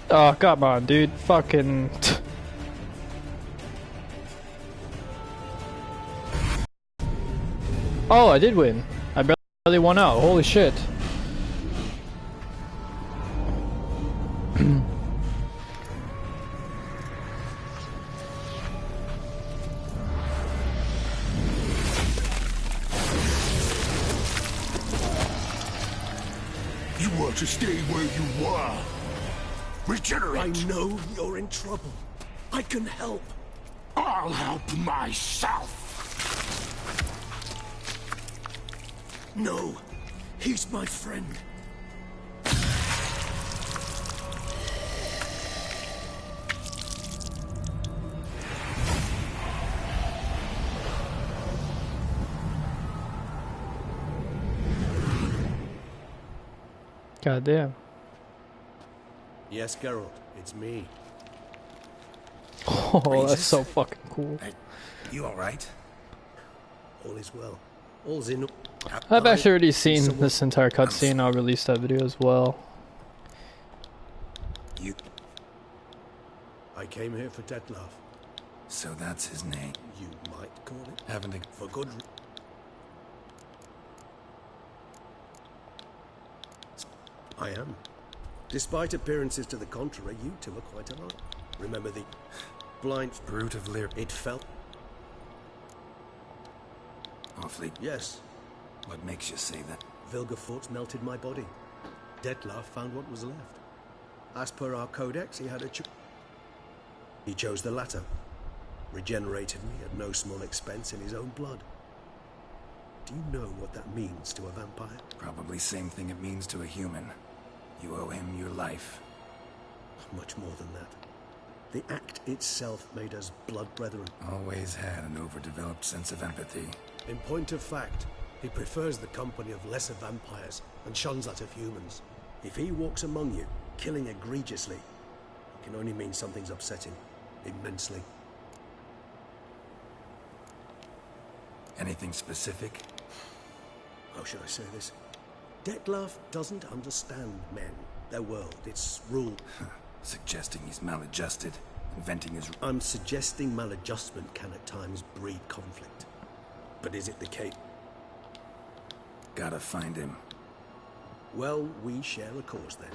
Oh, come on, dude. Fucking... Oh, I did win. I barely won out. Holy shit. You want to stay where you were. Regenerate. I know you're in trouble. I can help. I'll help myself. No, he's my friend. God damn. Yes, Geralt, it's me. Oh, that's so fucking cool. Hey, you alright? All is well. All's in... I've actually already seen this entire cutscene. I'll release that video as well. You... I came here for Detlef. So that's his name. You might call it. Haven't they... For good... I am. Despite appearances to the contrary, you two are quite alike. Remember the blind brute of Lear? It felt... Awfully... Yes. What makes you say that? Vilgefortz melted my body. Detlef found what was left. As per our codex, he had a He chose the latter. Regenerated me at no small expense in his own blood. Do you know what that means to a vampire? Probably same thing it means to a human. You owe him your life. Much more than that. The act itself made us blood brethren. Always had an overdeveloped sense of empathy. In point of fact, he prefers the company of lesser vampires and shuns that of humans. If he walks among you, killing egregiously, it can only mean something's upset him. Immensely. Anything specific? How should I say this? Detlef doesn't understand men, their world, its rule. Suggesting he's maladjusted, inventing his... I'm suggesting maladjustment can at times breed conflict. But is it the case? Gotta find him. Well, we share a cause then.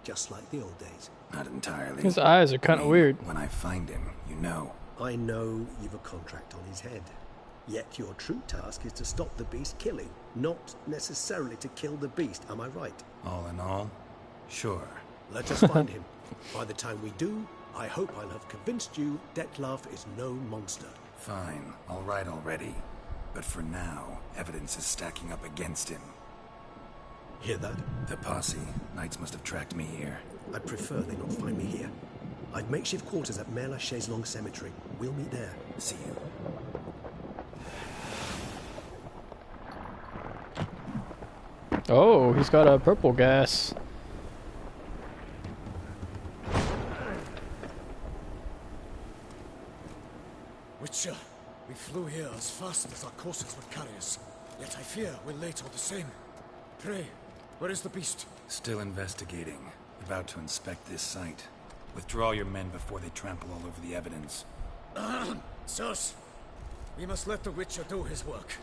Just like the old days. Not entirely. His eyes are kind of weird. When I find him, you know. I know you've a contract on his head. Yet your true task is to stop the beast killing, not necessarily to kill the beast, am I right? All in all, sure. Let us find him. By the time we do, I hope I'll have convinced you Detlef is no monster. Fine, all right already. But for now, evidence is stacking up against him. Hear that? The posse. Knights must have tracked me here. I'd prefer they not find me here. I've makeshift quarters at Mère Lachaise Long Cemetery. We'll meet there. See you. Oh, he's got a purple gas. Witcher, we flew here as fast as our courses would carry us. Yet I fear we're late all the same. Pray, where is the beast? Still investigating. About to inspect this site. Withdraw your men before they trample all over the evidence. Sirs, we must let the Witcher do his work.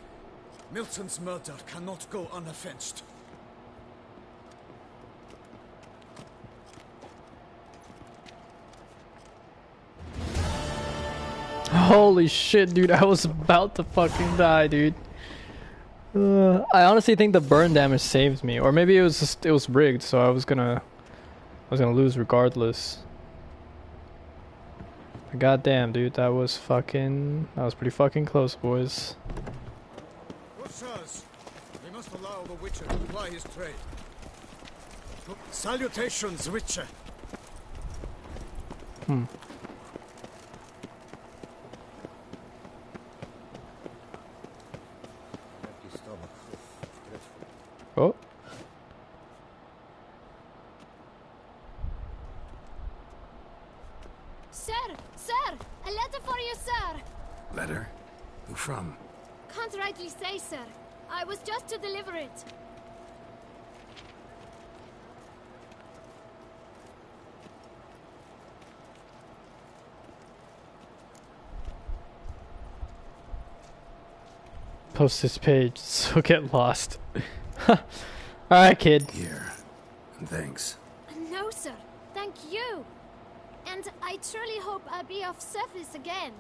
Milton's murder cannot go unavenged. Holy shit, dude. I was about to fucking die, dude. I honestly think the burn damage saved me. Or maybe it was just, it was rigged, so I was gonna lose regardless. God damn, dude. That was pretty fucking close, boys. Good sirs, we must allow the Witcher to ply his trade. Salutations, Witcher. Oh. Sir! Sir! A letter for you, sir! Letter? Who from? Can't rightly say, sir. I was just to deliver it. post this page, so get lost. Alright, kid. Here. And thanks. No, sir. Thank you. And I truly hope I'll be of service again.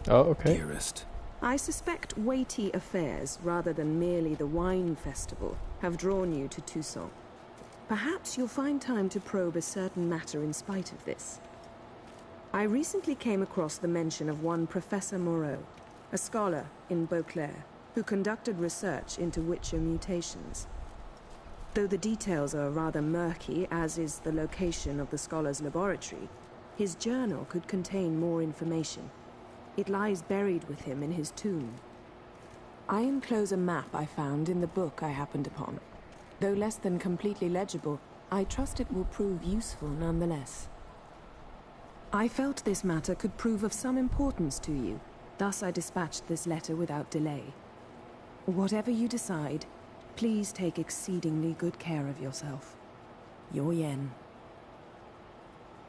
Oh, okay. Dearest. I suspect weighty affairs, rather than merely the wine festival, have drawn you to Toussaint. Perhaps you'll find time to probe a certain matter in spite of this. I recently came across the mention of one Professor Moreau, a scholar in Beauclair, who conducted research into Witcher mutations. Though the details are rather murky, as is the location of the scholar's laboratory, his journal could contain more information. It lies buried with him in his tomb. I enclose a map I found in the book I happened upon. Though less than completely legible, I trust it will prove useful nonetheless. I felt this matter could prove of some importance to you, thus I dispatched this letter without delay. Whatever you decide, please take exceedingly good care of yourself. Your Yen.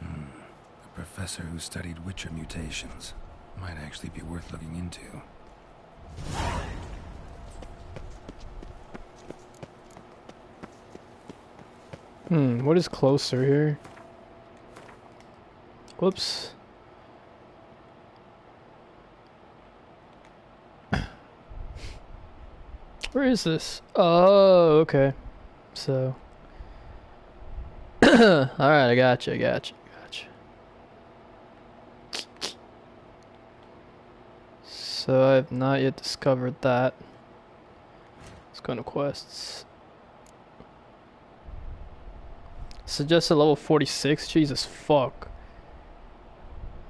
A professor who studied Witcher mutations. Might actually be worth looking into. What is closer here? Whoops. Where is this? Oh, okay. So. Alright, I gotcha. So I have not yet discovered that. Let's go into quests. Suggested level 46? Jesus fuck.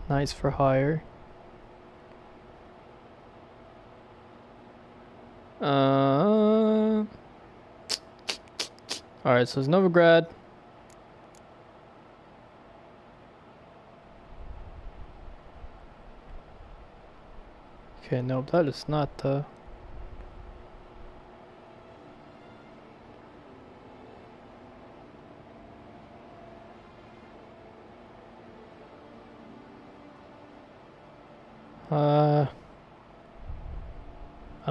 Nice for hire. Alright, so it's Novigrad. Okay, nope, that is not the... I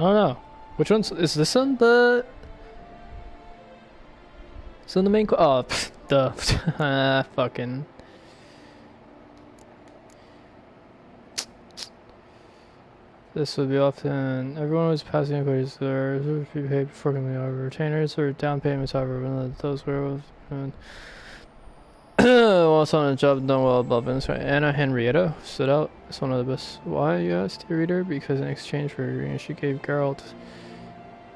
don't know. Which one's... Is this on the... It's on the main... Oh, pff, duh. Fucking... This would be often everyone was passing inquiries there to be paid before coming over. Retainers or down payments, however, when those were whilst on a job done well above and sorry. Anna Henrietta stood out as one of the best. Why, you asked your reader? Because in exchange for agreeing, she gave Geralt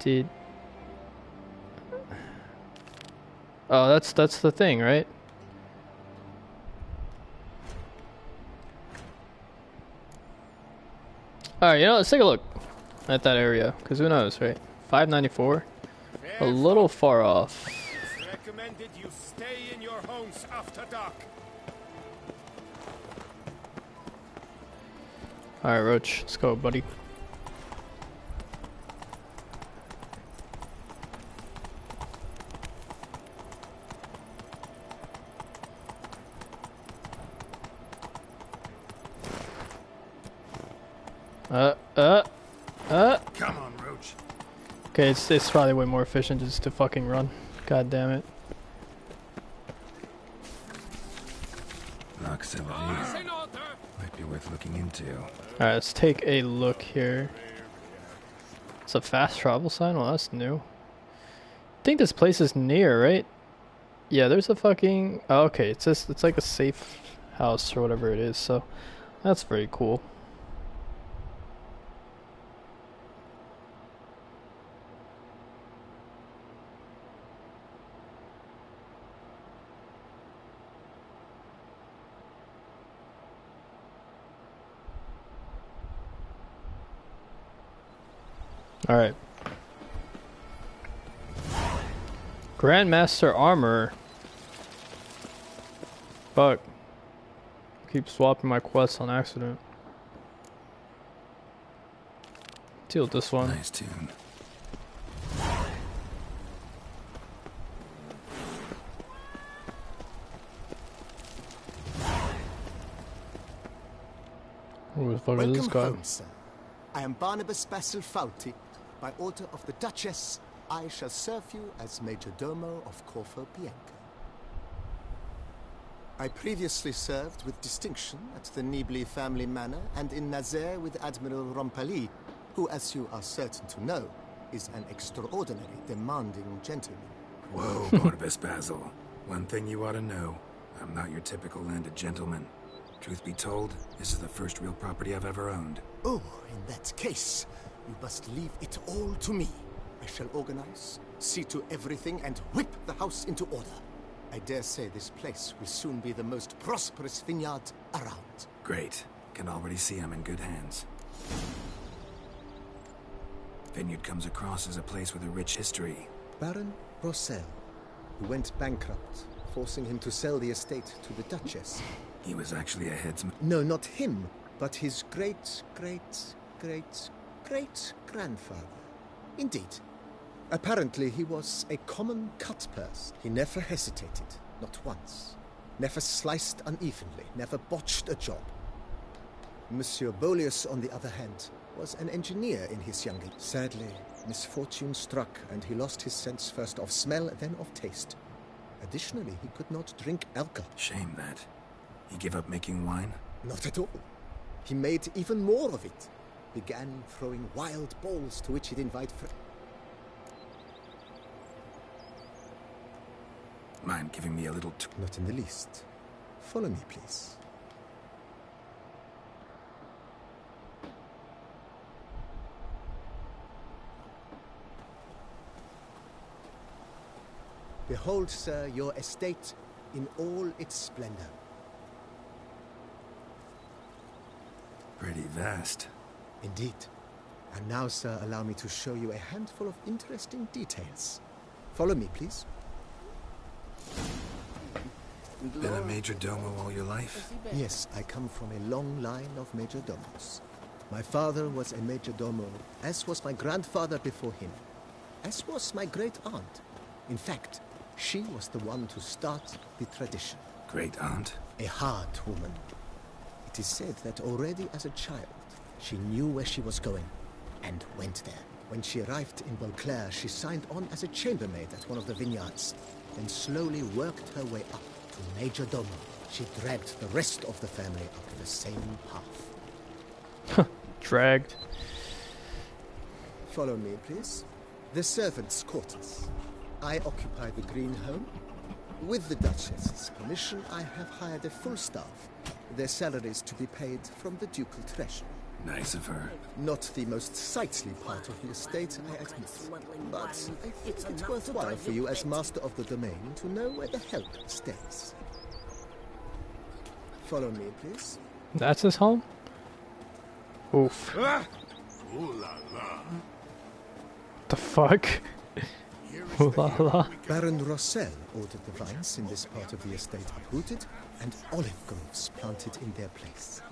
deed. Oh, that's the thing, right? Alright, you know, let's take a look at that area, because who knows, right? 594? A little far off. It's recommended you stay in your homes after dark. Alright, Roach, let's go, buddy. Come on, Roach. Okay, it's probably way more efficient just to fucking run. God damn it. Knox might be worth looking into. Alright, let's take a look here. It's a fast travel sign? Well, that's new. I think this place is near, right? Yeah, there's a fucking... Oh, okay, it's like a safe house or whatever it is, so that's very cool. Alright. Grandmaster armor. Fuck. Keep swapping my quests on accident. Deal with this one. Nice tune. fuck is this Welcome guy? home, sir. I am Barnabas Basil Fawlty. By order of the Duchess, I shall serve you as Major Domo of Corfu Bianco. I previously served with distinction at the Nibli family manor and in Nazaire with Admiral Rompali, who, as you are certain to know, is an extraordinary demanding gentleman. Whoa, Barnabas Basil. One thing you ought to know. I'm not your typical landed gentleman. Truth be told, this is the first real property I've ever owned. Oh, in that case, you must leave it all to me. I shall organize, see to everything, and whip the house into order. I dare say this place will soon be the most prosperous vineyard around. Great. Can already see I'm in good hands. Vineyard comes across as a place with a rich history. Baron Rossel, who went bankrupt, forcing him to sell the estate to the Duchess. He was actually a headsman. No, not him, but his great-great-great-great-grandfather. Indeed. Apparently he was a common cutpurse. He never hesitated, not once. Never sliced unevenly, never botched a job. Monsieur Bolius, on the other hand, was an engineer in his younger years. Sadly, misfortune struck and he lost his sense first of smell, then of taste. Additionally, he could not drink alcohol. Shame that. He gave up making wine? Not at all. He made even more of it. Began throwing wild balls to which he'd invite friends. Mind giving me a little Not in the least. Follow me, please. Behold, sir, your estate in all its splendor. Pretty vast. Indeed. And now, sir, allow me to show you a handful of interesting details. Follow me, please. Been a major domo all your life? Yes, I come from a long line of major domos. My father was a major domo, as was my grandfather before him, as was my great-aunt. In fact, she was the one to start the tradition. Great aunt? A hard woman. It is said that already as a child, she knew where she was going, and went there. When she arrived in Beauclair, she signed on as a chambermaid at one of the vineyards, then slowly worked her way up to Major Domo. She dragged the rest of the family up the same path. Dragged. Follow me, please. The servants' quarters. I occupy the green home. With the Duchess's permission, I have hired a full staff. Their salaries to be paid from the ducal treasury. Nice of her. Not the most sightly part of the estate, I admit. But I think it's worthwhile for you as master of the domain to know where the help stays. Follow me, please. That's his home? Oof. Ooh la la. The fuck? Ooh la la. Baron Rossel ordered the vines in this part of the estate uprooted and olive groves planted in their place.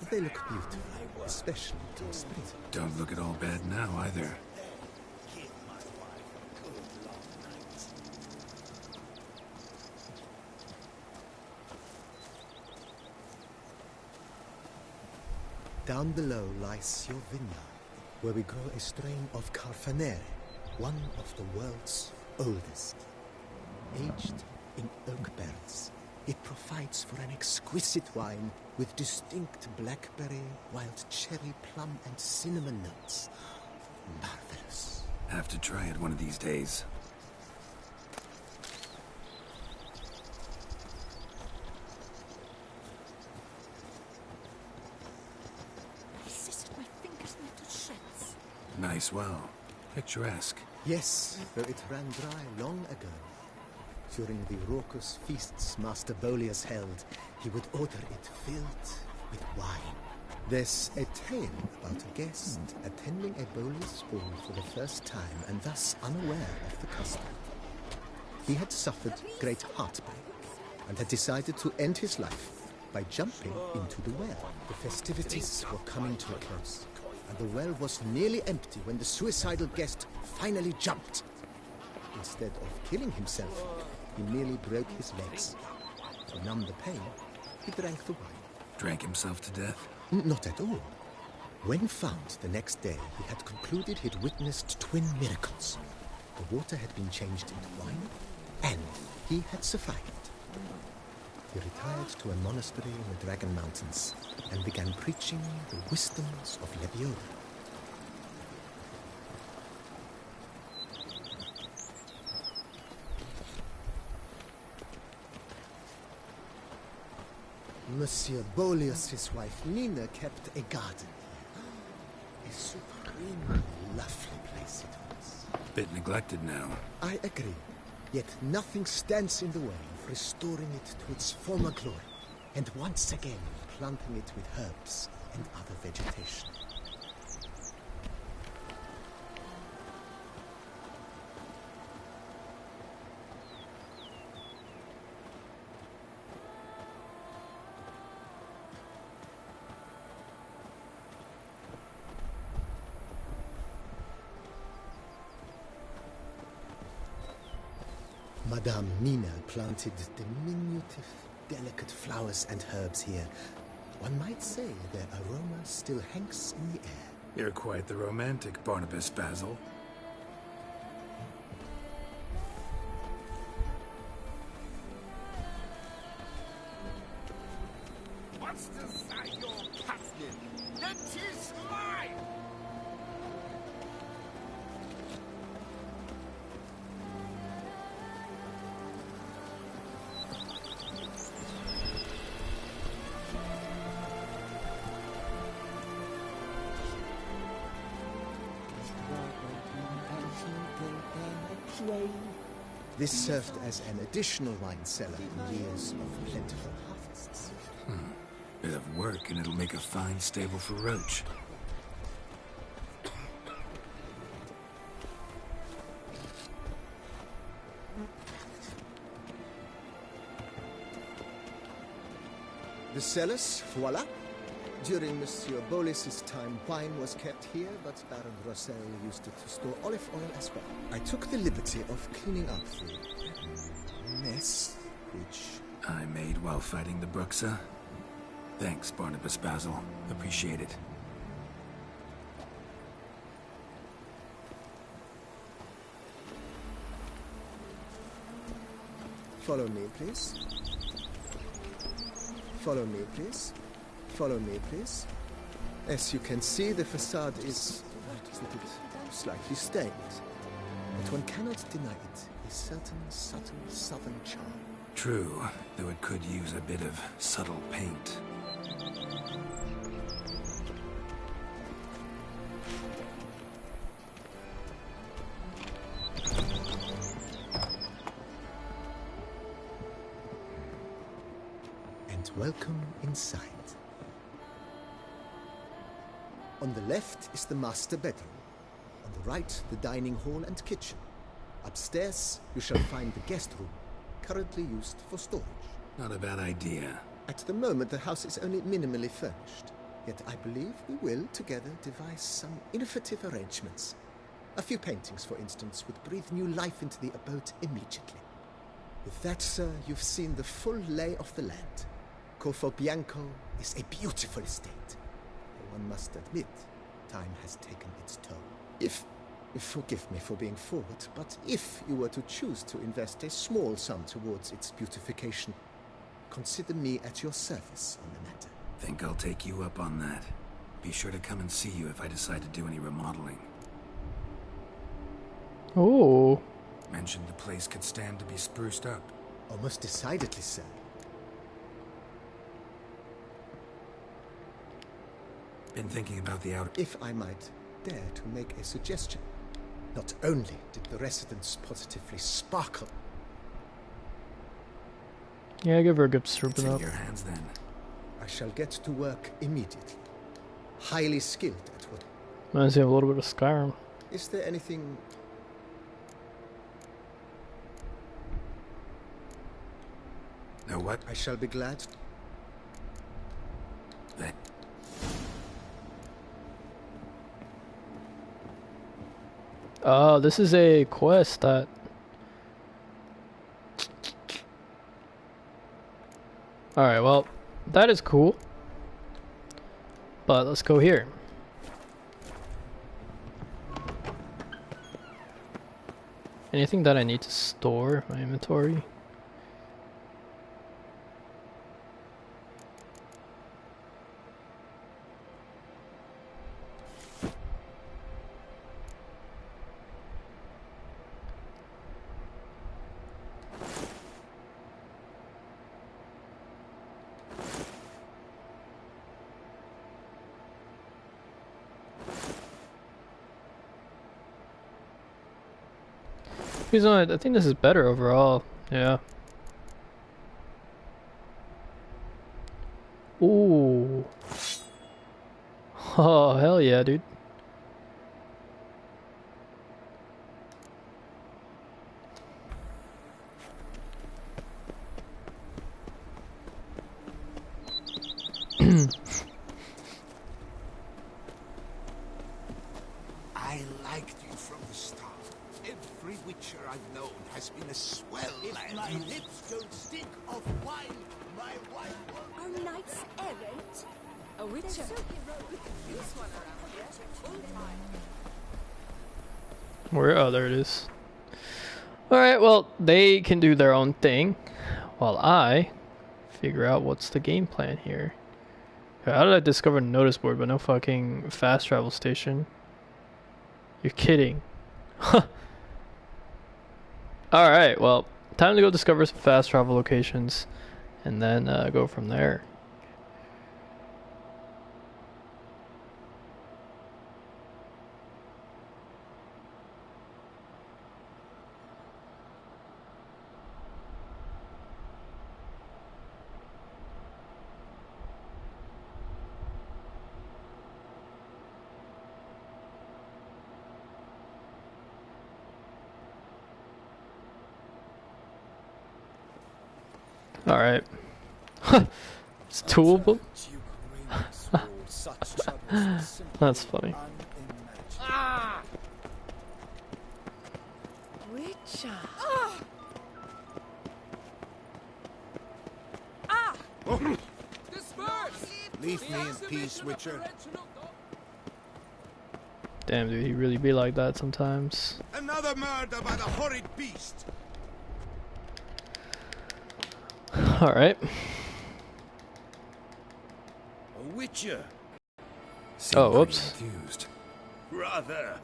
They look beautiful, especially during spring. Don't look at all bad now, either. Down below lies your vineyard, where we grow a strain of Carfanere, one of the world's oldest. Aged in oak barrels, it provides for an exquisite wine with distinct blackberry, wild cherry, plum, and cinnamon notes. Marvelous. Have to try it one of these days. My fingers melted to shreds. Nice well. Picturesque. Yes, though it ran dry long ago. During the raucous feasts Master Bolius held, he would order it filled with wine. There's a tale about a guest attending a Bolius ball for the first time and thus unaware of the custom. He had suffered great heartbreak and had decided to end his life by jumping into the well. The festivities were coming to a close, and the well was nearly empty when the suicidal guest finally jumped. Instead of killing himself, he merely broke his legs. To numb the pain, he drank the wine. Drank himself to death? Not at all. When found the next day, he had concluded he'd witnessed twin miracles. The water had been changed into wine, and he had survived. He retired to a monastery in the Dragon Mountains and began preaching the wisdoms of Leviola. Monsieur Boleus's wife Nina kept a garden here. A supremely lovely place it was. Bit neglected now. I agree. Yet nothing stands in the way of restoring it to its former glory, and once again planting it with herbs and other vegetation. Madame Nina planted diminutive, delicate flowers and herbs here. One might say their aroma still hangs in the air. You're quite the romantic, Barnabas Basil. What's to say your captain? Let his life! This served as an additional wine cellar in years of plentiful harvests. Bit of work and it'll make a fine stable for Roach. The cellars, voila. During Monsieur Boleus's time, wine was kept here, but Baron Rossel used it to store olive oil as well. I took the liberty of cleaning up the mess, which... I made while fighting the Bruxa. Thanks, Barnabas Basil. Appreciate it. Follow me, please. Follow me, please. Follow me, please. As you can see, the facade is, isn't it, slightly stained. But one cannot deny it, a certain subtle southern charm. True, though it could use a bit of subtle paint. And welcome inside. On the left is the master bedroom. On the right, the dining hall and kitchen. Upstairs, you shall find the guest room, currently used for storage. Not a bad idea. At the moment, the house is only minimally furnished. Yet I believe we will, together, devise some innovative arrangements. A few paintings, for instance, would breathe new life into the abode immediately. With that, sir, you've seen the full lay of the land. Corfo Bianco is a beautiful estate. One must admit, time has taken its toll. If forgive me for being forward, but if you were to choose to invest a small sum towards its beautification, consider me at your service on the matter. Think I'll take you up on that. Be sure to come and see you if I decide to do any remodeling. Oh. Mentioned the place could stand to be spruced up. Almost decidedly, sir. Been thinking about the outer... If I might dare to make a suggestion. Not only did the residence positively sparkle... Yeah, give her a good It's stripping in up. your hands then. I shall get to work immediately. Highly skilled at what... Reminds me of a little bit of Skyrim. Is there anything... Know what? I shall be glad... That... Oh, this is a quest that... Alright, well, that is cool. But let's go here. Anything that I need to store in my inventory? I think this is better overall. Yeah. Ooh. Oh, hell yeah, dude. I liked you from the start. Every Witcher I've known has been a swell lad. My lips don't stink of wine. My wife won't. Are knights errant? A witcher. So heroic. This one around here. Full time. Where? Oh, there it is. Alright, well, they can do their own thing while I figure out what's the game plan here. How did I discover a notice board but no fucking fast travel station? You're kidding. Alright, well, time to go discover some fast travel locations and then go from there. Alright. It's doable. That's funny. Witcher. Leave me in peace, Witcher. Damn, dude, he really be like that sometimes. Another murder by the horrid beast. Alright. A Witcher? Oh, whoops. Confused. Rather.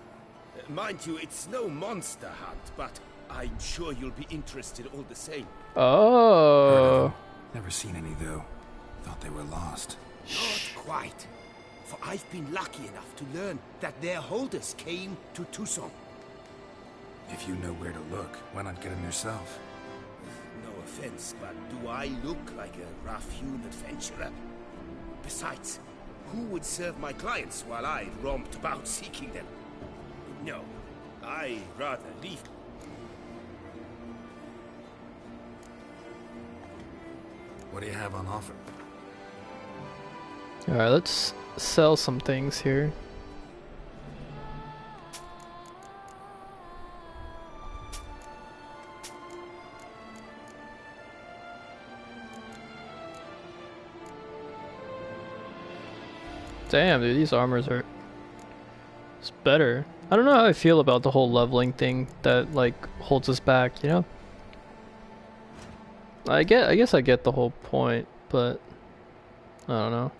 Mind you, it's no monster hunt, but I'm sure you'll be interested all the same. Oh. Never seen any though. Thought they were lost. Not quite. For I've been lucky enough to learn that their holders came to Tucson. If you know where to look, why not get them yourself? No offense, but do I look like a rough-hewn adventurer? Besides, who would serve my clients while I romped about seeking them? No, I'd rather leave. What do you have on offer? Alright, let's sell some things here. Damn, dude, these armors are... It's better. I don't know how I feel about the whole leveling thing that, like, holds us back, you know? I guess I get the whole point, but... I don't know.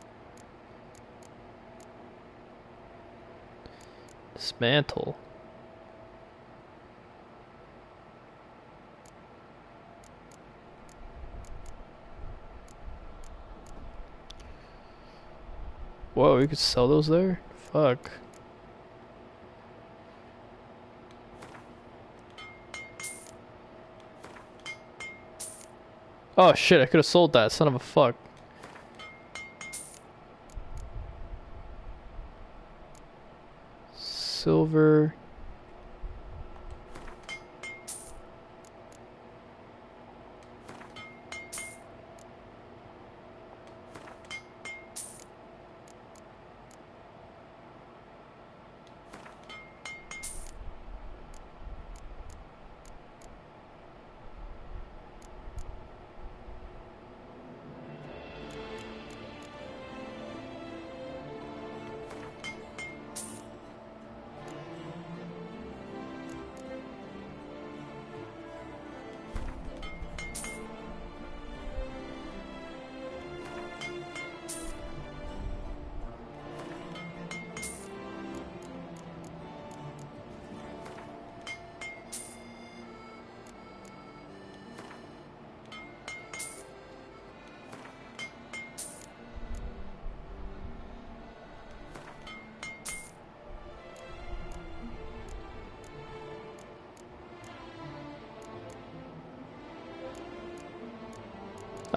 Dismantle. Whoa, we could sell those there? Fuck. Oh shit, I could have sold that, son of a fuck. Silver.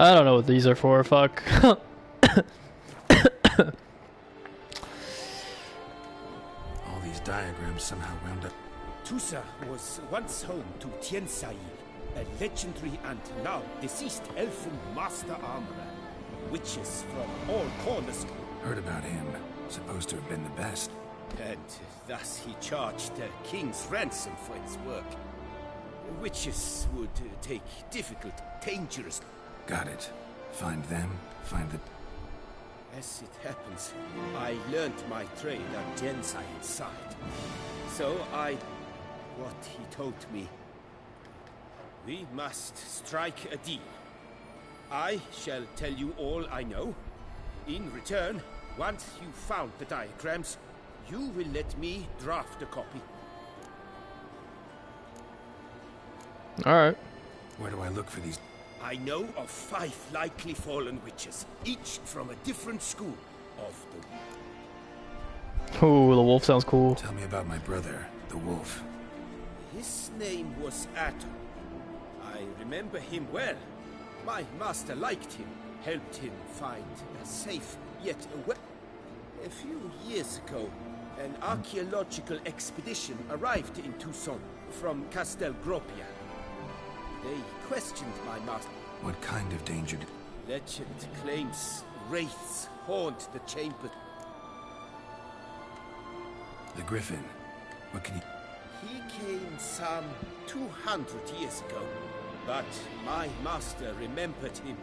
I don't know what these are for, fuck. All these diagrams somehow wound up. Tusa was once home to Tiansail, a legendary and now deceased elfin master armorer. Witches from all corners. Heard about him. Supposed to have been the best. And thus he charged the king's ransom for his work. Witches would take difficult, dangerous... Got it. Find them, find the... As it happens, I learned my trade on Tiansail's side. So what he told me. We must strike a deal. I shall tell you all I know. In return, once you found the diagrams, you will let me draft a copy. Alright. Where do I look for these? I know of 5 likely fallen witches, each from a different school of the... Ooh, the wolf sounds cool. Tell me about my brother, the wolf. His name was Atom. I remember him well. My master liked him, helped him find a safe, yet a few years ago, an archaeological expedition arrived in Tucson from Castel Gropia. They questioned my master. What kind of danger did... Legend claims wraiths haunt the chamber. The Griffin. What can you... He came some 200 years ago, but my master remembered him.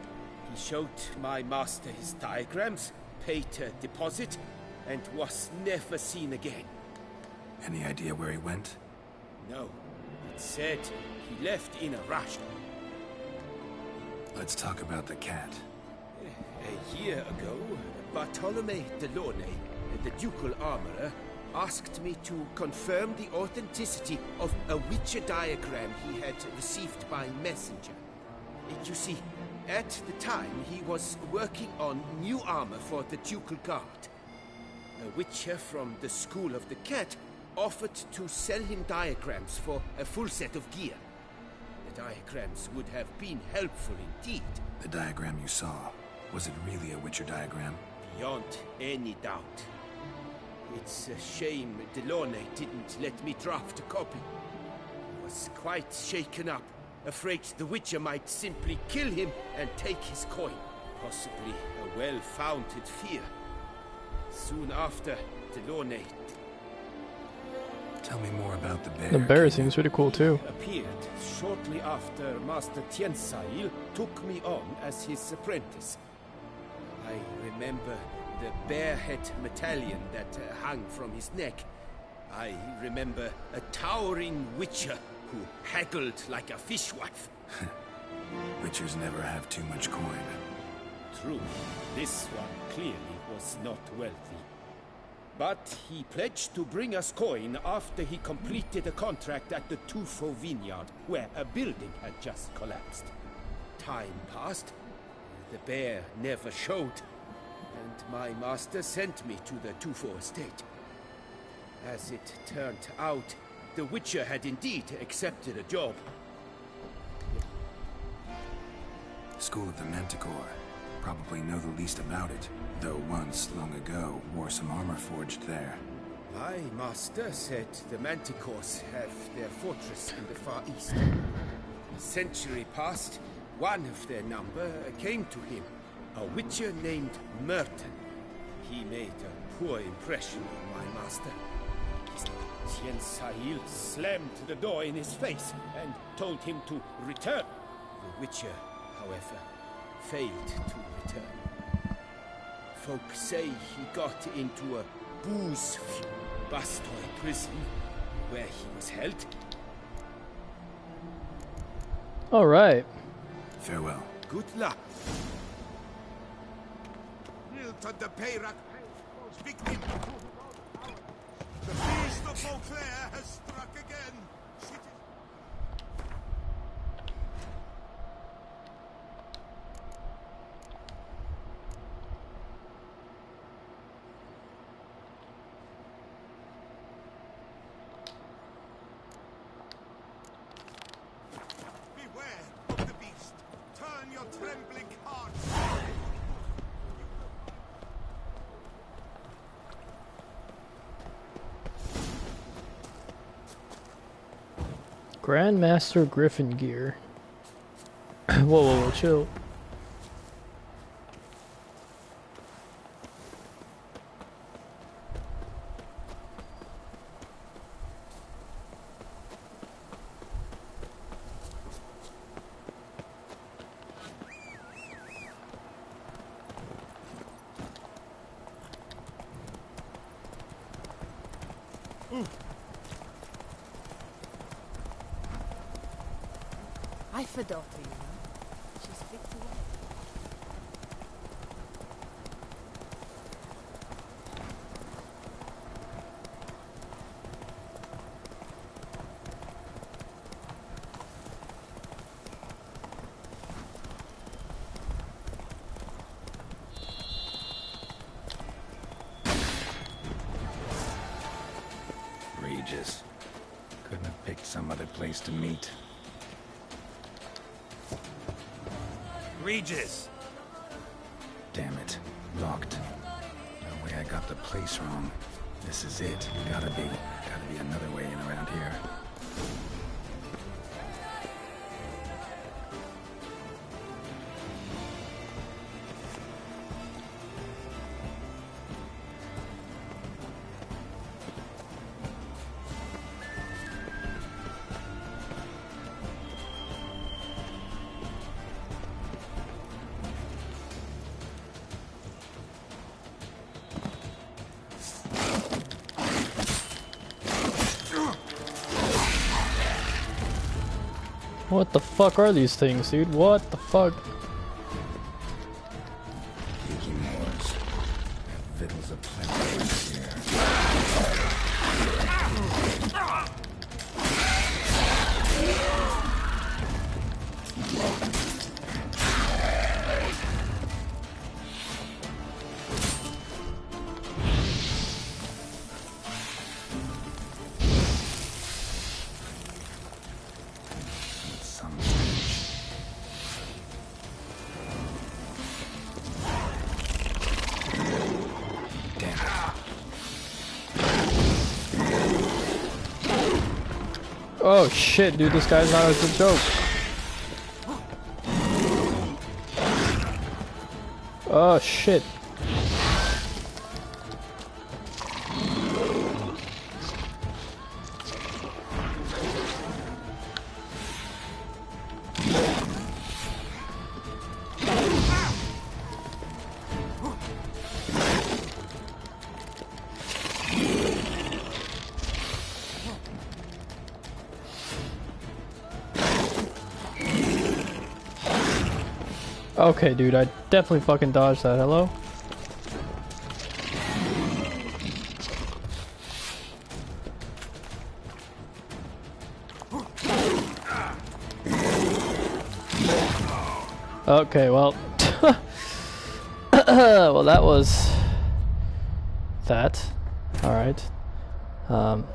He showed my master his diagrams, paid a deposit, and was never seen again. Any idea where he went? No, it said he left in a rush. Let's talk about the cat. A year ago, Bartolome Delaunay, the ducal armorer, asked me to confirm the authenticity of a Witcher diagram he had received by messenger. You see, at the time he was working on new armor for the ducal guard. A Witcher from the School of the Cat offered to sell him diagrams for a full set of gear. The diagrams would have been helpful indeed. The diagram you saw, was it really a Witcher diagram? Beyond any doubt. It's a shame Delaunay didn't let me draft a copy. He was quite shaken up, afraid the Witcher might simply kill him and take his coin. Possibly a well-founded fear. Soon after, Delaunay Tell me more about the bear. The bear seems pretty cool too. appeared shortly after Master Tiansail took me on as his apprentice. I remember the bear-head medallion that hung from his neck. I remember a towering witcher who haggled like a fishwife. Witchers never have too much coin. True, this one clearly was not wealthy. But he pledged to bring us coin after he completed a contract at the Tufo vineyard, where a building had just collapsed. Time passed, the bear never showed, and my master sent me to the Tufo estate. As it turned out, the Witcher had indeed accepted a job. School of the Manticore. Probably know the least about it, though once, long ago, wore some armor forged there. My master said the Manticores have their fortress in the far east. A century passed, one of their number came to him, a witcher named Merton. He made a poor impression on my master. Tiansail slammed the door in his face and told him to return. The witcher, however, failed to return. Folk say he got into a booze Bastoy prison where he was held. Alright. Farewell. Good luck. The feast of Beauclair has struck again. Beware of the beast. Turn your trembling heart. Grandmaster Griffin gear. Whoa, chill. I've a daughter, you know. She's fit to wed. Regis. Couldn't have picked some other place to meet. Regis! Damn it. Locked. No way I got the place wrong. This is it. Gotta be another way in around here. What the fuck are these things, dude? What the fuck? Tiki Moors. Victuals are plenty here. Oh shit, dude, this guy's not a good joke. Oh shit. Okay, dude, I definitely fucking dodged that. Hello? Okay, well. Well, that was that. Alright. Kinda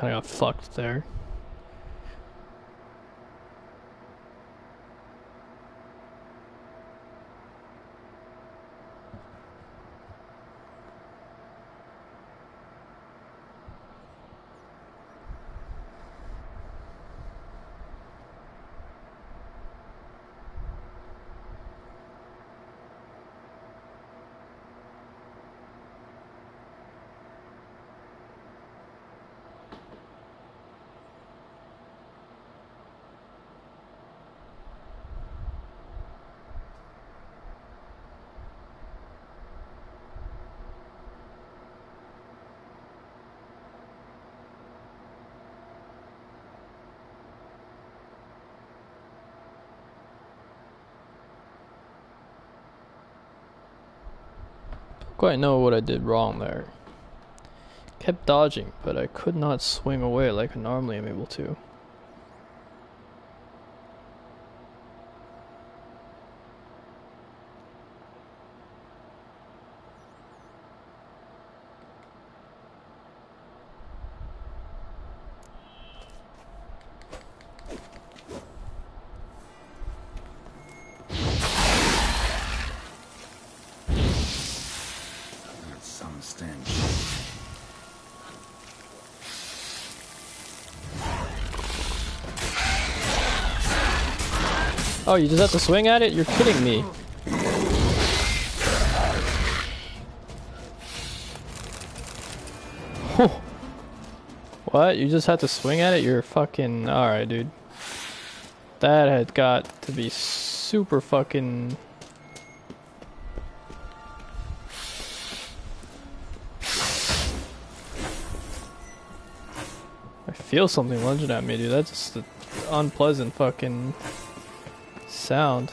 got fucked there. Quite know what I did wrong there. Kept dodging, but I could not swing away like I normally am able to. Oh, you just have to swing at it? You're kidding me. What? You just have to swing at it? You're fucking... Alright, dude. That had got to be super fucking... I feel something lunging at me, dude. That's just an unpleasant fucking sound.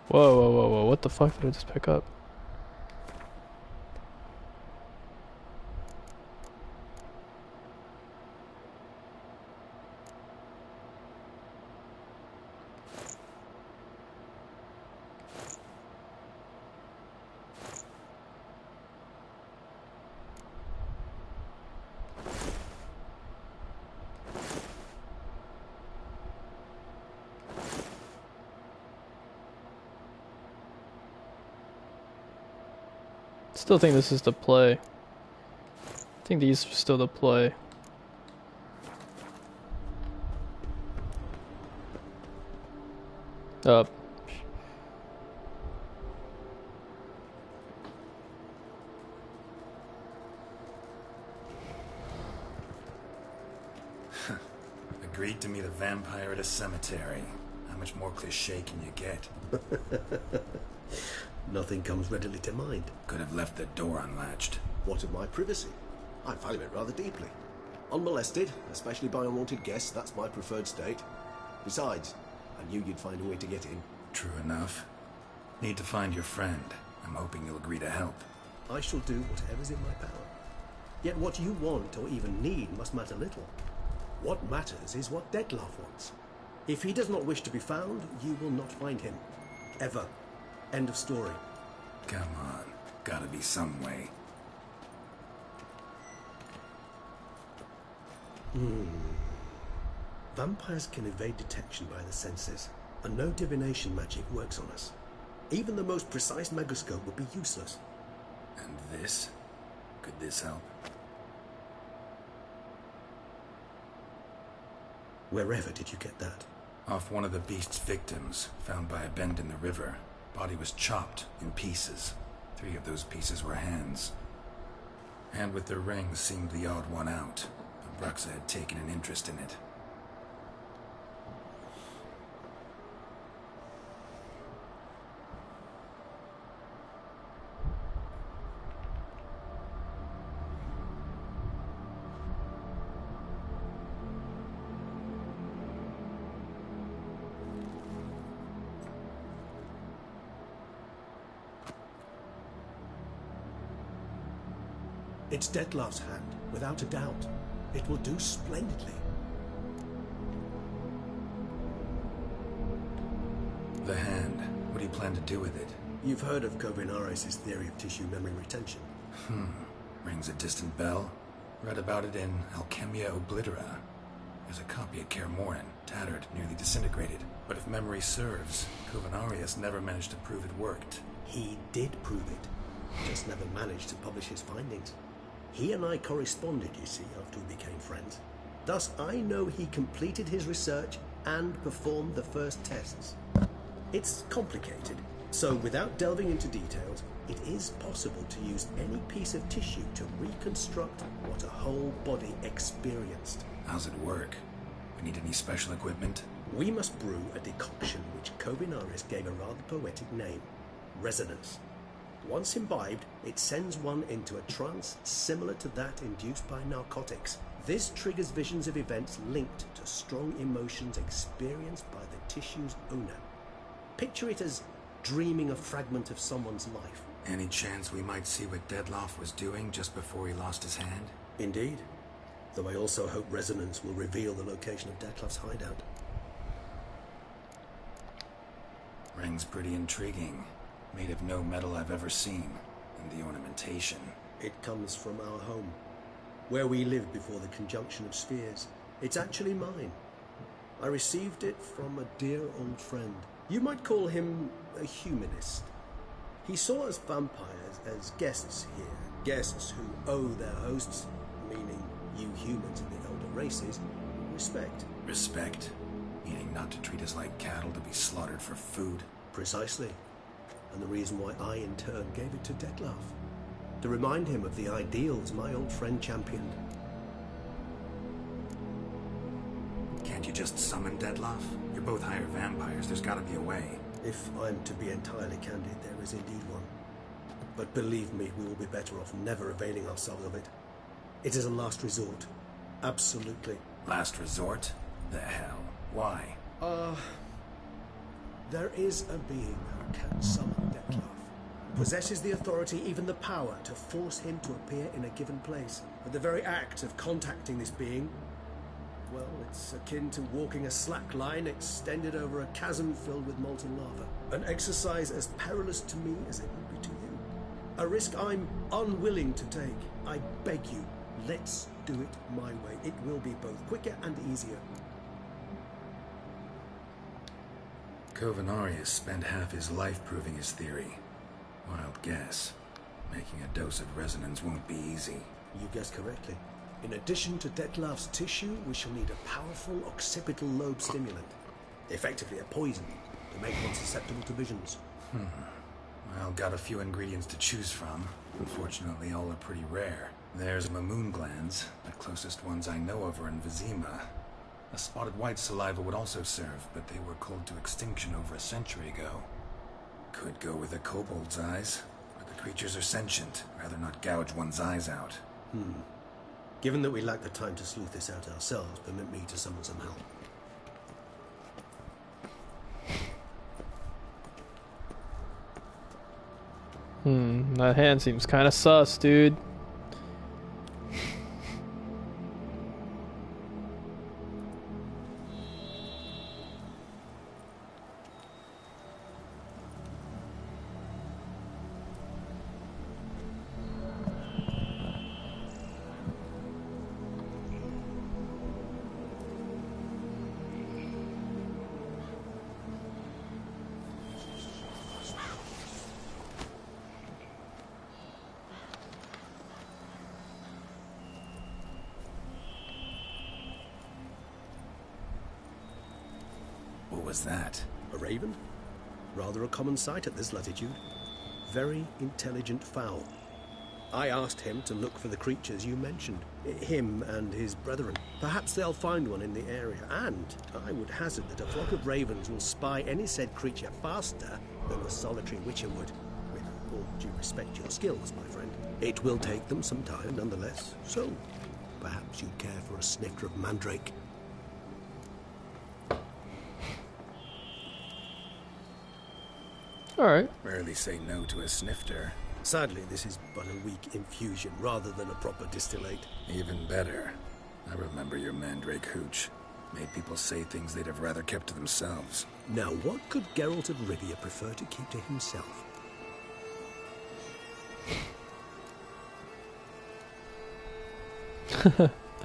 Whoa, whoa, whoa, whoa. What the fuck did I just pick up? Still think this is the play. I think these are still the play. Up. Agreed to meet a vampire at a cemetery. How much more cliché can you get? Nothing comes readily to mind. Could have left the door unlatched. What of my privacy? I value it rather deeply. Unmolested, especially by unwanted guests, that's my preferred state. Besides, I knew you'd find a way to get in. True enough. Need to find your friend. I'm hoping you'll agree to help. I shall do whatever's in my power. Yet what you want or even need must matter little. What matters is what Dettlaff wants. If he does not wish to be found, you will not find him. Ever. End of story. Come on. Gotta be some way. Vampires can evade detection by the senses, and no divination magic works on us. Even the most precise megoscope would be useless. And this? Could this help? Wherever did you get that? Off one of the beast's victims, found by a bend in the river. Body was chopped in pieces. 3 of those pieces were hands. Hand with the ring seemed the odd one out, but Bruxa had taken an interest in it. It's Dettlaff's hand, without a doubt. It will do splendidly. The hand. What do you plan to do with it? You've heard of Kovinares' theory of tissue memory retention. Rings a distant bell. Read about it in Alchemia Oblitera. There's a copy at Kaer Morhen, tattered, nearly disintegrated. But if memory serves, Kovinares never managed to prove it worked. He did prove it, just never managed to publish his findings. He and I corresponded, you see, after we became friends. Thus, I know he completed his research and performed the first tests. It's complicated, so without delving into details, it is possible to use any piece of tissue to reconstruct what a whole body experienced. How's it work? We need any special equipment? We must brew a decoction which Kovinares gave a rather poetic name, resonance. Once imbibed, it sends one into a trance similar to that induced by narcotics. This triggers visions of events linked to strong emotions experienced by the tissue's owner. Picture it as dreaming a fragment of someone's life. Any chance we might see what Dettlaff was doing just before he lost his hand? Indeed. Though I also hope resonance will reveal the location of Dettlaff's hideout. Ring's pretty intriguing. Made of no metal I've ever seen. And the ornamentation. It comes from our home, where we lived before the conjunction of spheres. It's actually mine. I received it from a dear old friend. You might call him a humanist. He saw us vampires as guests here, guests who owe their hosts, meaning you humans and the elder races, respect. Respect? Meaning not to treat us like cattle to be slaughtered for food? Precisely. And the reason why I, in turn, gave it to Dettlaff. To remind him of the ideals my old friend championed. Can't you just summon Dettlaff? You're both hired vampires. There's gotta be a way. If I'm to be entirely candid, there is indeed one. But believe me, we will be better off never availing ourselves of it. It is a last resort. Absolutely. Last resort? The hell? Why? There is a being who can summon Dettlaff. Possesses the authority, even the power, to force him to appear in a given place. But the very act of contacting this being, well, it's akin to walking a slack line extended over a chasm filled with molten lava. An exercise as perilous to me as it would be to you. A risk I'm unwilling to take. I beg you, let's do it my way. It will be both quicker and easier. Covenarius spent half his life proving his theory. Wild guess. Making a dose of resonance won't be easy. You guessed correctly. In addition to Dettlaff's tissue, we shall need a powerful occipital lobe stimulant. Effectively a poison, to make one susceptible to visions. Well, got a few ingredients to choose from. Unfortunately, all are pretty rare. There's Mamoon glands. The closest ones I know of are in Vizima. A spotted white saliva would also serve, but they were cold to extinction over a century ago. Could go with a kobold's eyes, but the creatures are sentient. Rather not gouge one's eyes out. Given that we lack the time to sleuth this out ourselves, permit me to summon some help. That hand seems kind of sus, dude. What was that? A raven? Rather a common sight at this latitude. Very intelligent fowl. I asked him to look for the creatures you mentioned. Him and his brethren. Perhaps they'll find one in the area, and I would hazard that a flock of ravens will spy any said creature faster than the solitary witcher would. With all due respect to your skills, my friend. It will take them some time, nonetheless. So, perhaps you'd care for a snifter of mandrake. Alright. Rarely say no to a snifter. Sadly, this is but a weak infusion rather than a proper distillate. Even better. I remember your mandrake hooch. Made people say things they'd have rather kept to themselves. Now, what could Geralt of Rivia prefer to keep to himself?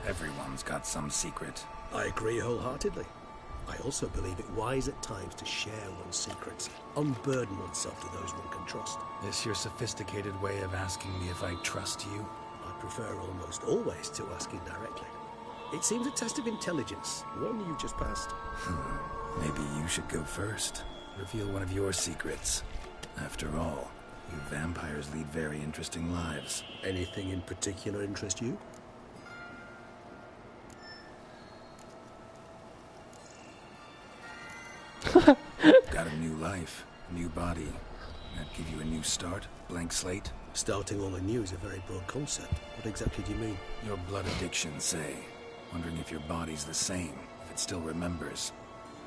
Everyone's got some secret. I agree wholeheartedly. I also believe it wise at times to share one's secrets, unburden oneself to those one can trust. This your sophisticated way of asking me if I trust you? I prefer almost always to ask indirectly. It seems a test of intelligence, one you just passed. Maybe you should go first. Reveal one of your secrets. After all, you vampires lead very interesting lives. Anything in particular interest you? Got a new life, a new body. That give you a new start? Blank slate? Starting all anew is a very broad concept. What exactly do you mean? Your blood addiction, say. Wondering if your body's the same, if it still remembers.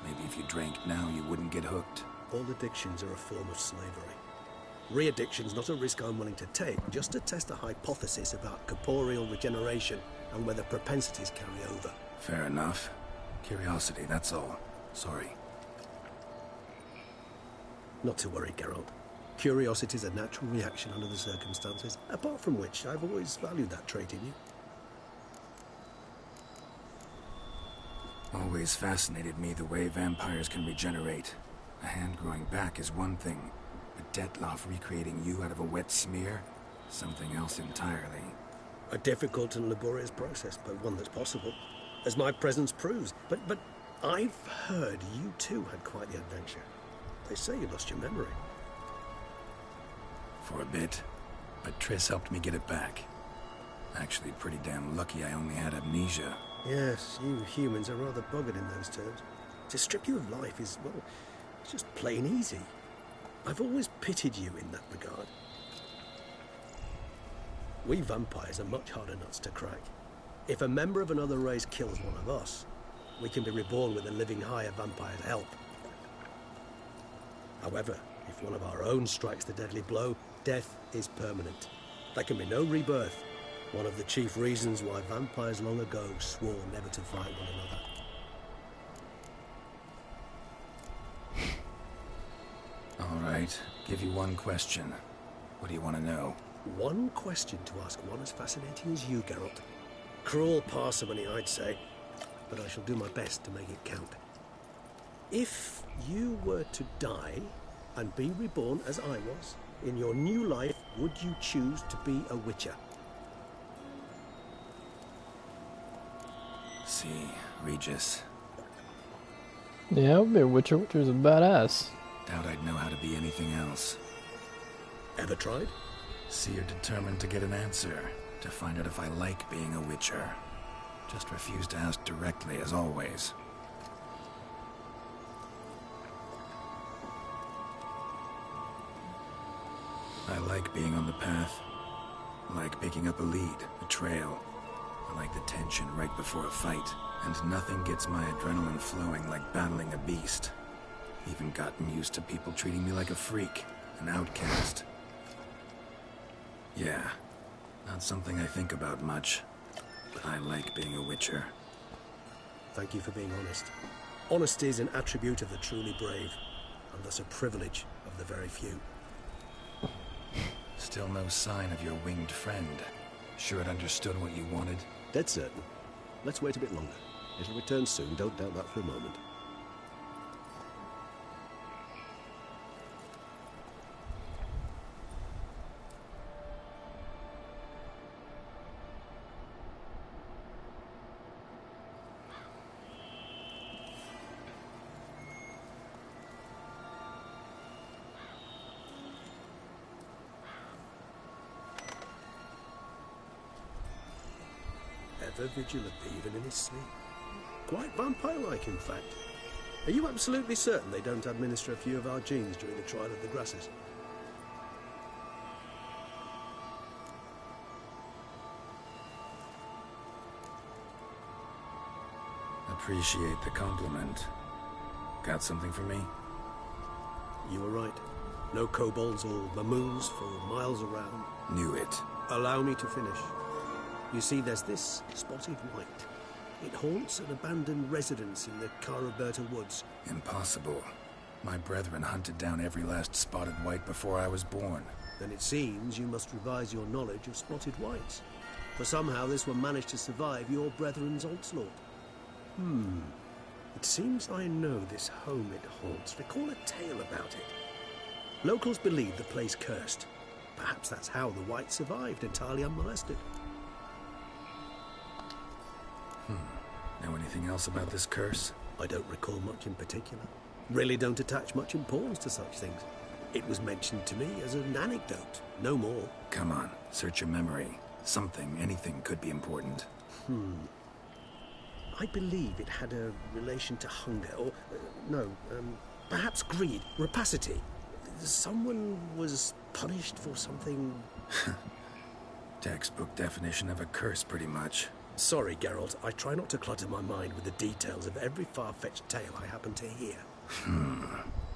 Maybe if you drank now, you wouldn't get hooked. All addictions are a form of slavery. Re-addiction's not a risk I'm willing to take, just to test a hypothesis about corporeal regeneration and whether propensities carry over. Fair enough. Curiosity, that's all. Sorry. Not to worry, Geralt. Curiosity's a natural reaction under the circumstances, apart from which I've always valued that trait in you. Always fascinated me the way vampires can regenerate. A hand growing back is one thing, but Dettlaff recreating you out of a wet smear? Something else entirely. A difficult and laborious process, but one that's possible, as my presence proves. But I've heard you too had quite the adventure. They say you lost your memory. For a bit, but Triss helped me get it back. Actually, pretty damn lucky I only had amnesia. Yes, you humans are rather buggered in those terms. To strip you of life is, well, it's just plain easy. I've always pitied you in that regard. We vampires are much harder nuts to crack. If a member of another race kills one of us, we can be reborn with a living higher vampire's help. However, if one of our own strikes the deadly blow, death is permanent. There can be no rebirth. One of the chief reasons why vampires long ago swore never to fight one another. All right, give you one question. What do you want to know? One question to ask one as fascinating as you, Geralt. Cruel parsimony, I'd say, but I shall do my best to make it count. If you were to die and be reborn as I was, in your new life, would you choose to be a Witcher? See, Regis. Yeah, I'll be a Witcher. Witcher's a badass. Doubt I'd know how to be anything else. Ever tried? Seer determined to get an answer, to find out if I like being a Witcher. Just refuse to ask directly, as always. I like being on the path. I like picking up a lead, a trail. I like the tension right before a fight. And nothing gets my adrenaline flowing like battling a beast. Even gotten used to people treating me like a freak, an outcast. Yeah, not something I think about much, but I like being a Witcher. Thank you for being honest. Honesty is an attribute of the truly brave, and thus a privilege of the very few. Still no sign of your winged friend. Sure it understood what you wanted? Dead certain. Let's wait a bit longer. It'll return soon, don't doubt that for a moment. Ever vigilant, even in his sleep. Quite vampire-like, in fact. Are you absolutely certain they don't administer a few of our genes during the trial of the grasses? Appreciate the compliment. Got something for me? You were right. No kobolds or mamoons for miles around. Knew it. Allow me to finish. You see, there's this spotted white. It haunts an abandoned residence in the Caraberta woods. Impossible. My brethren hunted down every last spotted white before I was born. Then it seems you must revise your knowledge of spotted whites. For somehow this one managed to survive your brethren's onslaught. It seems I know this home it haunts. Recall a tale about it. Locals believe the place cursed. Perhaps that's how the white survived entirely unmolested. Know anything else about this curse? I don't recall much in particular. Really don't attach much importance to such things. It was mentioned to me as an anecdote, no more. Come on, search your memory. Something, anything could be important. I believe it had a relation to hunger, or, perhaps greed, rapacity. Someone was punished for something... Textbook definition of a curse, pretty much. Sorry, Geralt, I try not to clutter my mind with the details of every far-fetched tale I happen to hear.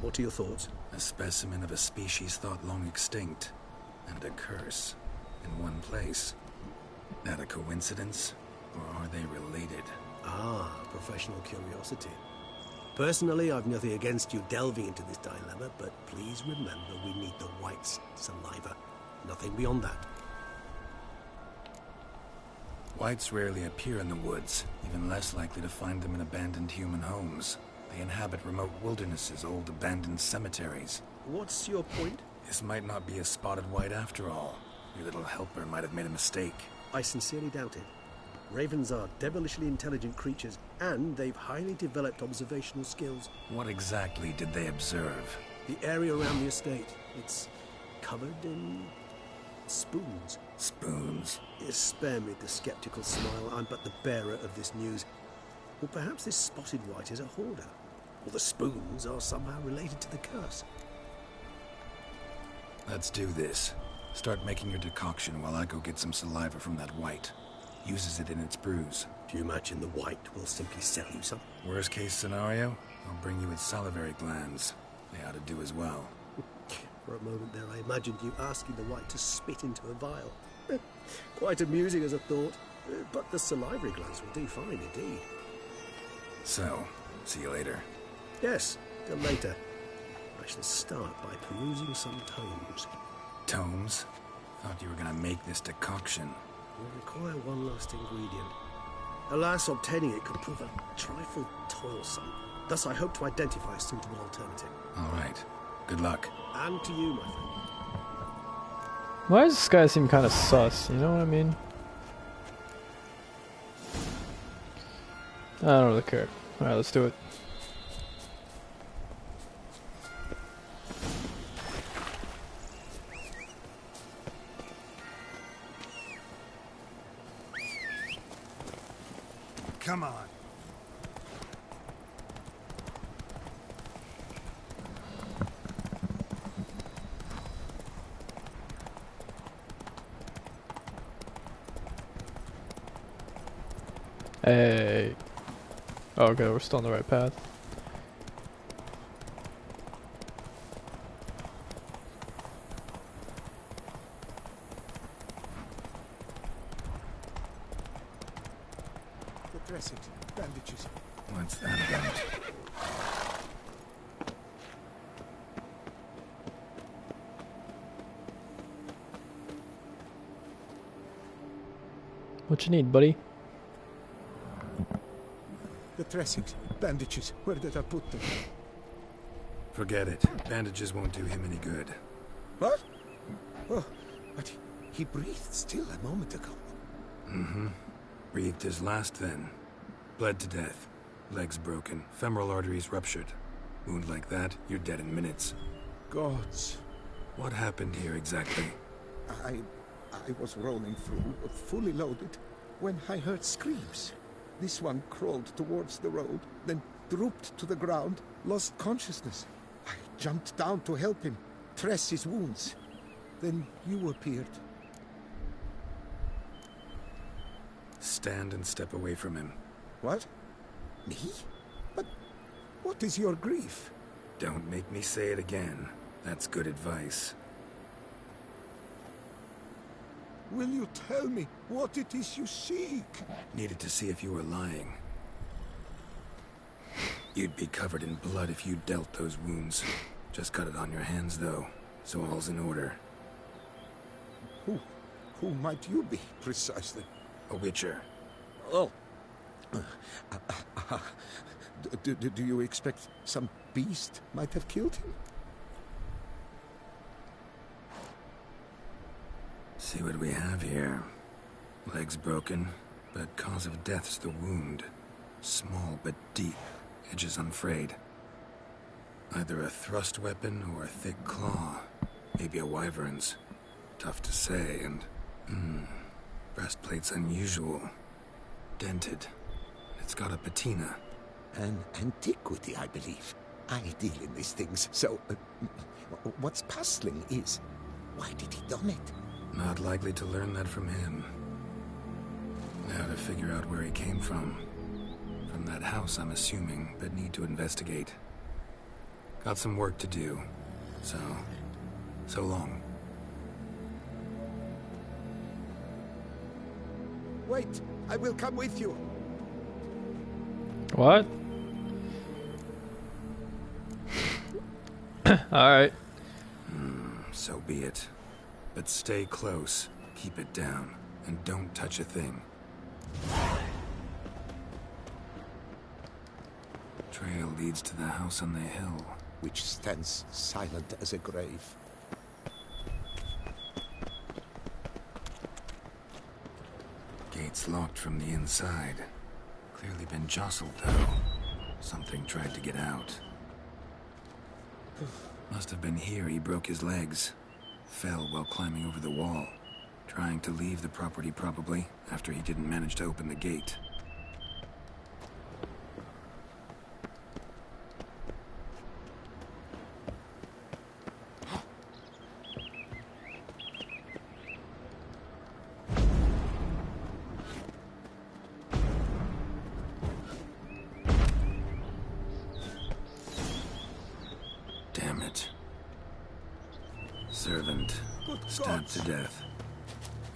What are your thoughts? A specimen of a species thought long extinct, and a curse, in one place. That a coincidence, or are they related? Ah, professional curiosity. Personally, I've nothing against you delving into this dilemma, but please remember we need the white's saliva. Nothing beyond that. Whites rarely appear in the woods, even less likely to find them in abandoned human homes. They inhabit remote wildernesses, old abandoned cemeteries. What's your point? This might not be a spotted white after all. Your little helper might have made a mistake. I sincerely doubt it. Ravens are devilishly intelligent creatures, and they've highly developed observational skills. What exactly did they observe? The area around the estate, it's covered in spoons. Spoons? Spare me the skeptical smile. I'm but the bearer of this news. Or perhaps this spotted white is a hoarder. Or the spoons are somehow related to the curse. Let's do this. Start making your decoction while I go get some saliva from that white. Uses it in its brews. Do you imagine the white will simply sell you some? Worst case scenario, I'll bring you its salivary glands. They ought to do as well. For a moment there, I imagined you asking the white to spit into a vial. Quite amusing as a thought, but the salivary glands will do fine indeed. So, see you later. Yes, till later. I shall start by perusing some tomes. Tomes? Thought you were gonna make this decoction. You require one last ingredient. Alas, obtaining it could prove a trifle toilsome. Thus, I hope to identify a suitable alternative. All right. Good luck. And to you, my friend. Why does this guy seem kind of sus? You know what I mean? I don't really care. Alright, let's do it. Come on. Hey. Oh, okay, we're still on the right path. The dressings, bandages. What's that about? What you need, buddy? The dressings, bandages. Where did I put them? Forget it. Bandages won't do him any good. What? Oh, but he breathed still a moment ago. Mm-hmm. Breathed his last then. Bled to death. Legs broken. Femoral arteries ruptured. Wound like that, you're dead in minutes. Gods. What happened here exactly? I was rolling through, fully loaded, when I heard screams. This one crawled towards the road, then drooped to the ground, lost consciousness. I jumped down to help him, dress his wounds. Then you appeared. Stand and step away from him. What? Me? But what is your grief? Don't make me say it again. That's good advice. Will you tell me what it is you seek? Needed to see if you were lying. You'd be covered in blood if you dealt those wounds. Just cut it on your hands, though, so all's in order. Who might you be, precisely? A witcher. Oh. Do you expect some beast might have killed him? See what we have here. Legs broken, but cause of death's the wound. Small but deep, edges unfrayed. Either a thrust weapon or a thick claw. Maybe a wyvern's. Tough to say, and... breastplate's unusual. Dented. It's got a patina. An antiquity, I believe. I deal in these things, so... what's puzzling is... why did he don it? Not likely to learn that from him. Now to figure out where he came from. From that house, I'm assuming, but need to investigate. Got some work to do. So long. Wait, I will come with you. What? Alright. So be it. But stay close, keep it down, and don't touch a thing. Trail leads to the house on the hill. Which stands silent as a grave. gate's locked from the inside. Clearly been jostled, though. Something tried to get out. Must have been here he broke his legs. Fell while climbing over the wall. Trying to leave the property, probably, after he didn't manage to open the gate. Damn it. Servant. Stabbed to death.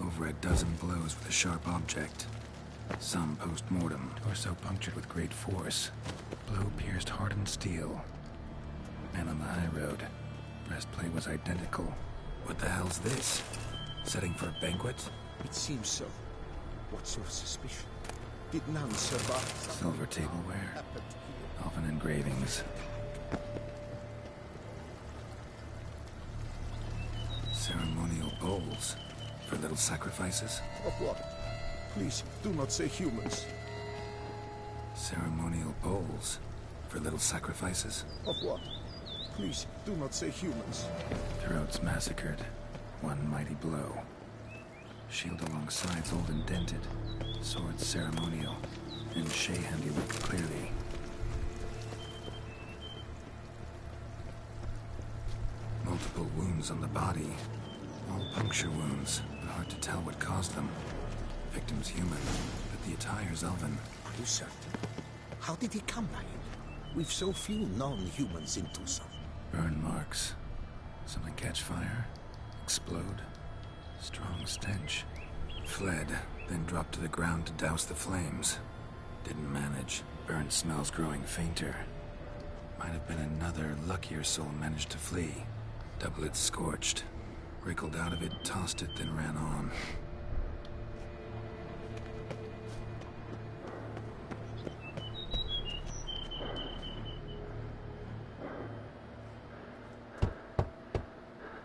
Over a dozen blows with a sharp object. Some post-mortem. Torso punctured with great force. Blow pierced hardened steel. Man on the high road. Breastplate was identical. What the hell's this? Setting for a banquet? It seems so. What's your suspicion? Did none survive? Silver tableware. Elven engravings. Ceremonial bowls. For little sacrifices? Of what? Please, do not say humans. Ceremonial bowls. For little sacrifices? Of what? Please, do not say humans. Throats massacred. One mighty blow. Shield along sides old and dented. Sword ceremonial. And Shay handiwork clearly. Multiple wounds on the body. All puncture wounds, but hard to tell what caused them. Victim's human, but the attire's elven. Are you certain? How did he come by it? We've so few non-humans in Tucson. Burn marks. Something catch fire? Explode? Strong stench. Fled, then dropped to the ground to douse the flames. Didn't manage. Burnt smells growing fainter. Might have been another luckier soul managed to flee. Double it scorched. Wriggled out of it, tossed it, then ran on.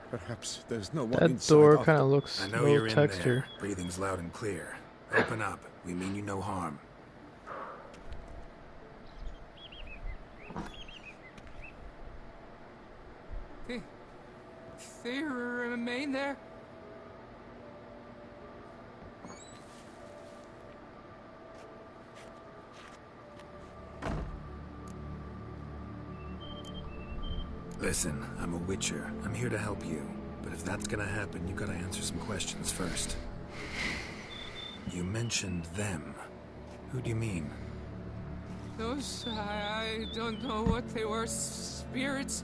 Perhaps there's no one That inside door after- kind of looks I know low you're in texture. there. Breathing's loud and clear. Open up. We mean you no harm. They remain there? Listen, I'm a witcher. I'm here to help you. But if that's gonna happen, you gotta answer some questions first. You mentioned them. Who do you mean? Those, I don't know what they were. Spirits.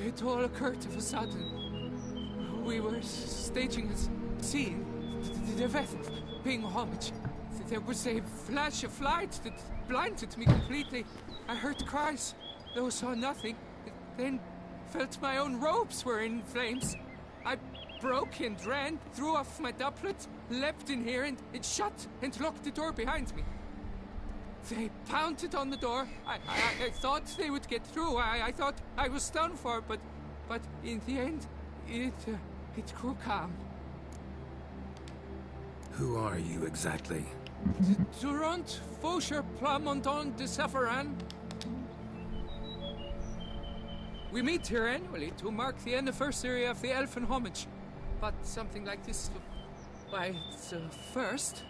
It all occurred of a sudden. We were staging a scene. The death of paying homage. There was a flash of light that blinded me completely. I heard cries, though saw nothing. Then felt my own robes were in flames. I broke and ran, threw off my doublet, leapt in here, and it shut and locked the door behind me. They pounded on the door. I thought they would get through. I thought I was done for, but in the end, it grew calm. Who are you exactly? Durant Faucher Plamondon de Safaran. We meet here annually to mark the anniversary of the Elfin homage. But something like this, why, it's a first.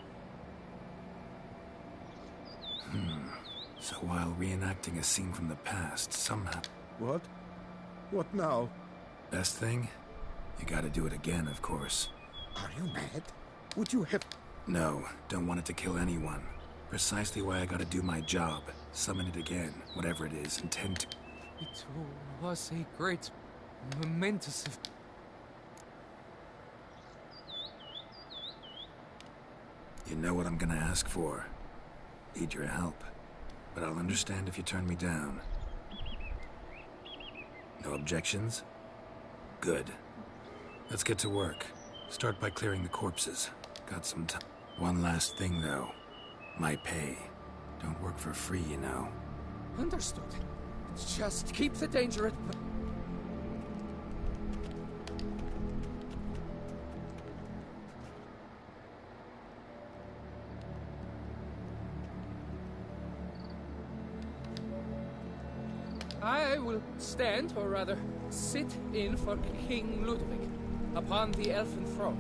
So while reenacting a scene from the past, somehow... What? What now? Best thing? You gotta do it again, of course. Are you mad? Would you have... No, don't want it to kill anyone. Precisely why I gotta do my job. Summon it again, whatever it is, intend to... It was a great, momentous... You know what I'm gonna ask for. Need your help. But I'll understand if you turn me down. No objections? Good. Let's get to work. Start by clearing the corpses. Got some time. One last thing, though. My pay. Don't work for free, you know. Understood. Just keep the danger at... I will stand, or rather, sit in for King Ludwig upon the elfin throne.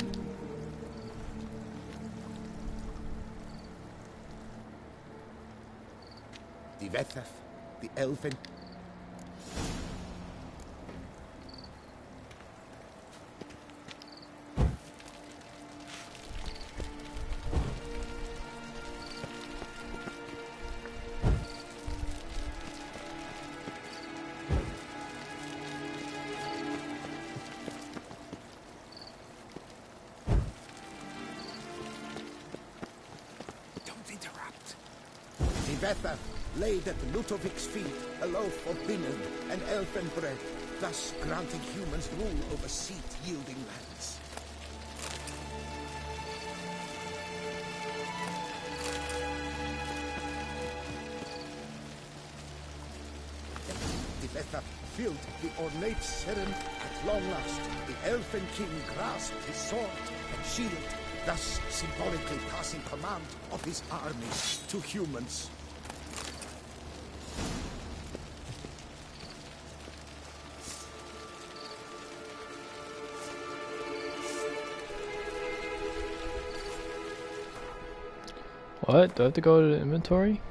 Die Wethef, the elfin. Vethaf laid at Ludovic's feet a loaf of binned and elfin bread, thus granting humans rule over seat-yielding lands. The Vethaf filled the ornate ceremony at long last. The elfin king grasped his sword and shield, thus symbolically passing command of his armies to humans. What? Do I have to go to the inventory?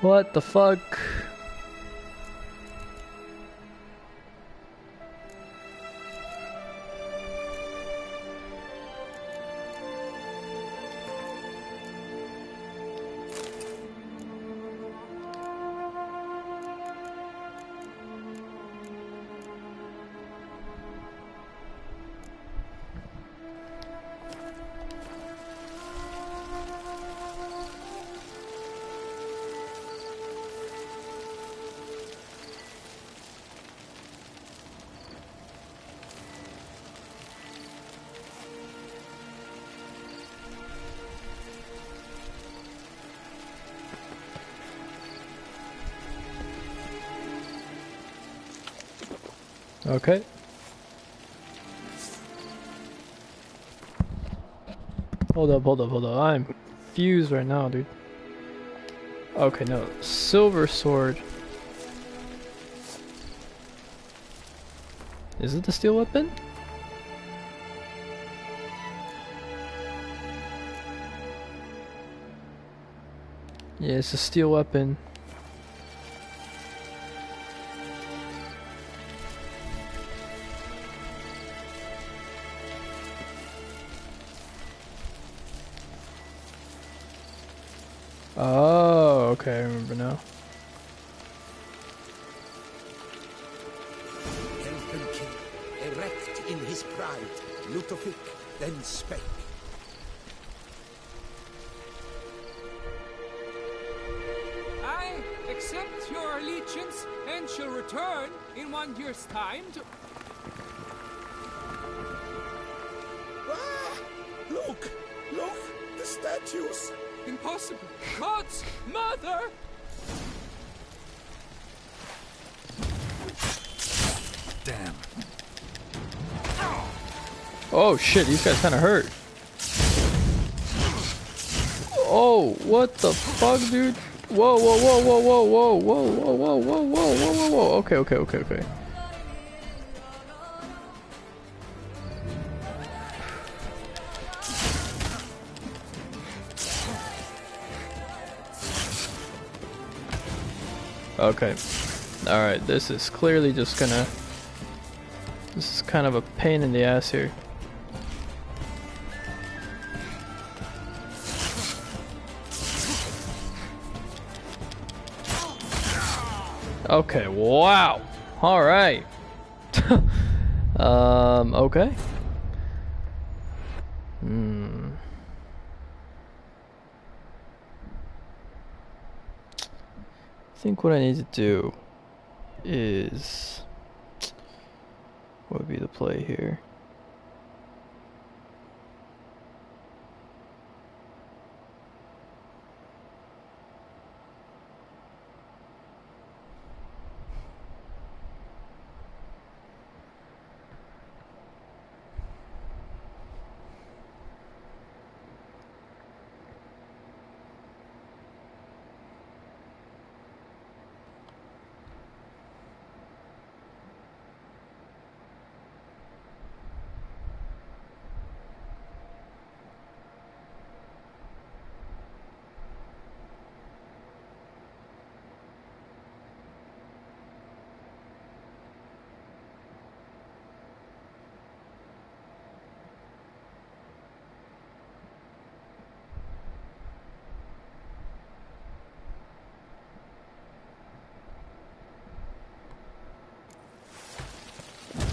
What the fuck? Okay. Hold up. I'm confused right now, dude. Okay, no. Silver sword. Is it the steel weapon? Yeah, it's a steel weapon. Oh, okay, I remember now. Elfin king, erect in his pride, Ludovic then spake. I accept your allegiance and shall return in 1 year's time to... Ah! Look! The statues! Impossible! God's mother! Damn. Oh shit, these guys kinda hurt. Oh, what the fuck, dude? Whoa. Okay. Okay. Alright, this is clearly just gonna... This is kind of a pain in the ass here. Okay, wow. Alright. Okay. I think what I need to do is... what would be the play here?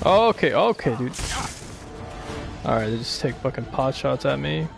Okay, okay, dude. Alright, they just take fucking pot shots at me.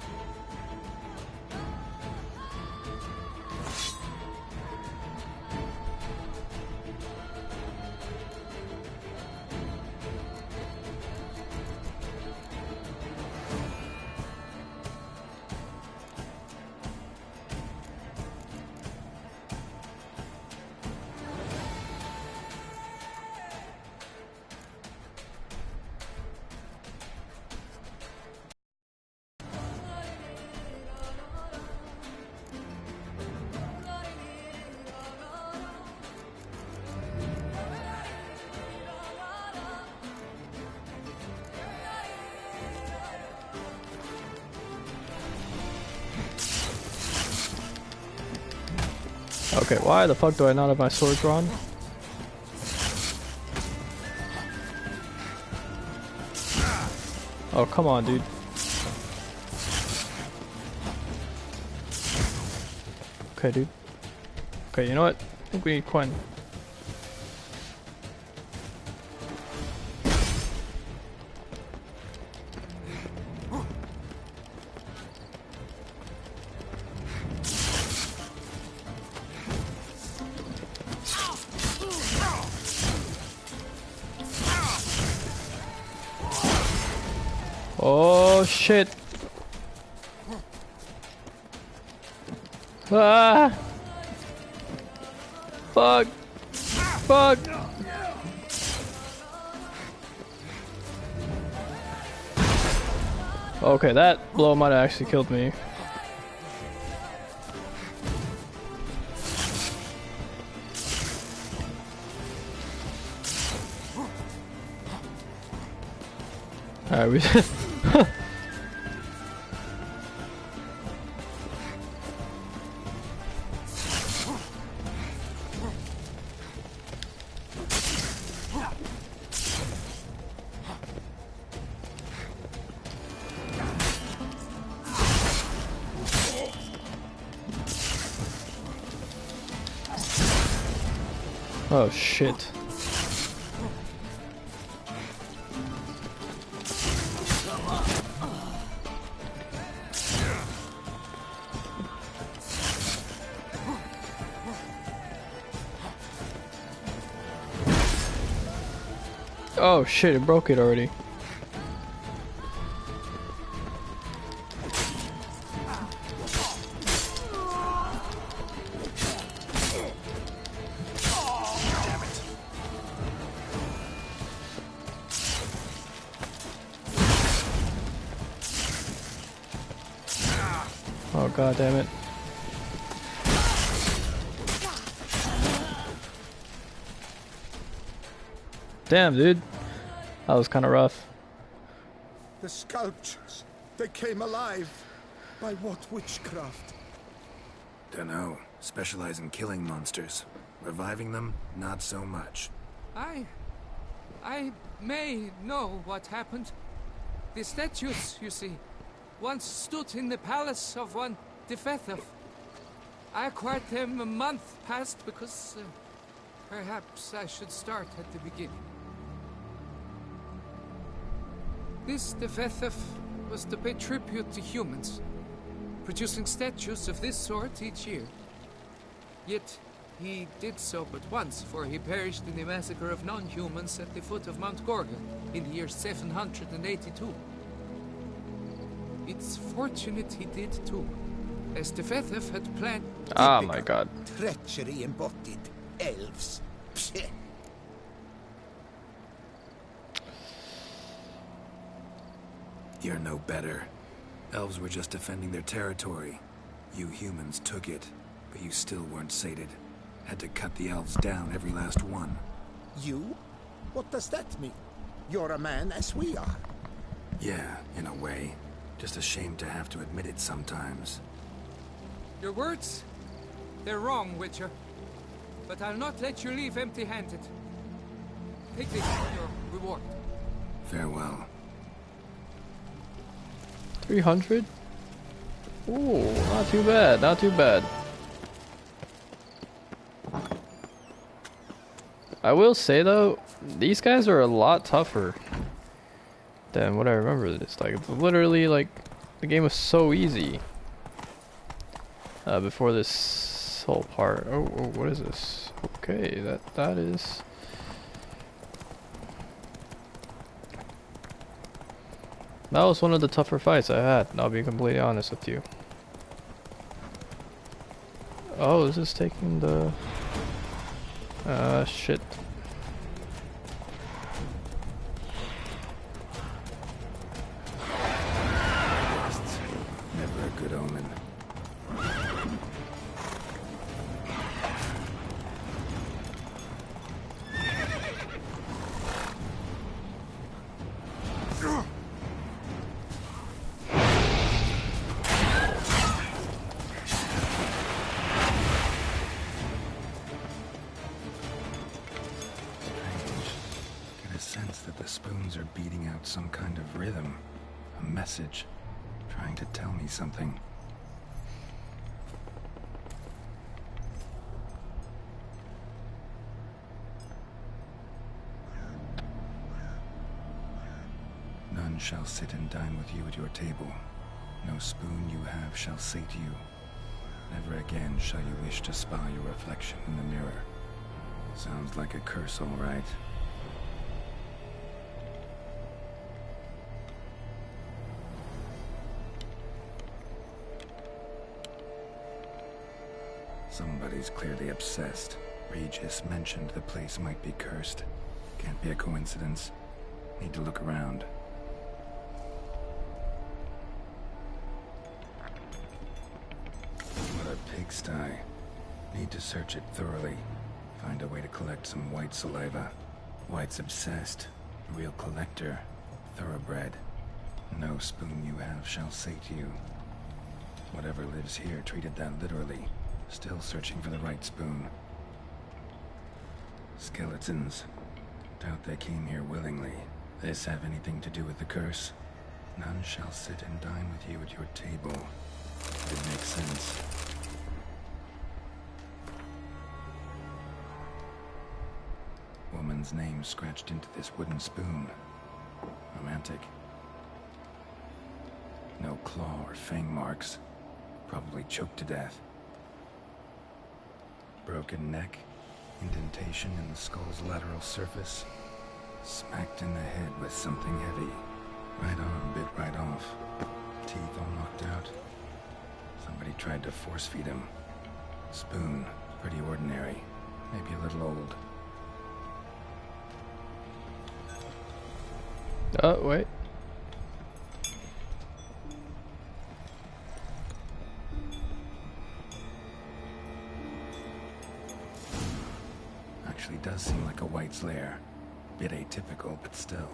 Okay, why the fuck do I not have my sword drawn? Oh, come on, dude. Okay, dude. Okay, you know what? I think we need Quinn. Oh shit. Ah. Fuck. Fuck. Okay, that blow might have actually killed me. Alright, we oh shit. Oh shit, it broke it already. Oh god damn it. Damn, dude. That was kind of rough. The sculptures, they came alive. By what witchcraft? Dunno. Specialize in killing monsters. Reviving them, not so much. I may know what happened. The statues, you see, once stood in the palace of one Defethov. I acquired them a month past because Perhaps I should start at the beginning. This Tefethef was to pay tribute to humans, producing statues of this sort each year. Yet, he did so but once, for he perished in the massacre of non-humans at the foot of Mount Gorgon in the year 782. It's fortunate he did too, as Tefethef had planned. Oh my god. Treachery embodied. Elves. Pshh. You're no better. Elves were just defending their territory. You humans took it, but you still weren't sated. Had to cut the elves down, every last one. You? What does that mean? You're a man as we are. Yeah, in a way. Just ashamed to have to admit it sometimes. Your words? They're wrong, Witcher. But I'll not let you leave empty-handed. Take this for your reward. Farewell. 300? Ooh, not too bad, not too bad. I will say though, these guys are a lot tougher than what I remember. It's like, it's literally like, the game was so easy before this whole part. Oh, what is this? Okay, that is... That was one of the tougher fights I had, I'll be completely honest with you. Oh, is this taking the... shit. Never a good omen. Some kind of rhythm, a message, trying to tell me something. None shall sit and dine with you at your table. No spoon you have shall sate you. Never again shall you wish to spy your reflection in the mirror. Sounds like a curse, all right. Somebody's clearly obsessed. Regis mentioned the place might be cursed. Can't be a coincidence. Need to look around. What a pigsty. Need to search it thoroughly. Find a way to collect some white saliva. White's obsessed. Real collector. Thoroughbred. No spoon you have shall sate you. Whatever lives here treated that literally. Still searching for the right spoon. Skeletons. Doubt they came here willingly. This have anything to do with the curse? None shall sit and dine with you at your table. It makes sense. Woman's name scratched into this wooden spoon. Romantic. No claw or fang marks. Probably choked to death. Broken neck, indentation in the skull's lateral surface, smacked in the head with something heavy. Right arm bit right off, teeth all knocked out. Somebody tried to force feed him. Spoon, pretty ordinary, maybe a little old. Oh, wait. Does seem like a White's lair. Bit atypical, but still.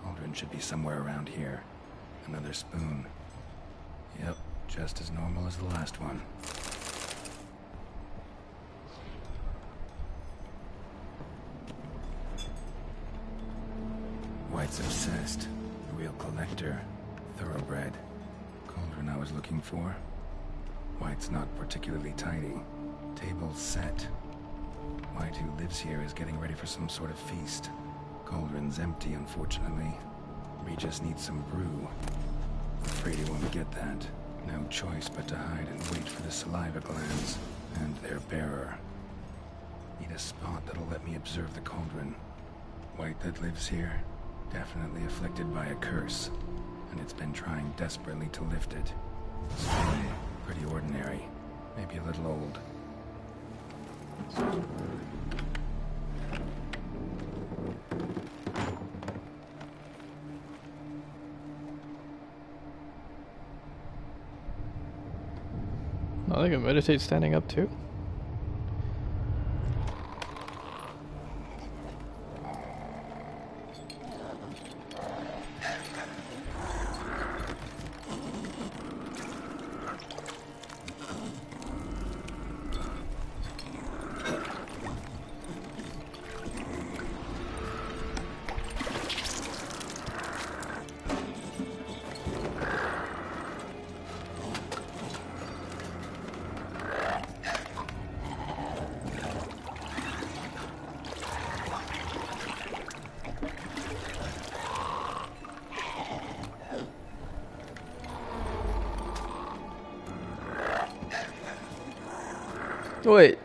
Cauldron should be somewhere around here. Another spoon. Yep, just as normal as the last one. White's obsessed. Real collector. Thoroughbred. Cauldron I was looking for. White's not particularly tidy. Table set. White, who lives here, is getting ready for some sort of feast. Cauldron's empty, unfortunately. Regis needs some brew. Afraid he won't get that. No choice but to hide and wait for the saliva glands and their bearer. Need a spot that'll let me observe the cauldron. White that lives here, definitely afflicted by a curse, and it's been trying desperately to lift it. Still, pretty ordinary, maybe a little old. Oh, they can meditate standing up too. Wait,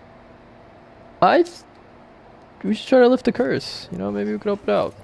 we should try to lift the curse. You know, maybe we could open it out.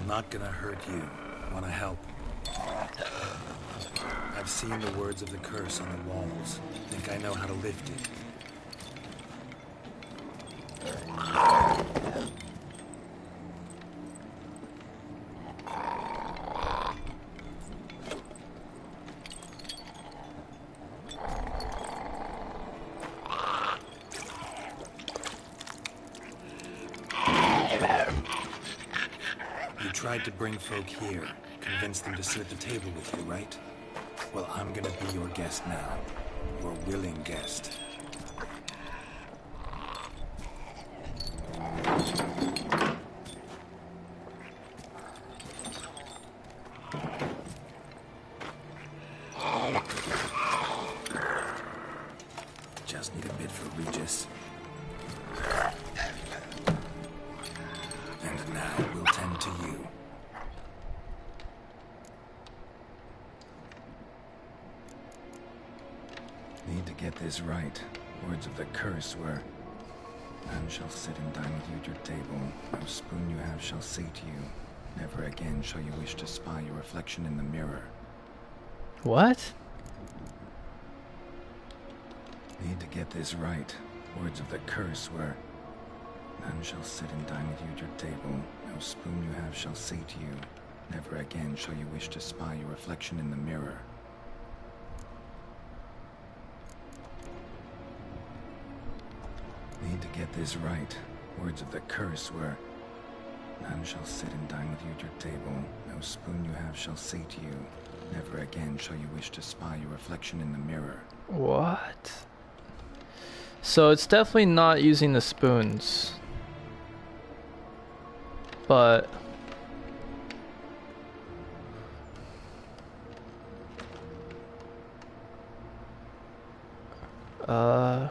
Not gonna hurt you. Wanna help? I've seen the words of the curse on the walls. Think I know how to lift it. Tried to bring folk here, convince them to sit at the table with you, right? Well, I'm gonna be your guest now. Your willing guest. Just need a bit for Regis. And now we'll tend to you. Need to get this right. Words of the curse were, "None shall sit and dine with you at your table. No spoon you have shall say to you, never again shall you wish to spy your reflection in the mirror." What? Need to get this right. Words of the curse were, "None shall sit and dine with you at your table. No spoon you have shall say to you, never again shall you wish to spy your reflection in the mirror." Need to get this right. Words of the curse were, "None shall sit and dine with you at your table. No spoon you have shall say to you, never again shall you wish to spy your reflection in the mirror." What? So it's definitely not using the spoons. But uh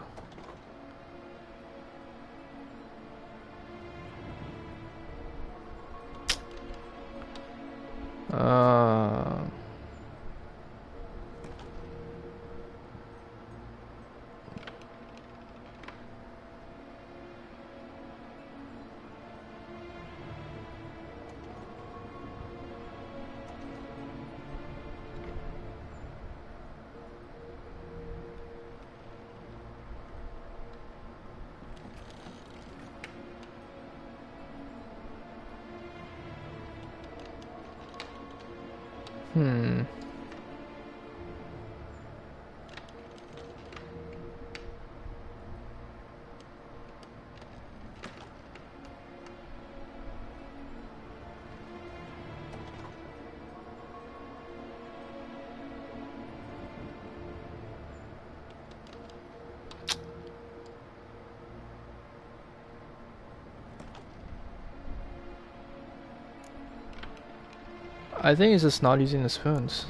I think he's just not using the spoons.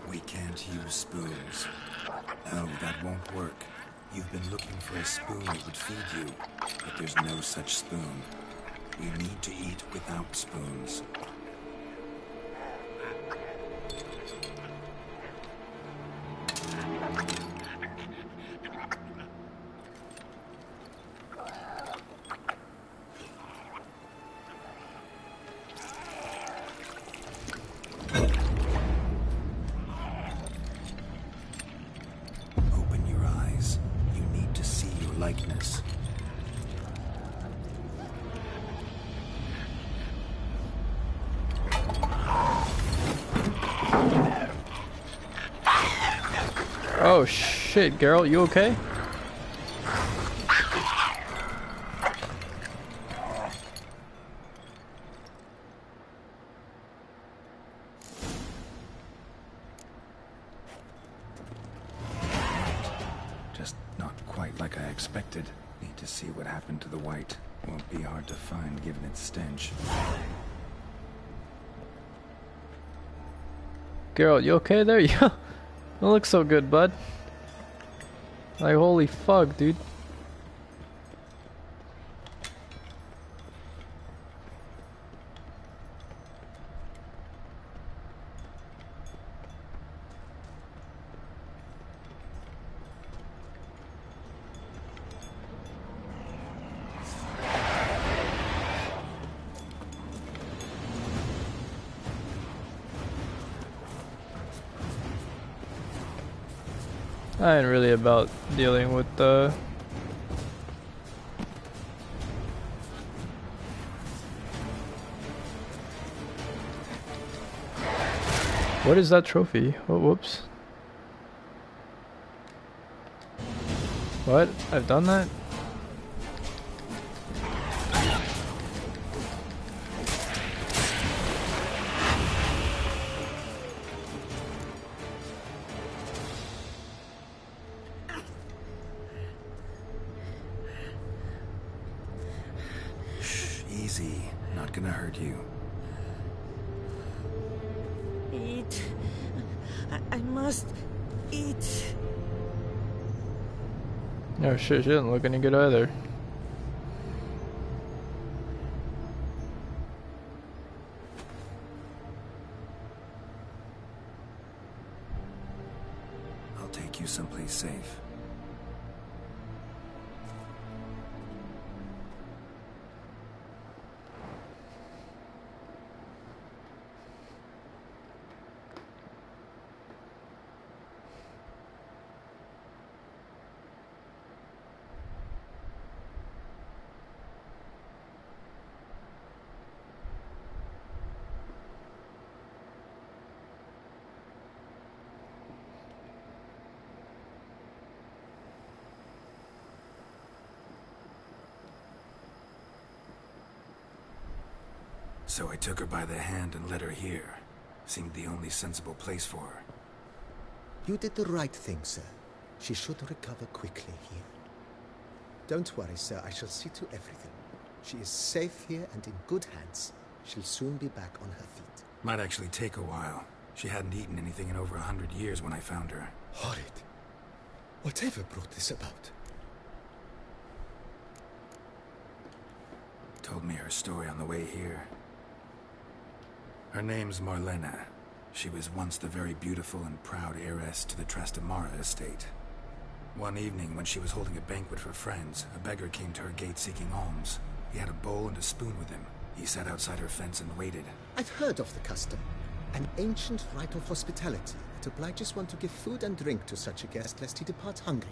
We can't use spoons. No, that won't work. You've been looking for a spoon that would feed you, but there's no such spoon. We need to eat without spoons. Open your eyes. You need to see your likeness. Oh shit, Geralt, you okay? Just not quite like I expected. Need to see what happened to the white. Won't be hard to find given its stench. Geralt, you okay there? You don't look so good, bud. Like, holy fuck, dude. I ain't really about dealing with the... What is that trophy? Oh, whoops. What? I've done that? Easy. Not gonna hurt you. Eat. I must eat. Oh shit, she doesn't look any good either. I'll take you someplace safe. So I took her by the hand and led her here. Seemed the only sensible place for her. You did the right thing, sir. She should recover quickly here. Don't worry, sir. I shall see to everything. She is safe here and in good hands. She'll soon be back on her feet. Might actually take a while. She hadn't eaten anything in over 100 years when I found her. Horrid. Whatever brought this about? Told me her story on the way here. Her name's Marlena. She was once the very beautiful and proud heiress to the Trastamara estate. One evening, when she was holding a banquet for friends, a beggar came to her gate seeking alms. He had a bowl and a spoon with him. He sat outside her fence and waited. I've heard of the custom. An ancient rite of hospitality that obliges one to give food and drink to such a guest lest he depart hungry.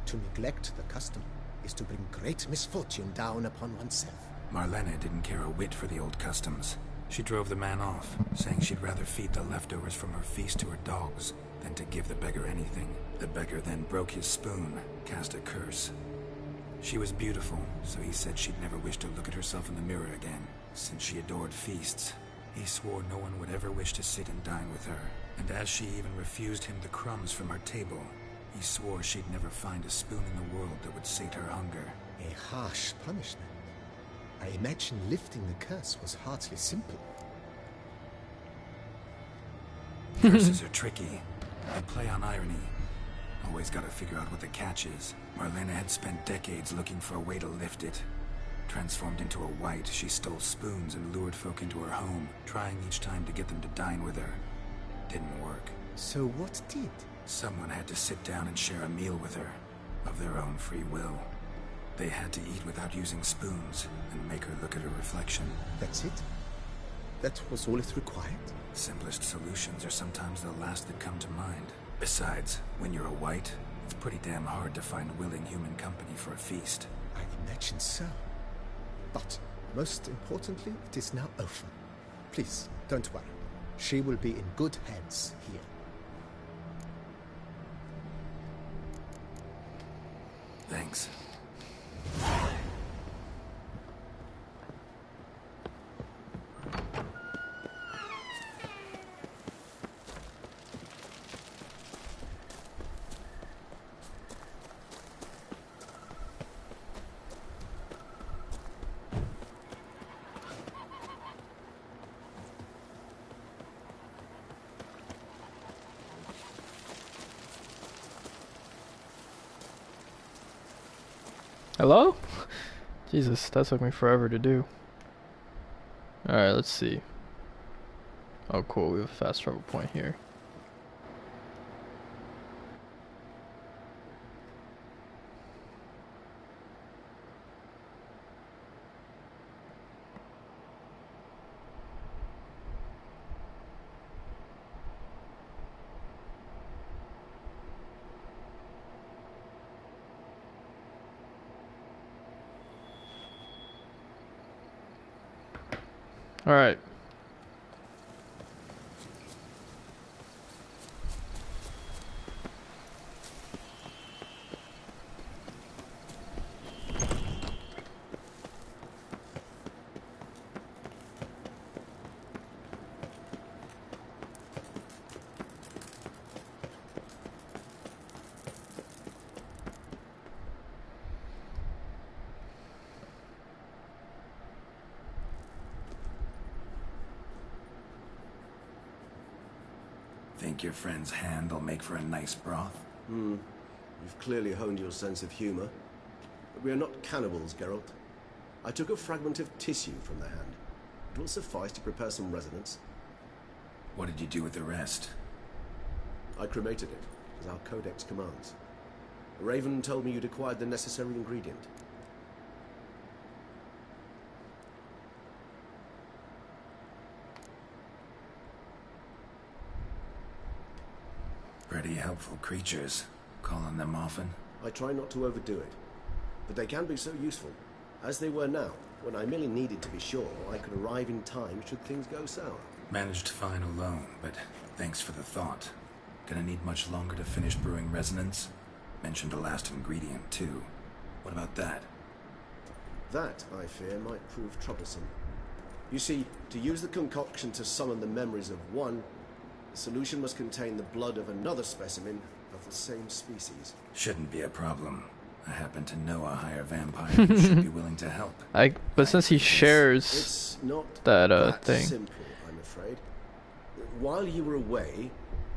To neglect the custom is to bring great misfortune down upon oneself. Marlena didn't care a whit for the old customs. She drove the man off, saying she'd rather feed the leftovers from her feast to her dogs than to give the beggar anything. The beggar then broke his spoon, cast a curse. She was beautiful, so he said she'd never wish to look at herself in the mirror again. Since she adored feasts, he swore no one would ever wish to sit and dine with her. And as she even refused him the crumbs from her table, he swore she'd never find a spoon in the world that would sate her hunger. A harsh punishment. I imagine lifting the curse was hardly simple. Curses are tricky. They play on irony. Always gotta figure out what the catch is. Marlena had spent decades looking for a way to lift it. Transformed into a wight, she stole spoons and lured folk into her home, trying each time to get them to dine with her. Didn't work. So what did? Someone had to sit down and share a meal with her, of their own free will. They had to eat without using spoons, and make her look at her reflection. That's it? That was all it required? Simplest solutions are sometimes the last that come to mind. Besides, when you're a wight, it's pretty damn hard to find willing human company for a feast. I imagine so. But, most importantly, it is now over. Please, don't worry. She will be in good hands here. Thanks. Hello? Jesus, that took me forever to do. Alright, let's see. Oh cool, we have a fast travel point here. All right. Think your friend's hand will make for a nice broth? You've clearly honed your sense of humor. But we are not cannibals, Geralt. I took a fragment of tissue from the hand. It will suffice to prepare some resonance. What did you do with the rest? I cremated it, as our codex commands. Raven told me you'd acquired the necessary ingredient. Pretty helpful creatures. Call on them often? I try not to overdo it, but they can be so useful, as they were now, when I merely needed to be sure I could arrive in time should things go sour. Managed fine alone, but thanks for the thought. Gonna need much longer to finish brewing resonance? Mentioned a last ingredient, too. What about that? That, I fear, might prove troublesome. You see, to use the concoction to summon the memories of one, the solution must contain the blood of another specimen of the same species. Shouldn't be a problem. I happen to know a higher vampire who should be willing to help. But since he shares It's not that thing. simple, I'm afraid. While you were away,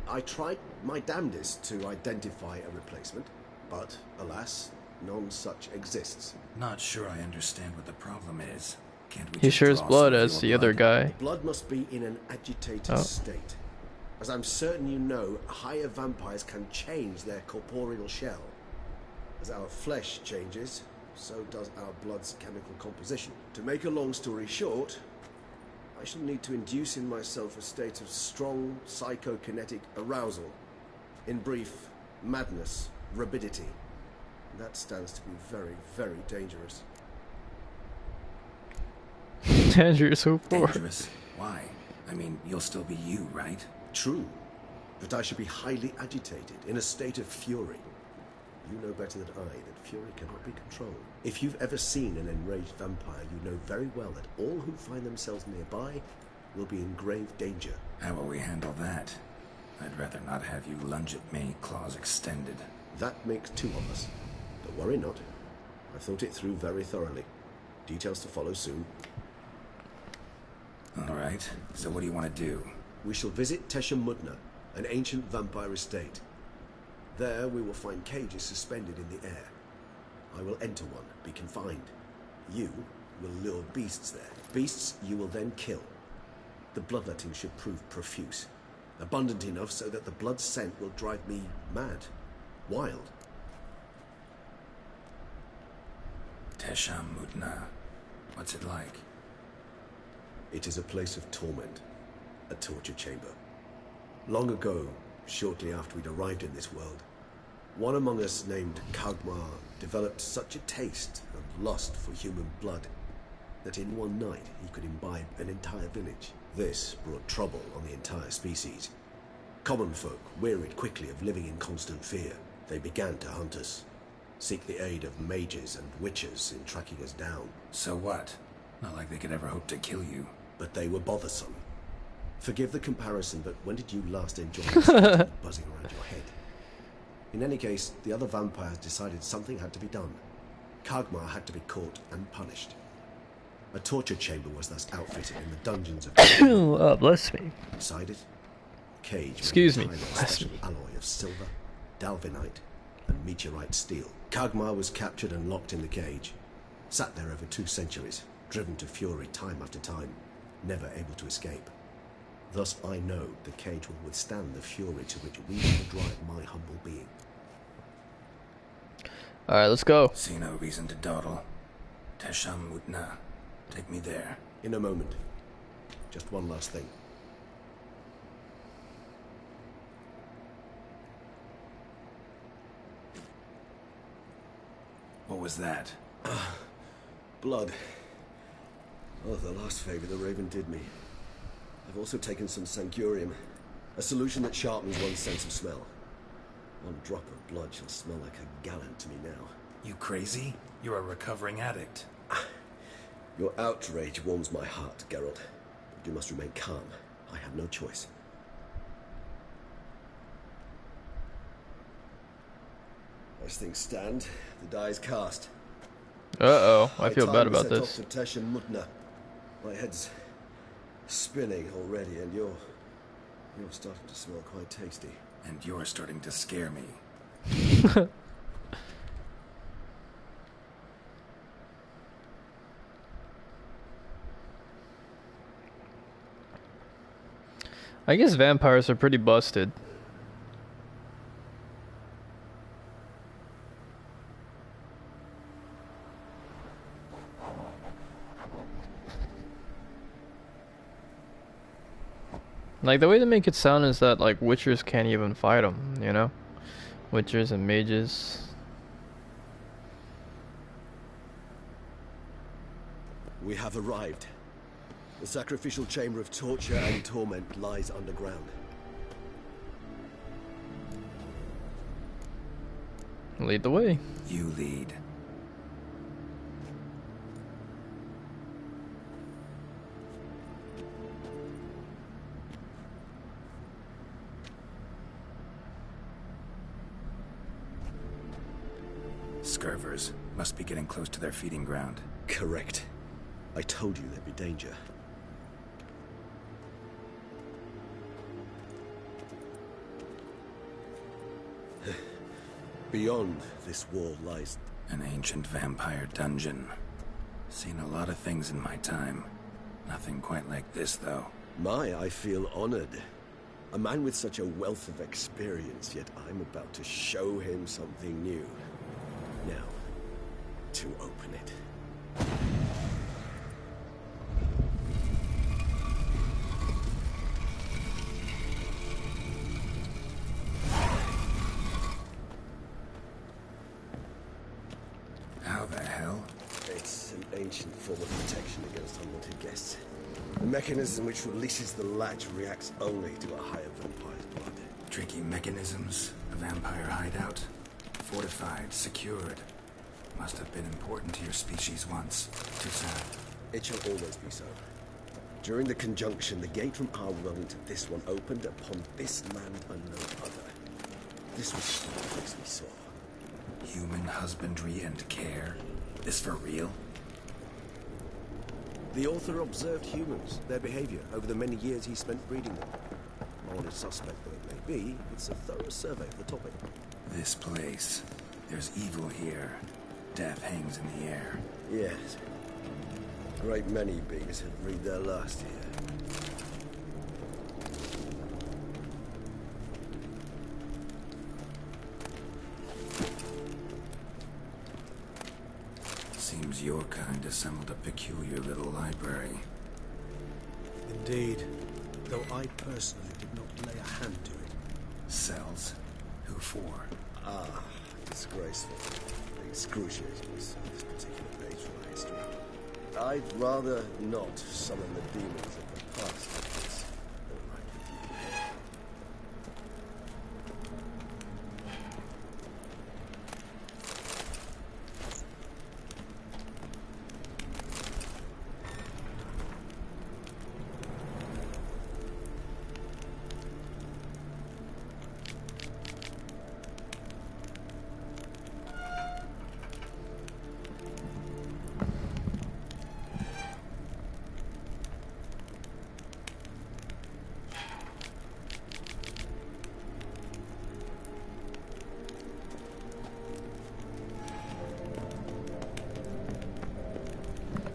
I tried my damnedest to identify a replacement, but alas, none such exists. Not sure I understand what the problem is. Can't we He just shares draw blood some of as your the other guy. The blood must be in an agitated Oh. state. As I'm certain you know, higher vampires can change their corporeal shell. As our flesh changes, so does our blood's chemical composition. To make a long story short, I shall need to induce in myself a state of strong psychokinetic arousal. In brief, madness, rabidity. That stands to be very, very dangerous. Dangerous, so poor. Dangerous? Why? I mean, you'll still be you, right? True, but I should be highly agitated, in a state of fury. You know better than I that fury cannot be controlled. If you've ever seen an enraged vampire, you know very well that all who find themselves nearby will be in grave danger. How will we handle that? I'd rather not have you lunge at me, claws extended. That makes two of us. But worry not. I thought it through very thoroughly. Details to follow soon. Alright, so what do you want to do? We shall visit Tesha Mudna, an ancient vampire estate. There we will find cages suspended in the air. I will enter one, be confined. You will lure beasts there. Beasts you will then kill. The bloodletting should prove profuse. Abundant enough so that the blood scent will drive me mad. Wild. Tesha Mudna. What's it like? It is a place of torment. A torture chamber. Long ago, shortly after we'd arrived in this world, one among us named Kagmar developed such a taste and lust for human blood that in one night he could imbibe an entire village. This brought trouble on the entire species. Common folk wearied quickly of living in constant fear. They began to hunt us, seek the aid of mages and witches in tracking us down. So what? Not like they could ever hope to kill you. But they were bothersome. Forgive the comparison, but when did you last enjoy the buzzing around your head? In any case, the other vampires decided something had to be done. Kagmar had to be caught and punished. A torture chamber was thus outfitted in the dungeons of... Oh, bless me. Inside it, a cage... Excuse me. ...with a special alloy of silver, dalvinite, and meteorite steel. Kagmar was captured and locked in the cage. Sat there over 2 centuries, driven to fury time after time, never able to escape. Thus I know the cage will withstand the fury to which we will drive my humble being. Alright, let's go. See no reason to dawdle. Tesha Mudna. Take me there. In a moment. Just one last thing. What was that? Blood. Oh, the last favor the Raven did me. I've also taken some Sancurium, a solution that sharpens one's sense of smell. One drop of blood shall smell like a gallon to me now. You crazy? You're a recovering addict. Your outrage warms my heart, Geralt. But you must remain calm. I have no choice. As things stand, the die is cast. Uh-oh, I feel bad about this. Off to Tesha Mudna. My head's spinning already, and you're starting to smell quite tasty. And you're starting to scare me. I guess vampires are pretty busted. Like, the way they make it sound is that, like, witchers can't even fight them, you know? Witchers and mages. We have arrived. The sacrificial chamber of torture and torment lies underground. Lead the way. You lead. Scurvers must be getting close to their feeding ground. Correct. I told you there'd be danger. Beyond this wall lies... an ancient vampire dungeon. Seen a lot of things in my time. Nothing quite like this, though. I feel honored. A man with such a wealth of experience, yet I'm about to show him something new. Now, to open it. How the hell? It's an ancient form of protection against unwanted guests. The mechanism which releases the latch reacts only to a higher vampire's blood. Tricky mechanisms, a vampire hideout. Fortified, secured. Must have been important to your species once. Too sad. It shall always be so. During the conjunction, the gate from our world into this one opened upon this land and no other. This was the place we saw. Human husbandry and care. This for real? The author observed humans, their behavior, over the many years he spent breeding them. Honest suspect though it may be, it's a thorough survey of the topic. This place. There's evil here. Death hangs in the air. Yes. A great many beings have breathed their last here. Seems your kind assembled a peculiar little library. Indeed. Though I personally did not lay a hand to it. Cells? Who for? Ah, disgraceful. Excruciating this particular page from our history. I'd rather not summon the demons of the past like this.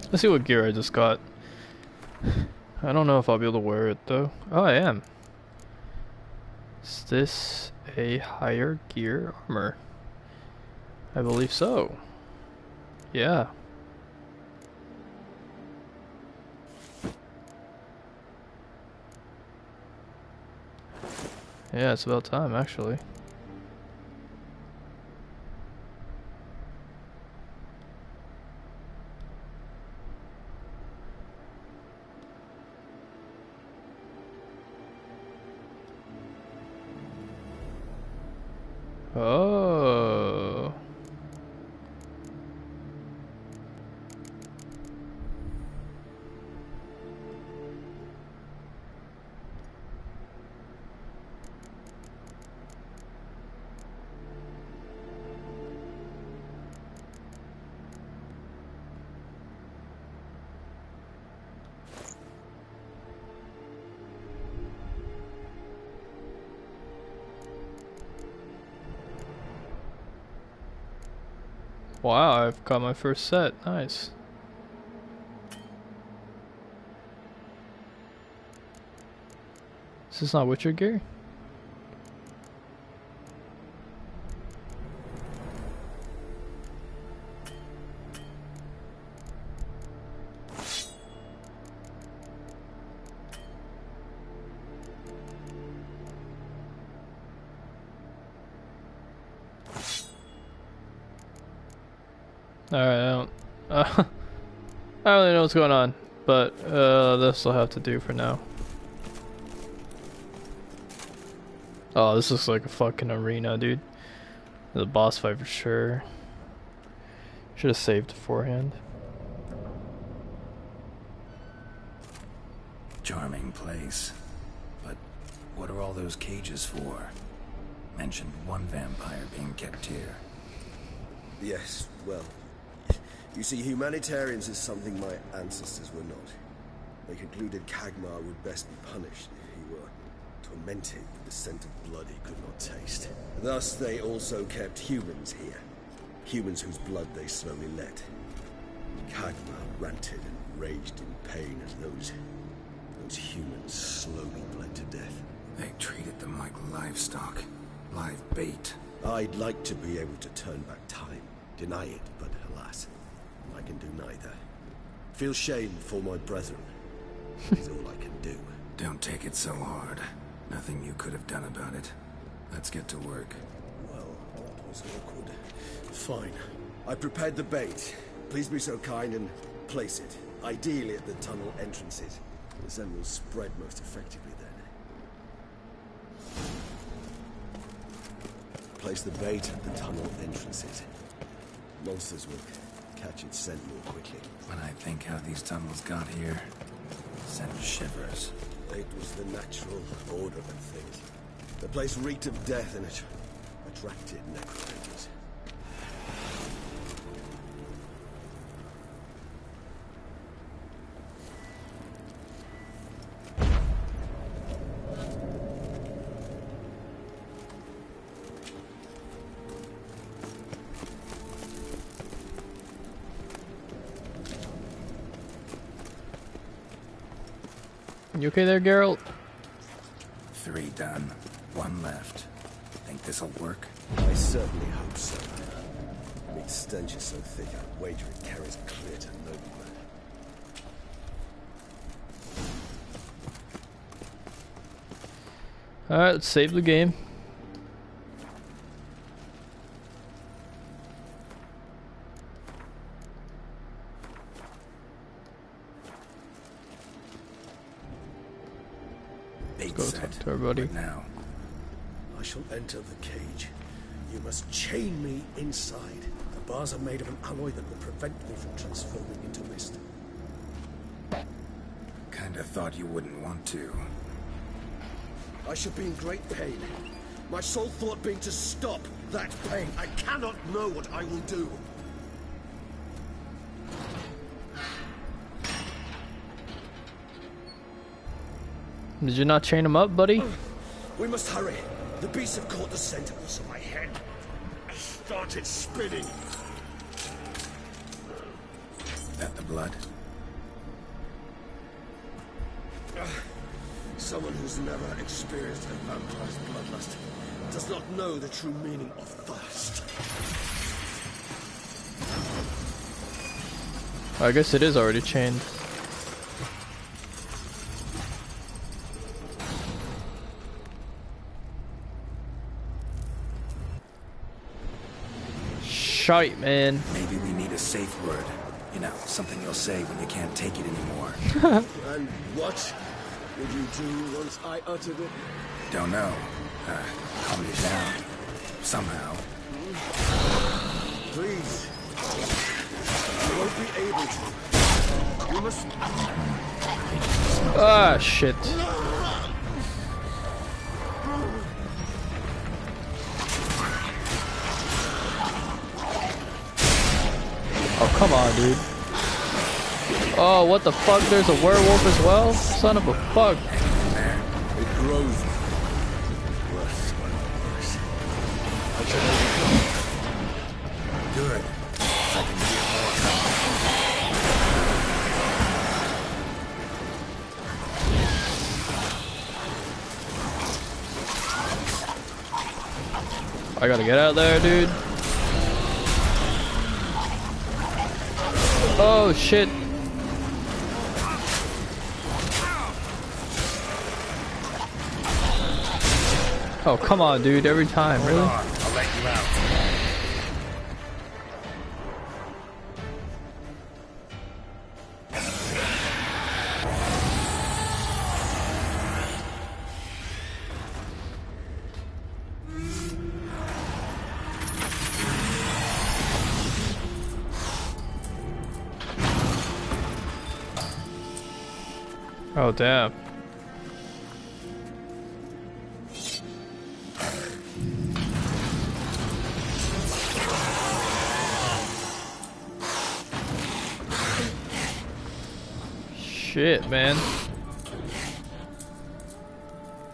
Let's see what gear I just got. I don't know if I'll be able to wear it though. Oh, I am. Is this a higher gear armor? I believe so. Yeah. Yeah, it's about time actually. Oh. Wow, I've got my first set. Nice. Is this not Witcher gear? Alright, I don't really know what's going on, but this will have to do for now. Oh, this looks like a fucking arena, dude. The boss fight for sure. Should have saved beforehand. Charming place. But what are all those cages for? Mentioned one vampire being kept here. Yes, well, you see, humanitarians is something my ancestors were not. They concluded Kagmar would best be punished if he were tormented with the scent of blood he could not taste. Thus, they also kept humans here. Humans whose blood they slowly let. Kagmar ranted and raged in pain as those humans slowly bled to death. They treated them like livestock. Live bait. I'd like to be able to turn back time. Deny it, but alas, I can do neither. Feel shame for my brethren. Is all I can do. Don't take it so hard. Nothing you could have done about it. Let's get to work. Well, that was awkward. Fine. I prepared the bait. Please be so kind and place it. Ideally at the tunnel entrances. The scent will spread most effectively then. Place the bait at the tunnel entrances. Monsters will catch its scent more quickly. When I think how these tunnels got here, sends shivers. It was the natural order of things. The place reeked of death and it attracted necromancers. You okay there, Geralt? 3 done. 1 left. Think this'll work? I certainly hope so. Meat's stench is so thick, I'd wager it carries clear to nowhere. Alright, let's save the game. Let's go talk to our buddy. Now. I shall enter the cage. You must chain me inside. The bars are made of an alloy that will prevent me from transforming into mist. Kinda thought you wouldn't want to. I should be in great pain. My sole thought being to stop that pain. I cannot know what I will do. Did you not chain him up, buddy? We must hurry. The beasts have caught the scent so my head started spinning. That the blood? Someone who's never experienced a vampire's bloodlust does not know the true meaning of thirst. I guess it is already chained. Shite, man. Maybe we need a safe word. You know, something you'll say when you can't take it anymore. And what would you do once I uttered it? Don't know. Calm you down. Somehow. Please. I won't be able to. You must... Ah, shit. Oh, come on, dude. Oh, what the fuck? There's a werewolf as well? Son of a fuck. It grows worse and worse. I shall overcome. Good. I can get more coming. I gotta get out there, dude. Oh, shit. Oh, come on, dude. Every time, really? I'll let you out. Oh, damn. Shit, man.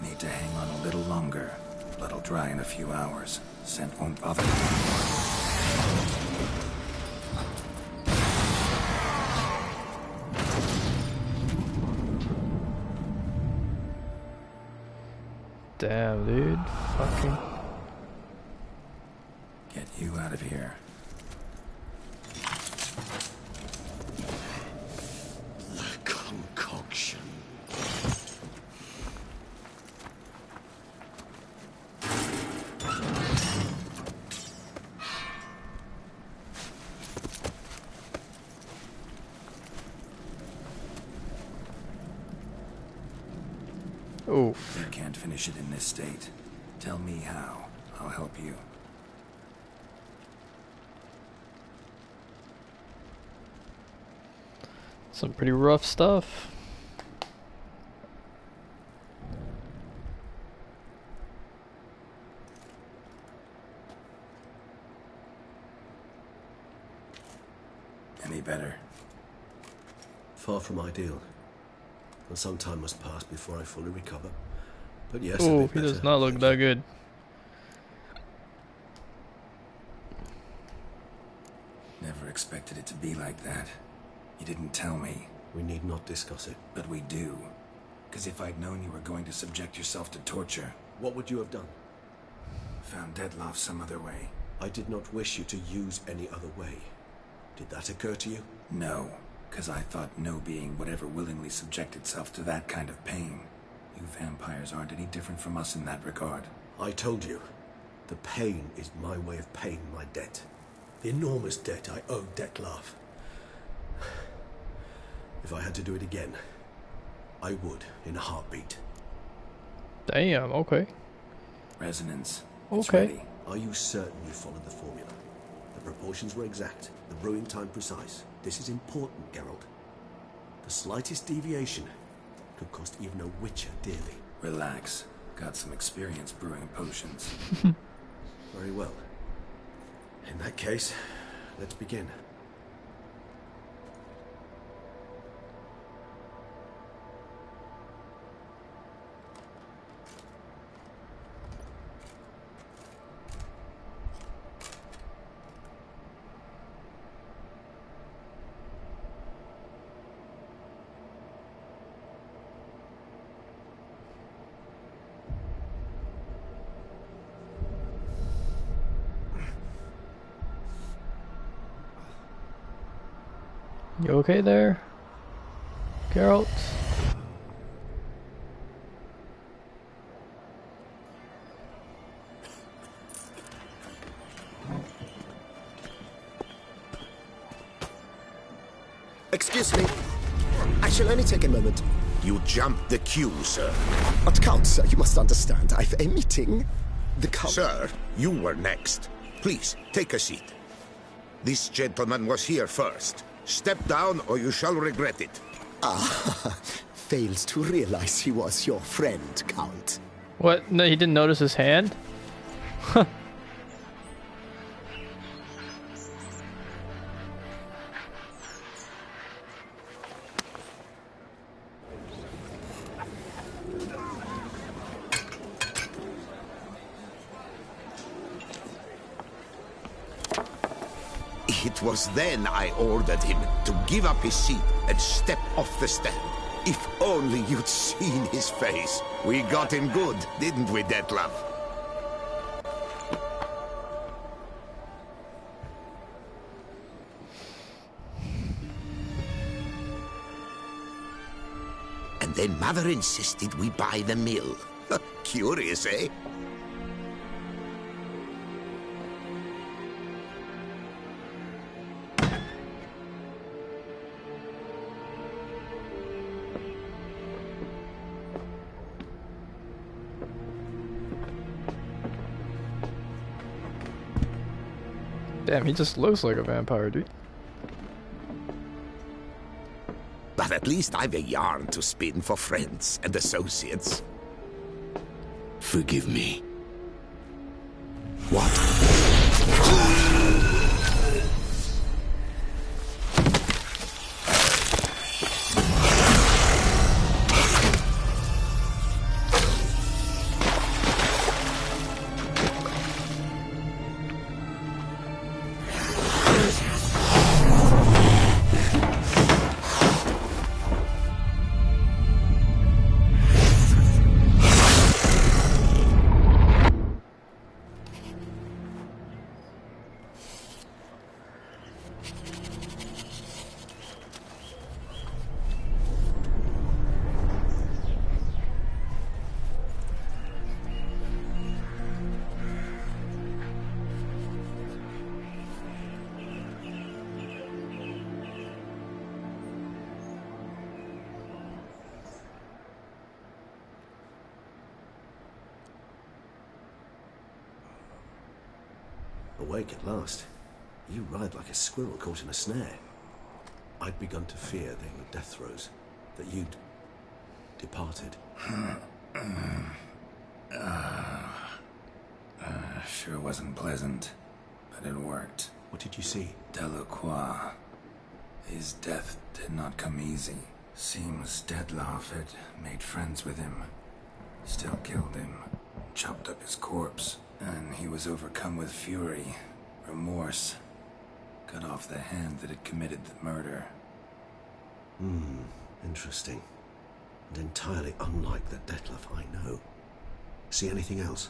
Need to hang on a little longer. Blood'll dry in a few hours. Scent won't bother me. Damn, dude. Fucking. Get you out of here. The concoction. Oh. You can't finish it in this state. Tell me how. I'll help you. Some pretty rough stuff. Any better? Far from ideal. And some time must pass before I fully recover. But yes, Oh, he does not look that good. Never expected it to be like that. You didn't tell me. We need not discuss it. But we do. Because if I'd known you were going to subject yourself to torture... What would you have done? Found Dettlaff some other way. I did not wish you to use any other way. Did that occur to you? No, because I thought no being would ever willingly subject itself to that kind of pain. You vampires aren't any different from us in that regard. I told you, the pain is my way of paying my debt. The enormous debt I owe Dettlaff. If I had to do it again, I would in a heartbeat. Damn, okay. Resonance. It's Okay. ready. Are you certain you followed the formula? The proportions were exact, the brewing time precise. This is important, Geralt. The slightest deviation could cost even a witcher dearly. Relax. Got some experience brewing potions. Very well. In that case, let's begin. You okay there, Geralt? Excuse me. I shall only take a moment. You jumped the queue, sir. But Count, sir, you must understand. I've a meeting. The Count... Sir, you were next. Please, take a seat. This gentleman was here first. Step down or you shall regret it. Ah, fails to realize he was your friend, Count. What? No, he didn't notice his hand? Huh. It was then I ordered him to give up his seat and step off the stand. If only you'd seen his face. We got him good, didn't we, Dettlaff? And then Mother insisted we buy the mill. Curious, eh? Damn, he just looks like a vampire, dude. But at least I've a yarn to spin for friends and associates. Forgive me. What? Awake at last. You ride like a squirrel caught in a snare. I'd begun to fear they were death throes, that you'd departed. Sure wasn't pleasant, but it worked. What did you see? Delacroix. His death did not come easy. Seems Dettlaff had made friends with him. Still killed him. Chopped up his corpse. And he was overcome with fury, remorse. Cut off the hand that had committed the murder. Interesting. and entirely unlike the Detlef I know. See anything else?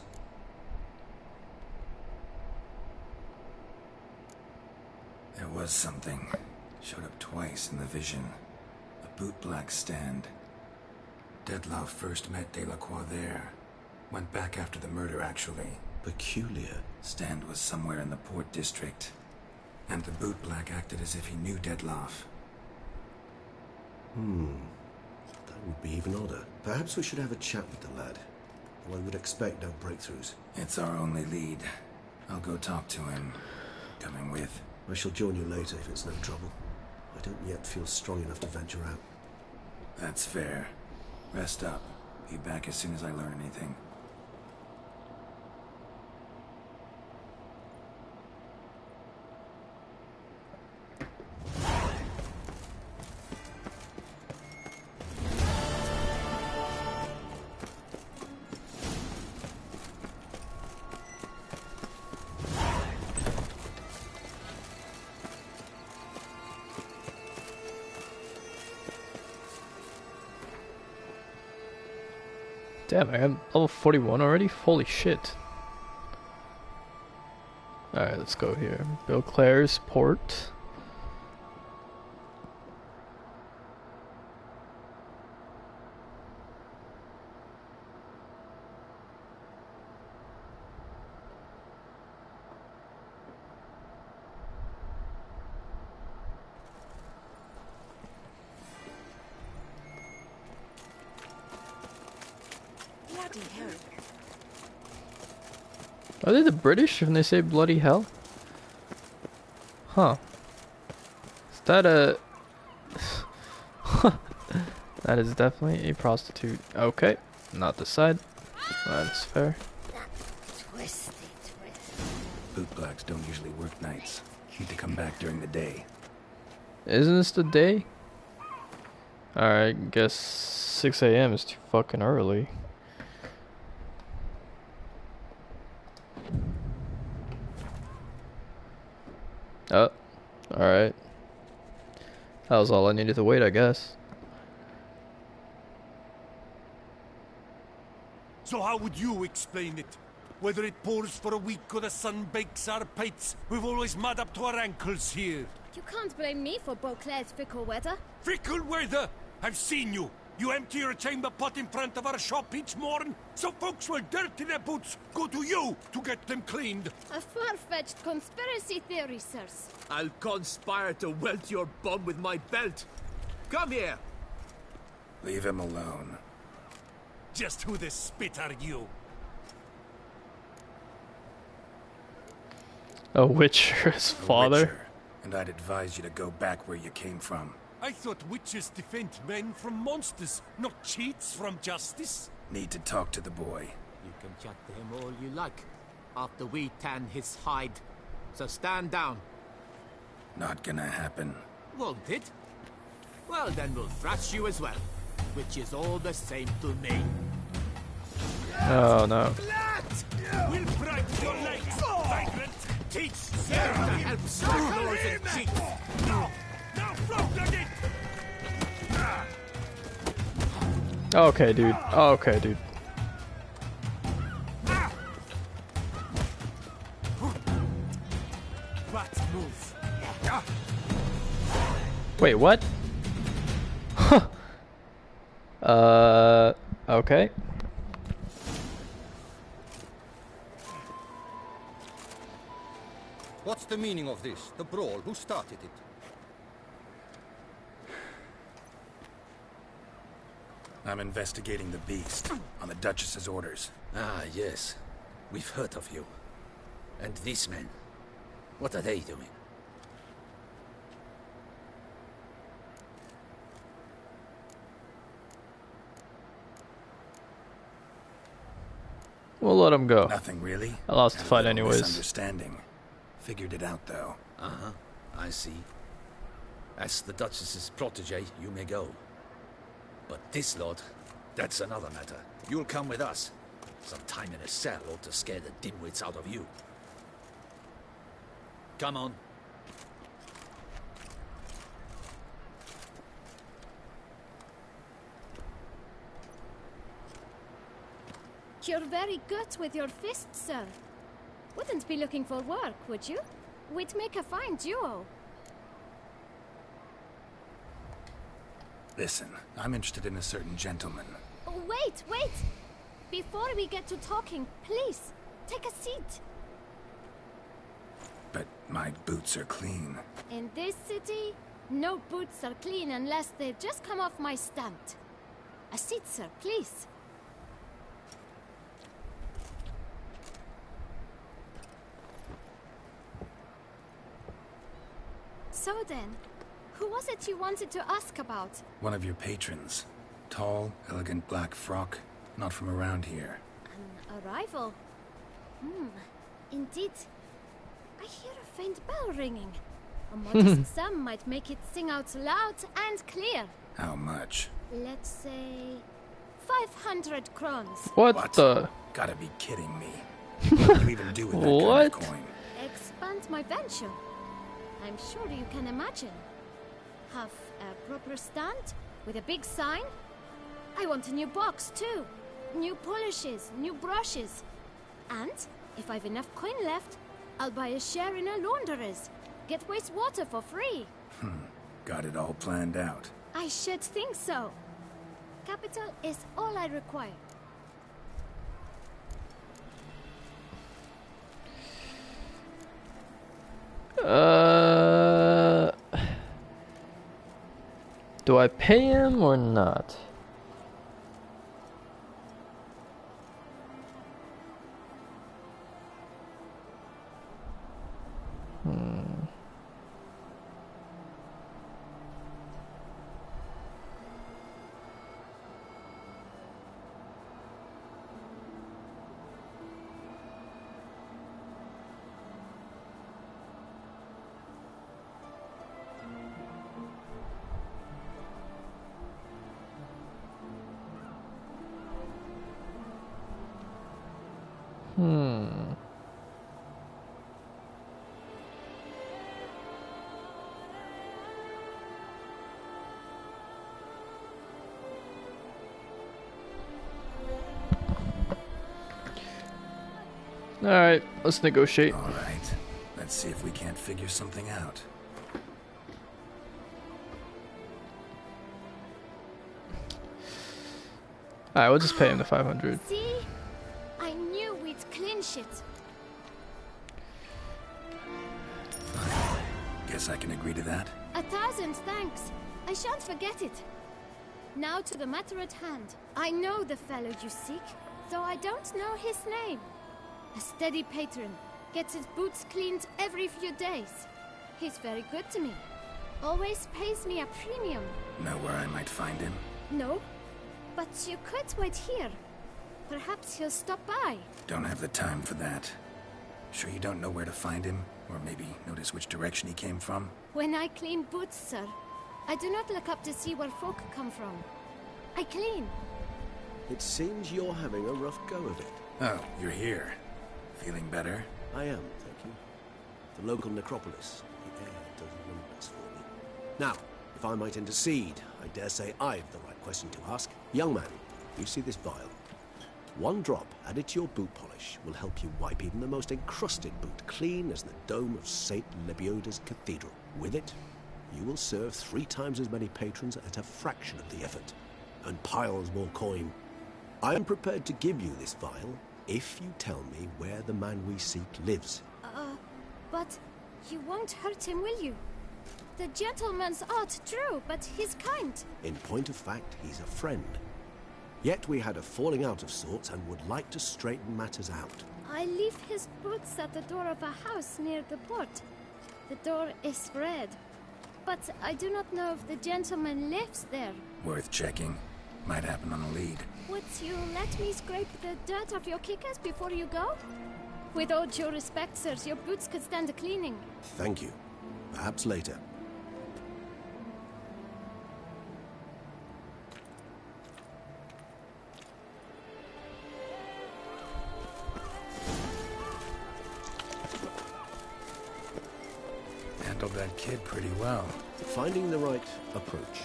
There was something. Showed up twice in the vision. A bootblack stand. Detlef first met Delacroix there. Went back after the murder, actually. Peculiar. Stand was somewhere in the port district. And the bootblack acted as if he knew Detlef. That would be even odder. Perhaps we should have a chat with the lad. Though I would expect no breakthroughs. It's our only lead. I'll go talk to him. Coming with. I shall join you later if it's no trouble. I don't yet feel strong enough to venture out. That's fair. Rest up. Be back as soon as I learn anything. Damn, I am level 41 already? Holy shit. Alright, let's go here. Bill Claire's port. Are they the British when they say bloody hell? Huh. Is that a... That is definitely a prostitute. Okay. Not this side. That's fair. Bootblacks don't usually work nights. Need to come back during the day. Isn't this the day? Alright, guess 6 AM is too fucking early. Oh, alright. That was all I needed to wait, I guess. So how would you explain it? Whether it pours for a week or the sun bakes our pates, we've always mud up to our ankles here. You can't blame me for Beauclair's fickle weather. Fickle weather! I've seen you! You empty your chamber pot in front of our shop each morn, so folks will dirty their boots, go to you to get them cleaned. A far-fetched conspiracy theory, sirs. I'll conspire to welt your bum with my belt. Come here! Leave him alone. Just who the spit are you? A Witcher's father? Witcher. And I'd advise you to go back where you came from. I thought witches defend men from monsters, not cheats from justice. Need to talk to the boy. You can chat to him all you like, after we tan his hide. So stand down. Not gonna happen. Won't it? Well, then we'll thrash you as well, which is all the same to me. Oh no. We'll break your legs, vagrant! Teach Sarah to help swallows and cheats! Now float again! Okay, dude. Okay, dude. But move. Wait, what? Okay. What's the meaning of this? The brawl? Who started it? I'm investigating the beast, on the Duchess's orders. Ah, yes. We've heard of you. And these men, what are they doing? We'll let him go. Nothing really. I lost the fight anyways. Misunderstanding. Figured it out though. Uh-huh. I see. As the Duchess's protege, you may go. But this lot, that's another matter. You'll come with us. Some time in a cell ought to scare the dimwits out of you. Come on. You're very good with your fists, sir. Wouldn't be looking for work, would you? We'd make a fine duo. Listen, I'm interested in a certain gentleman. Oh, wait! Before we get to talking, please, take a seat. But my boots are clean. In this city, no boots are clean unless they just come off my stand. A seat, sir, please. So then, who was it you wanted to ask about? One of your patrons. Tall, elegant black frock. Not from around here. An arrival? Indeed. I hear a faint bell ringing. A modest sum might make it sing out loud and clear. How much? Let's say 500 crowns. What the? Gotta be kidding me. What do you even do with that kind of coin? Expand my venture. I'm sure you can imagine. Have a proper stand with a big sign. I want a new box too. New polishes, new brushes. And if I've enough coin left, I'll buy a share in a launderer's. Get wastewater for free. Got it all planned out. I should think so. Capital is all I require. Do I pay him or not? Alright, let's negotiate. Alright, let's see if we can't figure something out. Alright, we'll just pay him the 500. See? I knew we'd clinch it. Fine. Guess I can agree to that. 1,000 thanks. I shan't forget it. Now to the matter at hand. I know the fellow you seek, though I don't know his name. A steady patron, gets his boots cleaned every few days. He's very good to me. Always pays me a premium. Know where I might find him? No, but you could wait here. Perhaps he'll stop by. Don't have the time for that. Sure you don't know where to find him? Or maybe notice which direction he came from? When I clean boots, sir, I do not look up to see where folk come from. I clean. It seems you're having a rough go of it. Oh, you're here. Feeling better? I am, thank you. The local necropolis. The air does wonders for me. Now, if I might intercede, I dare say I've the right question to ask. Young man, you see this vial? One drop added to your boot polish will help you wipe even the most encrusted boot clean as the dome of St. Lebioda's cathedral. With it, you will serve 3 times as many patrons at a fraction of the effort, and piles more coin. I am prepared to give you this vial if you tell me where the man we seek lives. But you won't hurt him, will you? The gentleman's odd, true, but he's kind. In point of fact, he's a friend. Yet we had a falling out of sorts and would like to straighten matters out. I leave his boots at the door of a house near the port. The door is red, but I do not know if the gentleman lives there. Worth checking. Might happen on a lead. Would you let me scrape the dirt off your kickers before you go? With all due respect, sirs, your boots could stand a cleaning. Thank you. Perhaps later. Handled that kid pretty well. Finding the right approach.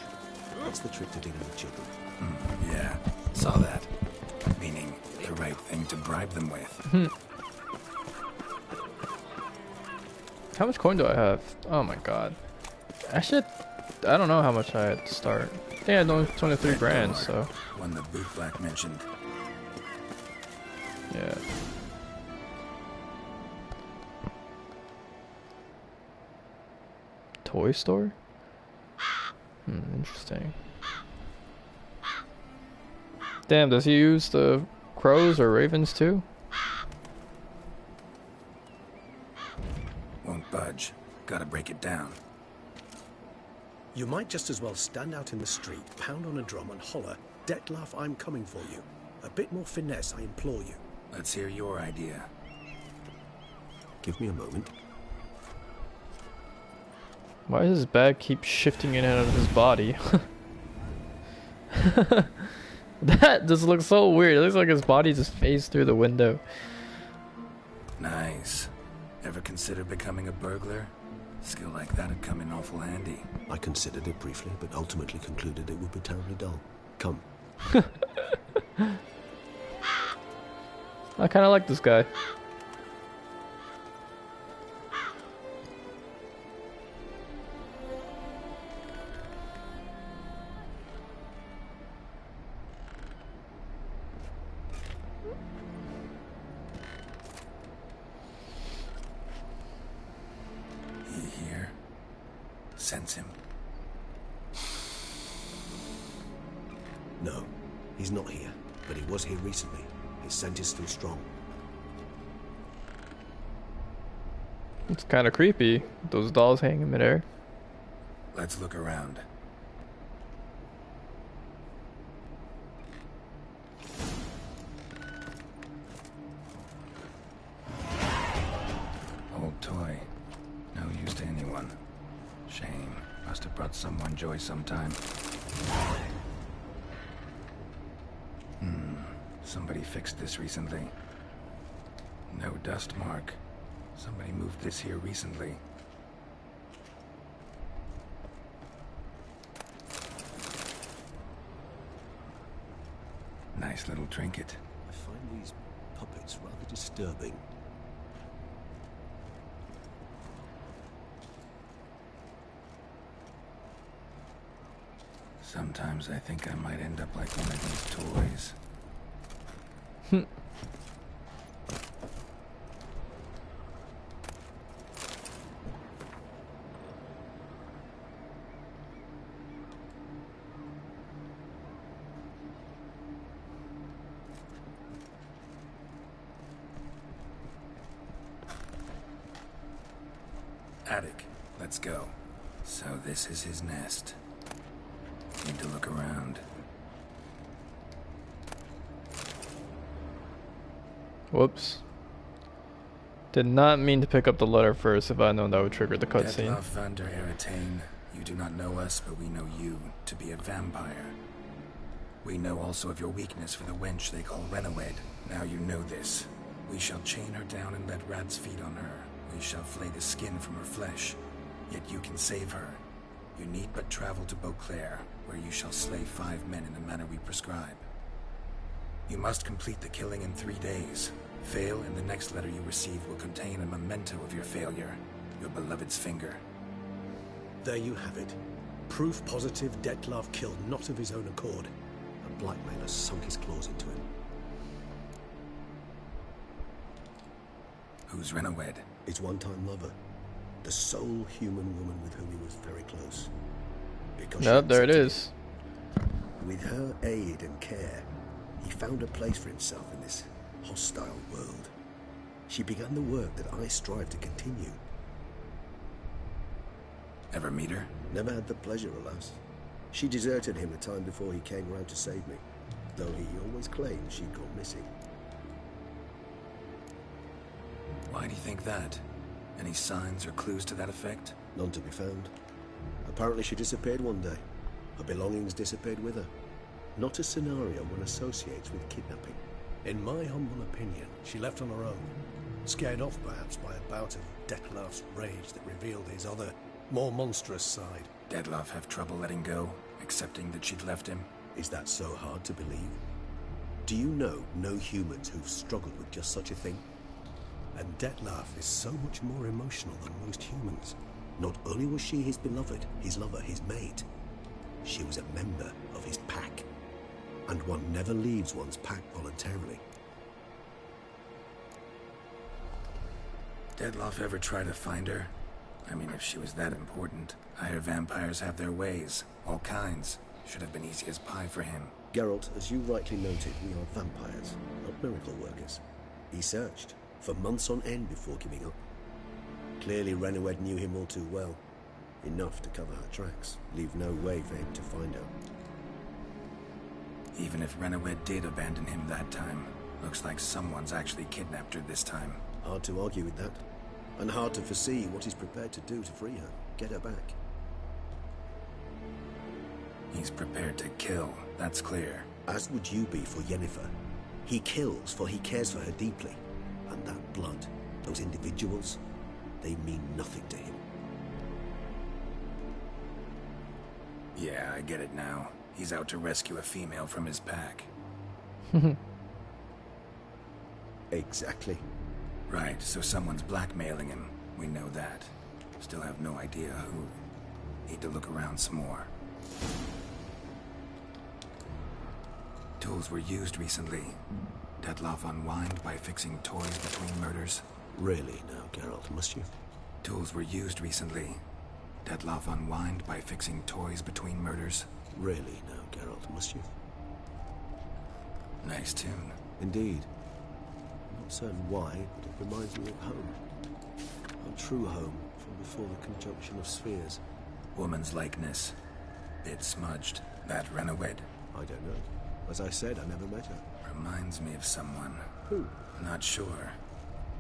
That's the trick to dealing with children. Yeah, saw that. Meaning the right thing to bribe them with. How much coin do I have? Oh my god. Actually, I don't know how much I had to start. I think I had only 23 grand, so. One the boot black mentioned. Yeah. Toy store? Interesting. Damn, does he use the crows or ravens too? Won't budge. Gotta break it down. You might just as well stand out in the street, pound on a drum and holler, "Dettlaff, I'm coming for you." A bit more finesse, I implore you. Let's hear your idea. Give me a moment. Why does his bag keep shifting in and out of his body? That just looks so weird. It looks like his body just phased through the window. Nice. Ever consider becoming a burglar? Skill like that'd come in awful handy. I considered it briefly, but ultimately concluded it would be terribly dull. Come. I kind of like this guy. Sense him. No, he's not here, but he was here recently. His scent is still strong. It's kind of creepy. Those dolls hanging in midair. Let's look around. Old toy. No use to anyone. Shame. Must have brought someone joy sometime. Somebody fixed this recently. No dust mark. Somebody moved this here recently. Nice little trinket. I find these puppets rather disturbing. Sometimes I think I might end up like one of these toys. Attic. Let's go. So this is his nest. Need to look around. Whoops. Did not mean to pick up the letter first. If I known that would trigger the cutscene. Dettlaff van der Eretain, you do not know us, but we know you to be a vampire. We know also of your weakness for the wench they call Renawed. Now you know this. We shall chain her down and let rats feed on her. We shall flay the skin from her flesh. Yet you can save her. You need but travel to Beauclair, where you shall slay 5 men in the manner we prescribe. You must complete the killing in 3 days. Fail, and the next letter you receive will contain a memento of your failure. Your beloved's finger. There you have it. Proof positive Dettlaff killed not of his own accord. A blackmailer sunk his claws into him. Who's Renawed? His one-time lover. The sole human woman with whom he was very close. Because Nope, there it is. With her aid and care, he found a place for himself in this hostile world. She began the work that I strive to continue. Ever meet her? Never had the pleasure, alas. She deserted him a time before he came round to save me, though he always claimed she'd gone missing. Why do you think that? Any signs or clues to that effect? None to be found. Apparently she disappeared one day. Her belongings disappeared with her. Not a scenario one associates with kidnapping. In my humble opinion, she left on her own. Scared off perhaps by a bout of Dettlaff's rage that revealed his other, more monstrous side. Dettlaff have trouble letting go, accepting that she'd left him? Is that so hard to believe? Do you know no humans who've struggled with just such a thing? And Dettlaff is so much more emotional than most humans. Not only was she his beloved, his lover, his mate, she was a member of his pack. And one never leaves one's pack voluntarily. Dettlaff ever try to find her? I mean, if she was that important. I hear vampires have their ways. All kinds. Should have been easy as pie for him. Geralt, as you rightly noted, we are vampires, not miracle workers. He searched for months on end before giving up. Clearly Renowed knew him all too well. Enough to cover her tracks, leave no way for him to find her. Even if Renowed did abandon him that time, looks like someone's actually kidnapped her this time. Hard to argue with that. And hard to foresee what he's prepared to do to free her, get her back. He's prepared to kill, that's clear. As would you be for Yennefer. He kills for he cares for her deeply. And that blood, those individuals, they mean nothing to him. Yeah, I get it now. He's out to rescue a female from his pack. Exactly. Right, so someone's blackmailing him. We know that. Still have no idea who. Need to look around some more. Tools were used recently. Dettlaff unwind by fixing toys between murders. Really now, Geralt, must you? Tools were used recently. Dettlaff unwind by fixing toys between murders. Really now, Geralt, must you? Nice tune. Indeed. I'm not certain why, but it reminds me of home. Our true home from before the conjunction of spheres. Woman's likeness. Bit smudged. That Renowed? I don't know. As I said, I never met her. Reminds me of someone. Who? Not sure.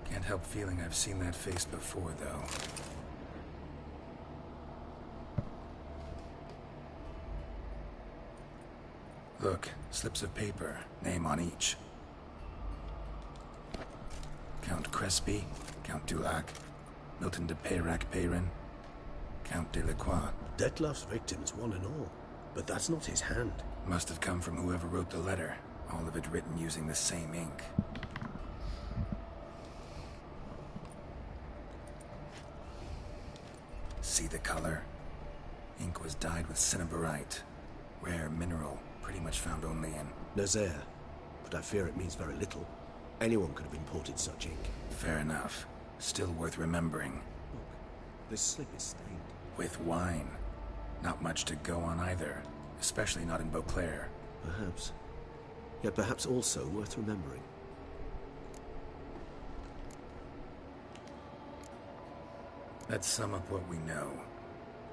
Can't help feeling I've seen that face before, though. Look, slips of paper, name on each. Count Crespi, Count Dulac, Milton de Peyrac-Peyrin, Count Delacroix. Dettlaff's victims, one and all. But that's not his hand. Must have come from whoever wrote the letter. All of it written using the same ink. See the color? Ink was dyed with cinnabarite. Rare mineral, pretty much found only in Nazaire. But I fear it means very little. Anyone could have imported such ink. Fair enough. Still worth remembering. Look, this slip is stained. With wine. Not much to go on either. Especially not in Beauclair. Perhaps. Yet perhaps also worth remembering. Let's sum up what we know.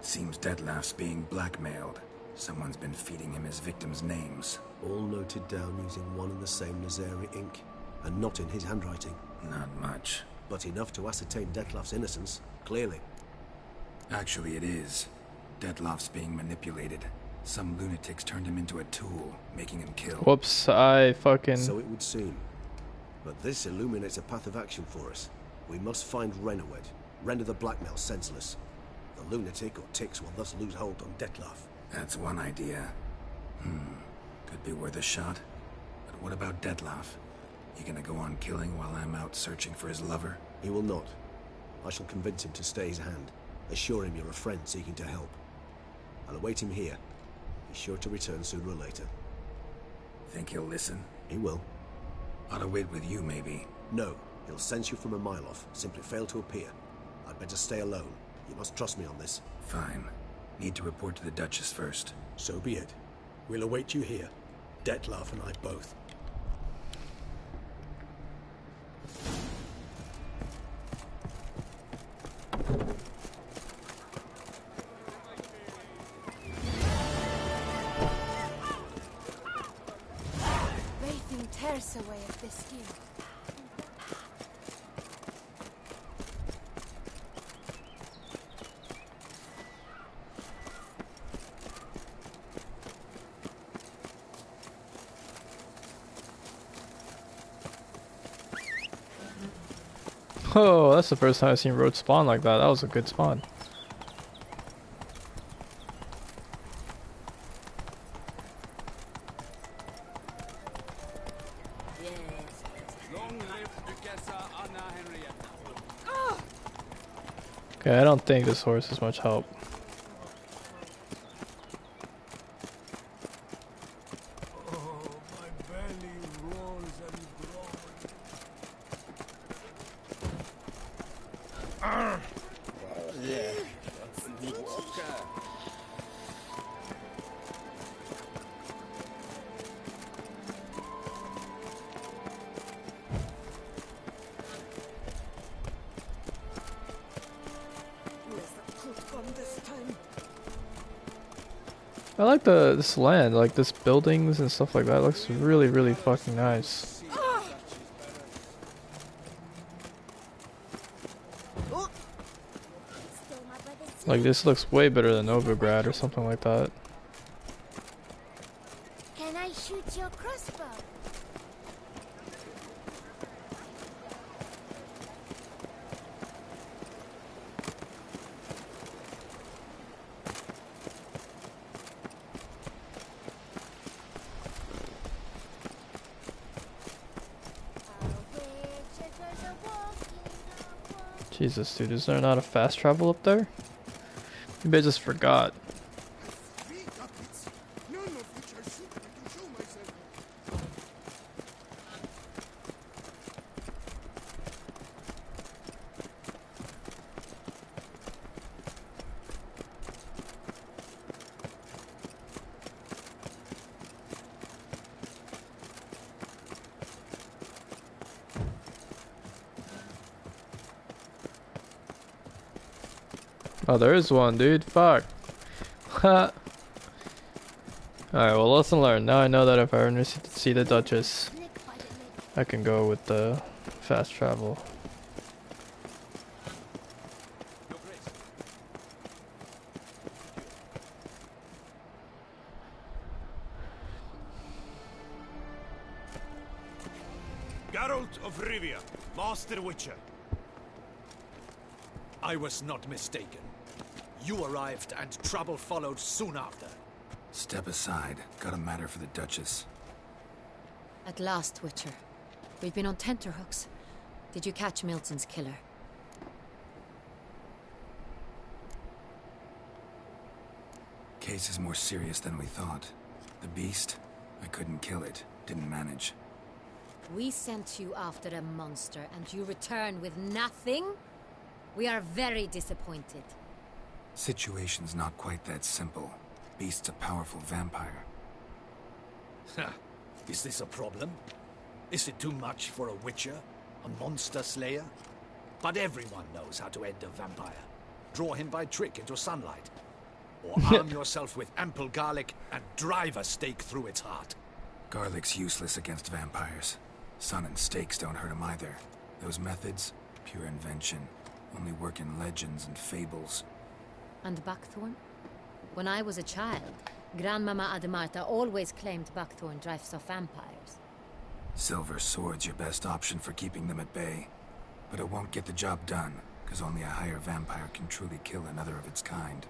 Seems Dettlaff's being blackmailed. Someone's been feeding him his victims' names. All noted down using one and the same Nazari ink. And not in his handwriting. Not much. But enough to ascertain Dettlaff's innocence, clearly. Actually, it is. Dettlaff's being manipulated. Some lunatics turned him into a tool, making him kill. Whoops, I fucking... So it would seem. But this illuminates a path of action for us. We must find Renowed. Render the blackmail senseless. The lunatic or ticks will thus lose hold on Dettlaff. That's one idea. Could be worth a shot. But what about Dettlaff? He gonna go on killing while I'm out searching for his lover? He will not. I shall convince him to stay his hand. Assure him you're a friend seeking to help. I'll await him here. He's sure to return sooner or later. Think he'll listen? He will. Ought to wait with you, maybe. No. He'll sense you from a mile off. Simply fail to appear. I'd better stay alone. You must trust me on this. Fine. Need to report to the Duchess first. So be it. We'll await you here. Dettlaff and I both. Wraithing tears away at the skin. Oh, that's the first time I've seen road spawn like that. That was a good spawn. Okay, I don't think this horse is much help. I like this land, like this buildings and stuff like that. It looks really, really fucking nice. Like this looks way better than Novigrad or something like that. Can I shoot your crossbow? Jesus, dude, is there not a fast travel up there? Maybe I just forgot. Oh, there is one, dude. Fuck. Alright, well, lesson learned. Now I know that if I ever see the Duchess, I can go with the fast travel. Geralt of Rivia, Master Witcher. I was not mistaken. You arrived and trouble followed soon after. Step aside. Got a matter for the Duchess. At last, Witcher. We've been on tenterhooks. Did you catch Milton's killer? Case is more serious than we thought. The beast, I couldn't kill it. Didn't manage. We sent you after a monster and you return with nothing? We are very disappointed. Situation's not quite that simple. Beast's a powerful vampire. Is this a problem? Is it too much for a witcher? A monster slayer? But everyone knows how to end a vampire. Draw him by trick into sunlight. Or arm yourself with ample garlic and drive a stake through its heart. Garlic's useless against vampires. Sun and stakes don't hurt him either. Those methods, pure invention. Only work in legends and fables. And buckthorn? When I was a child, Grandmama Ademarta always claimed buckthorn drives off vampires. Silver sword's your best option for keeping them at bay. But it won't get the job done, because only a higher vampire can truly kill another of its kind.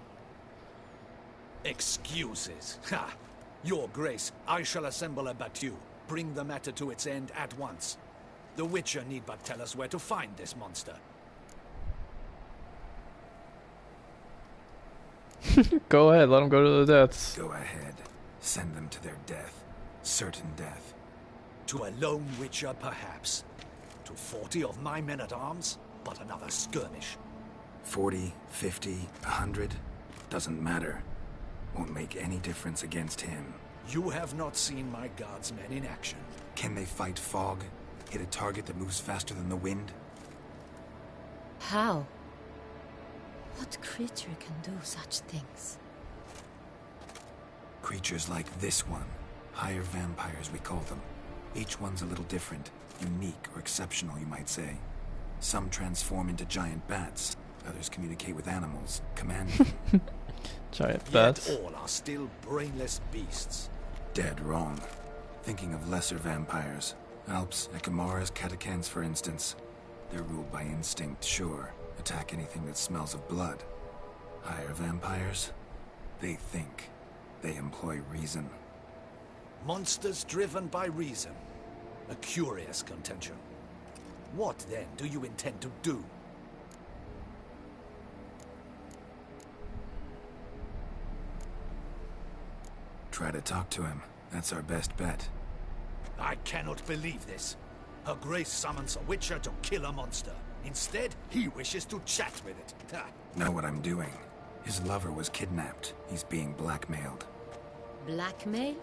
Excuses. Ha! Your Grace, I shall assemble a battue. Bring the matter to its end at once. The Witcher need but tell us where to find this monster. Go ahead, let them go to the deaths. Go ahead. Send them to their death. Certain death. To a lone Witcher, perhaps. To 40 of my men-at-arms, but another skirmish. 40, 50, 100, doesn't matter. Won't make any difference against him. You have not seen my guardsmen in action. Can they fight fog? Hit a target that moves faster than the wind? How? What creature can do such things? Creatures like this one. Higher vampires, we call them. Each one's a little different. Unique or exceptional, you might say. Some transform into giant bats. Others communicate with animals. Command them. Giant bats. Yet all are still brainless beasts. Dead wrong. Thinking of lesser vampires. Alps, Ekamaras, Catacans, for instance. They're ruled by instinct, sure. Attack anything that smells of blood. Higher vampires? They think. They employ reason. Monsters driven by reason. A curious contention. What then do you intend to do? Try to talk to him. That's our best bet. I cannot believe this. Her Grace summons a witcher to kill a monster. Instead, he wishes to chat with it. Ha. Know what I'm doing. His lover was kidnapped. He's being blackmailed. Blackmailed?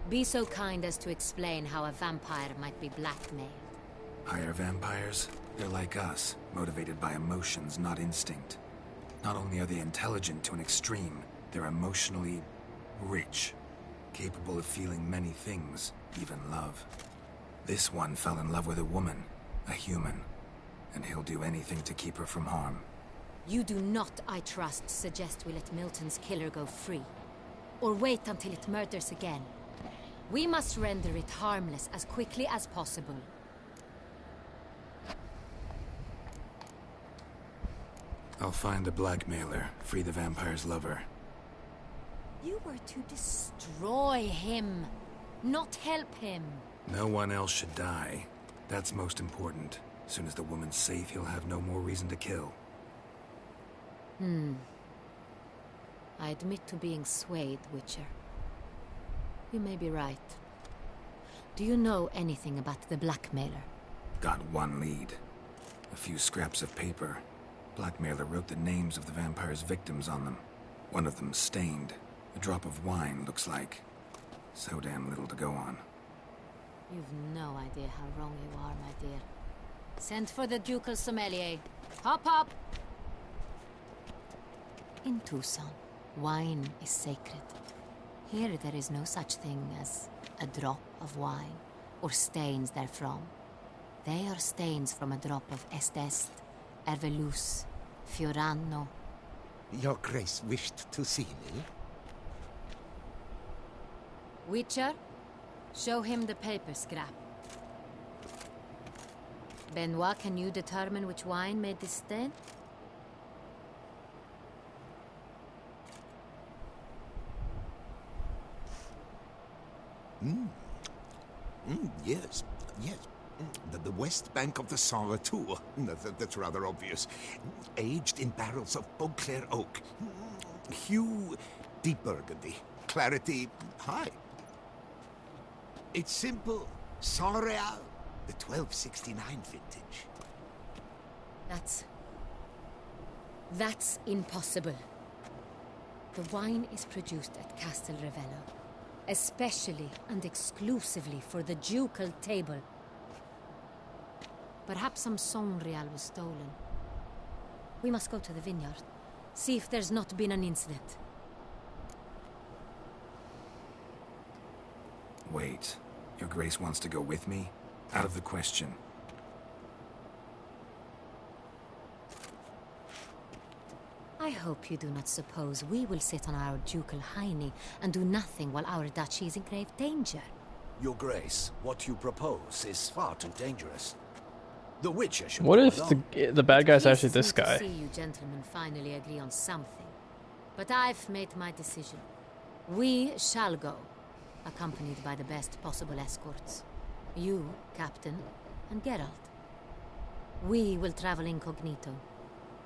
Be so kind as to explain how a vampire might be blackmailed. Higher vampires? They're like us, motivated by emotions, not instinct. Not only are they intelligent to an extreme, they're emotionally rich, capable of feeling many things, even love. This one fell in love with a woman, a human, and he'll do anything to keep her from harm. You do not, I trust, suggest we let Milton's killer go free. Or wait until it murders again. We must render it harmless as quickly as possible. I'll find the blackmailer, free the vampire's lover. You were to destroy him, not help him. No one else should die. That's most important. As soon as the woman's safe, he'll have no more reason to kill. I admit to being swayed, Witcher. You may be right. Do you know anything about the blackmailer? Got one lead. A few scraps of paper. Blackmailer wrote the names of the vampire's victims on them. One of them stained. A drop of wine, looks like. So damn little to go on. You've no idea how wrong you are, my dear. Send for the ducal sommelier. Hop, hop! In Tucson, wine is sacred. Here there is no such thing as a drop of wine, or stains therefrom. They are stains from a drop of Est, Ervelus, Fiorano. Your Grace wished to see me? Witcher, show him the paper scrap. Benoit, can you determine which wine made this stain? Yes. The west bank of the Saint Retour. That's rather obvious. Aged in barrels of Beauclair oak. Hue, deep burgundy. Clarity, high. It's simple. Saint Real, the 1269 vintage. That's impossible. The wine is produced at Castel Ravello, especially and exclusively for the ducal table. Perhaps some Saint Real was stolen. We must go to the vineyard, see if there's not been an incident. Wait. Your Grace wants to go with me? Out of the question. I hope you do not suppose we will sit on our ducal hiney and do nothing while our duchy is in grave danger. Your Grace, what you propose is far too dangerous. The Witcher should What go if alone. the bad guy's actually Pleases this me to guy? see you gentlemen finally agree on something. But I've made my decision. We shall go, accompanied by the best possible escorts. You, Captain, and Geralt. We will travel incognito.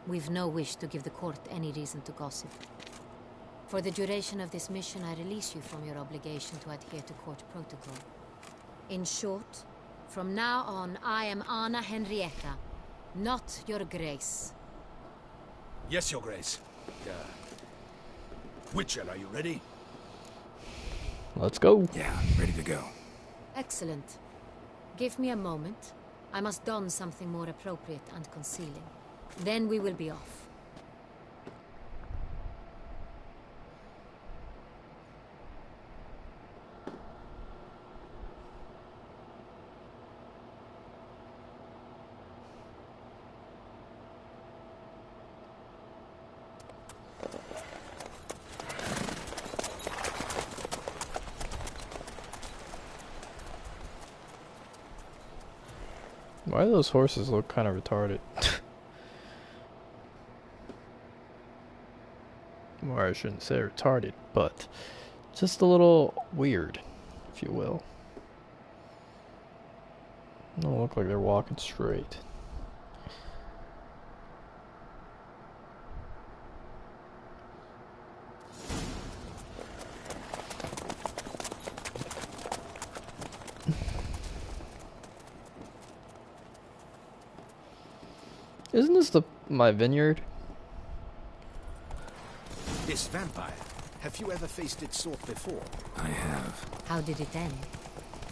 We've no wish to give the court any reason to gossip. For the duration of this mission, I release you from your obligation to adhere to court protocol. In short, from now on, I am Anna Henrietta, not your Grace. Yes, Your Grace. Witcher, are you ready? Let's go. Yeah, ready to go. Excellent. Give me a moment. I must don something more appropriate and concealing. Then we will be off. Why do those horses look kind of retarded? Or I shouldn't say retarded, but just a little weird, if you will. Don't look like they're walking straight. Isn't this my vineyard? This vampire. Have you ever faced its sort before? I have. How did it end?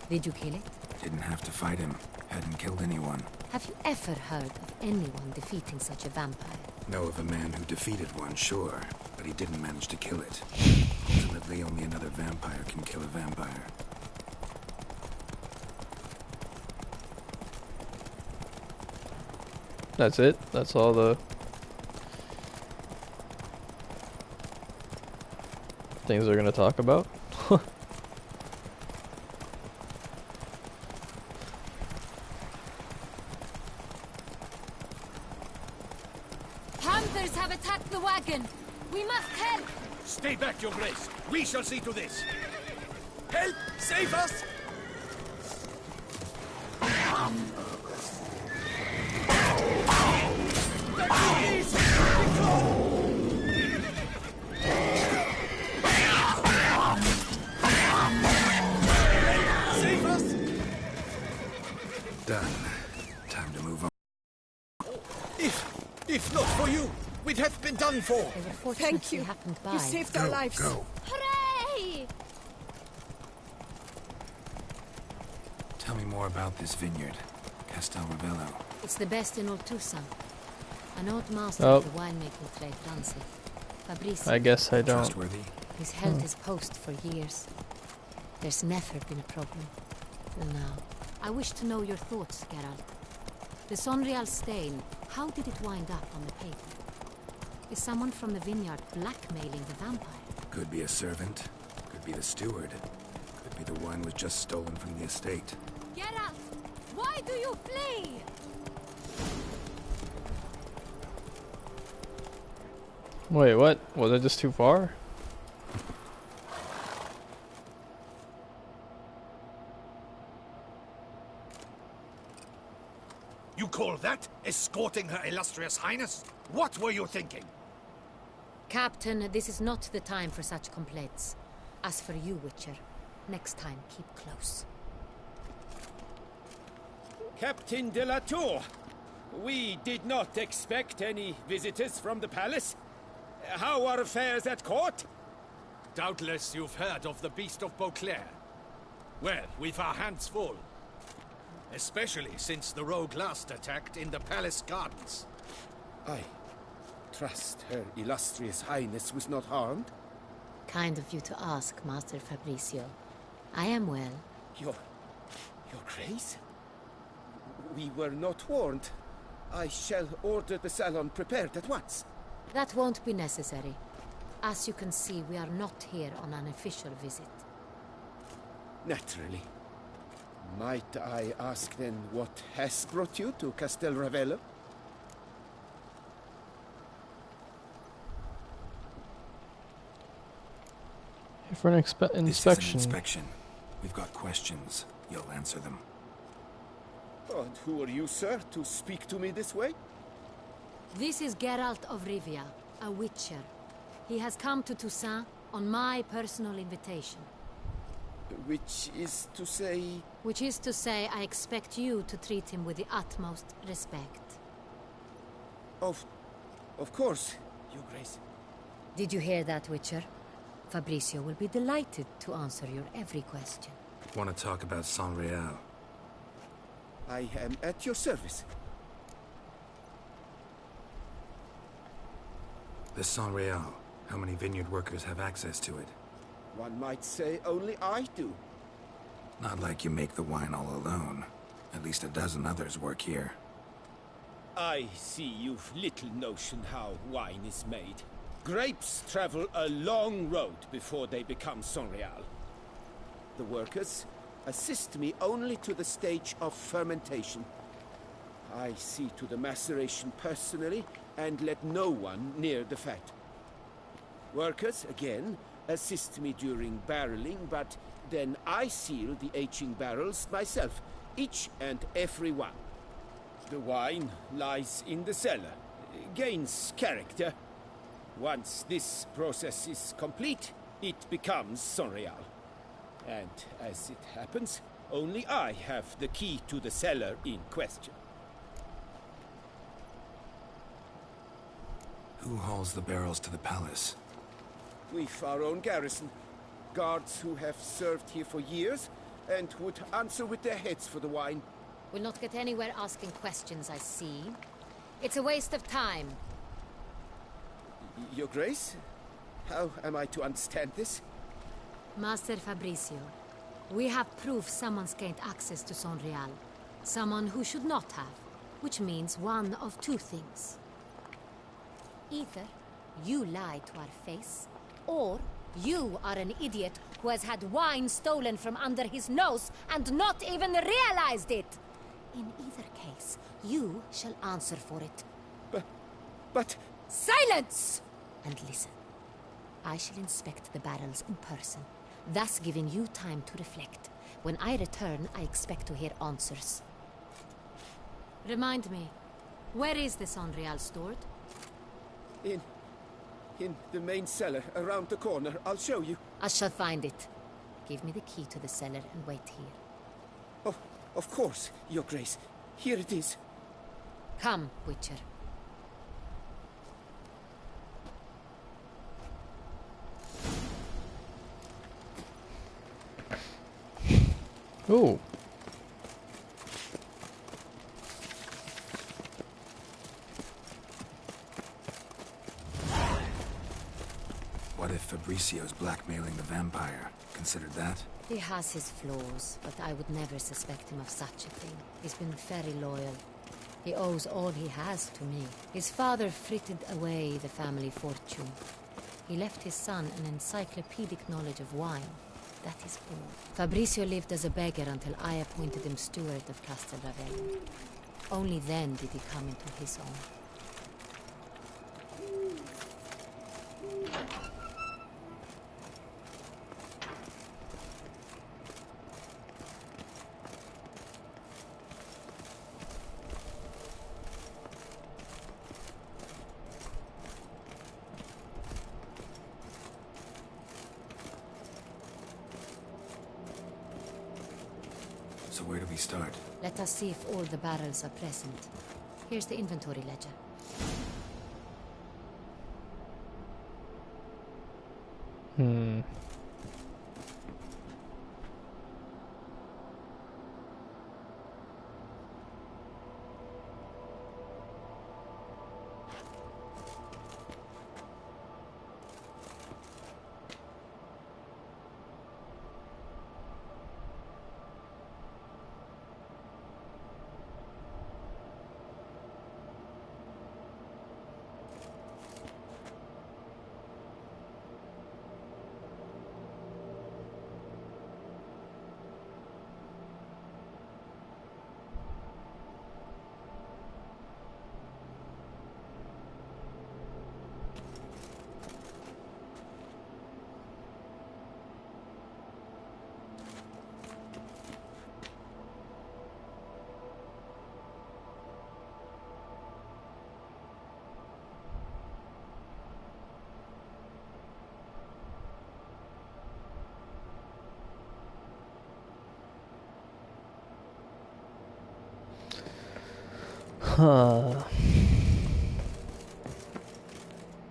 Did you kill it? Didn't have to fight him. Hadn't killed anyone. Have you ever heard of anyone defeating such a vampire? Know of a man who defeated one, sure, but he didn't manage to kill it. Ultimately, only another vampire can kill a vampire. That's it? That's all the things they're gonna talk about? Hunters have attacked the wagon! We must help! Stay back, Your Grace. We shall see to this. Help! Save us! Save us! Done. Time to move on. If not for you, we'd have been done for. Thank you. You saved our lives. Go. Hooray! Tell me more about this vineyard. Castel Ravello. It's the best in all Tucson. An old master Oh. of the winemaking trade runs it. Fabrizio. I guess I don't. Trustworthy? He's held his post for years. There's never been a problem. Till now. I wish to know your thoughts, Geralt. The Sonreal stain, how did it wind up on the paper? Is someone from the vineyard blackmailing the vampire? Could be a servant. Could be the steward. Could be the wine was just stolen from the estate. Geralt! Why do you flee? Wait, what? Was it just too far? You call that escorting Her Illustrious Highness? What were you thinking? Captain, this is not the time for such complaints. As for you, Witcher, next time keep close. Captain de la Tour, we did not expect any visitors from the palace. How are affairs at court? Doubtless you've heard of the Beast of Beauclair. Well, we've our hands full. Especially since the rogue last attacked in the palace gardens. I trust Her Illustrious Highness was not harmed. Kind of you to ask, Master Fabrizio. I am well. Your Grace? We were not warned. I shall order the salon prepared at once. That won't be necessary. As you can see, we are not here on an official visit. Naturally. Might I ask then what has brought you to Castel Ravello? For an inspection. This is an inspection. We've got questions. You'll answer them. And who are you, sir, to speak to me this way? This is Geralt of Rivia, a witcher. He has come to Toussaint on my personal invitation. Which is to say... Which is to say, I expect you to treat him with the utmost respect. Of course, Your Grace. Did you hear that, Witcher? Fabrizio will be delighted to answer your every question. Want to talk about Sonreal? I am at your service. The Sonreal. How many vineyard workers have access to it? One might say only I do. Not like you make the wine all alone. At least a dozen others work here. I see you've little notion how wine is made. Grapes travel a long road before they become Sonreal. The workers assist me only to the stage of fermentation. I see to the maceration personally and let no one near the fat. Workers, again, assist me during barreling, but then I seal the aging barrels myself, each and every one. The wine lies in the cellar, gains character. Once this process is complete, it becomes Sonreal. And as it happens, only I have the key to the cellar in question. Who hauls the barrels to the palace? We've our own garrison. Guards who have served here for years and would answer with their heads for the wine. We'll not get anywhere asking questions, I see. It's a waste of time. Your Grace? How am I to understand this? Master Fabricio, we have proof someone's gained access to Sonreal. Someone who should not have, which means one of two things. Either you lied to our face, or you are an idiot who has had wine stolen from under his nose and not even realized it. In either case, you shall answer for it. But... Silence! And listen. I shall inspect the barrels in person, thus giving you time to reflect. When I return, I expect to hear answers. Remind me, where is the Sonreal stored? In the main cellar, around the corner. I'll show you. I shall find it. Give me the key to the cellar and wait here. Oh, of course, Your Grace. Here it is. Come, Witcher. Oh. What if Fabricio's blackmailing the vampire? Considered that? He has his flaws, but I would never suspect him of such a thing. He's been very loyal. He owes all he has to me. His father frittered away the family fortune. He left his son an encyclopedic knowledge of wine. That is all. Fabricio lived as a beggar until I appointed him steward of Castel Ravello. Only then did he come into his own. So where do we start? Let us see if all the barrels are present. Here's the inventory ledger.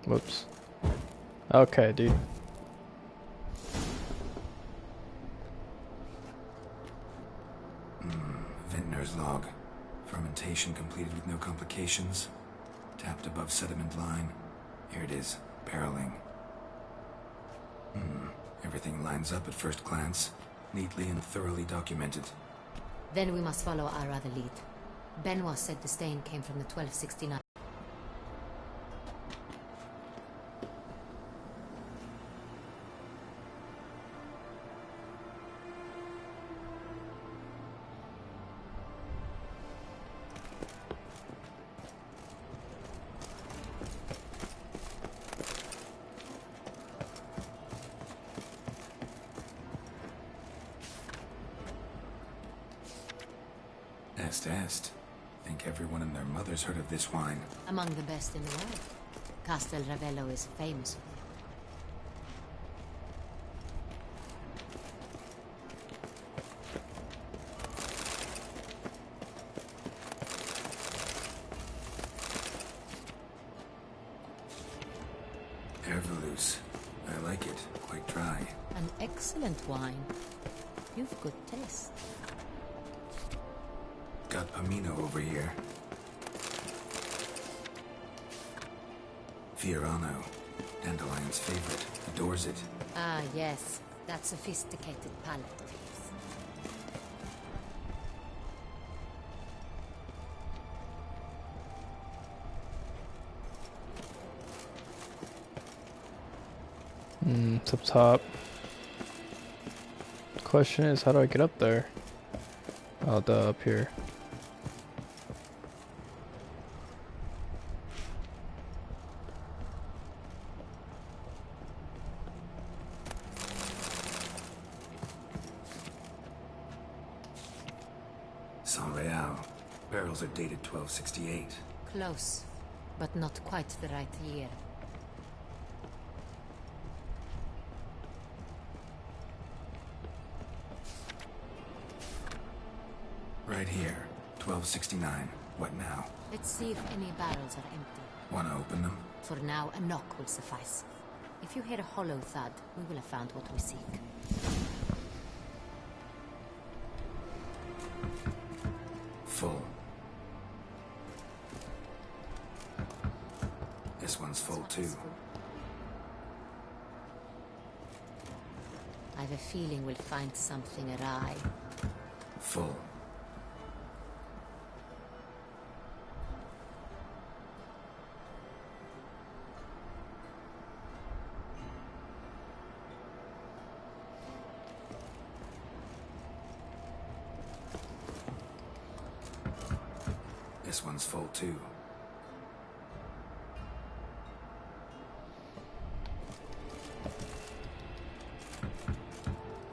Whoops. Okay, dude. Vintner's log. Fermentation completed with no complications. Tapped above sediment line. Here it is. Barreling. Everything lines up at first glance. Neatly and thoroughly documented. Then we must follow our other lead. Benoit said the stain came from the 1269. Est. Think everyone and their mother's heard of this wine. Among the best in the world. Castel Ravello is famous for it. Ervelus. I like it. Quite dry. An excellent wine. You've good taste. Got Pomino over here. Fiorano. Dandelion's favorite. Adores it. Ah, yes. That sophisticated palate of his. It's up top. The question is, how do I get up there? Oh, up here. San Real. Barrels are dated 1268. Close, but not quite the right year. Right here. 1269. What now? Let's see if any barrels are empty. Wanna open them? For now, a knock will suffice. If you hear a hollow thud, we will have found what we seek. Full. This one's full too. I have a feeling we'll find something awry. Full. This one's full too.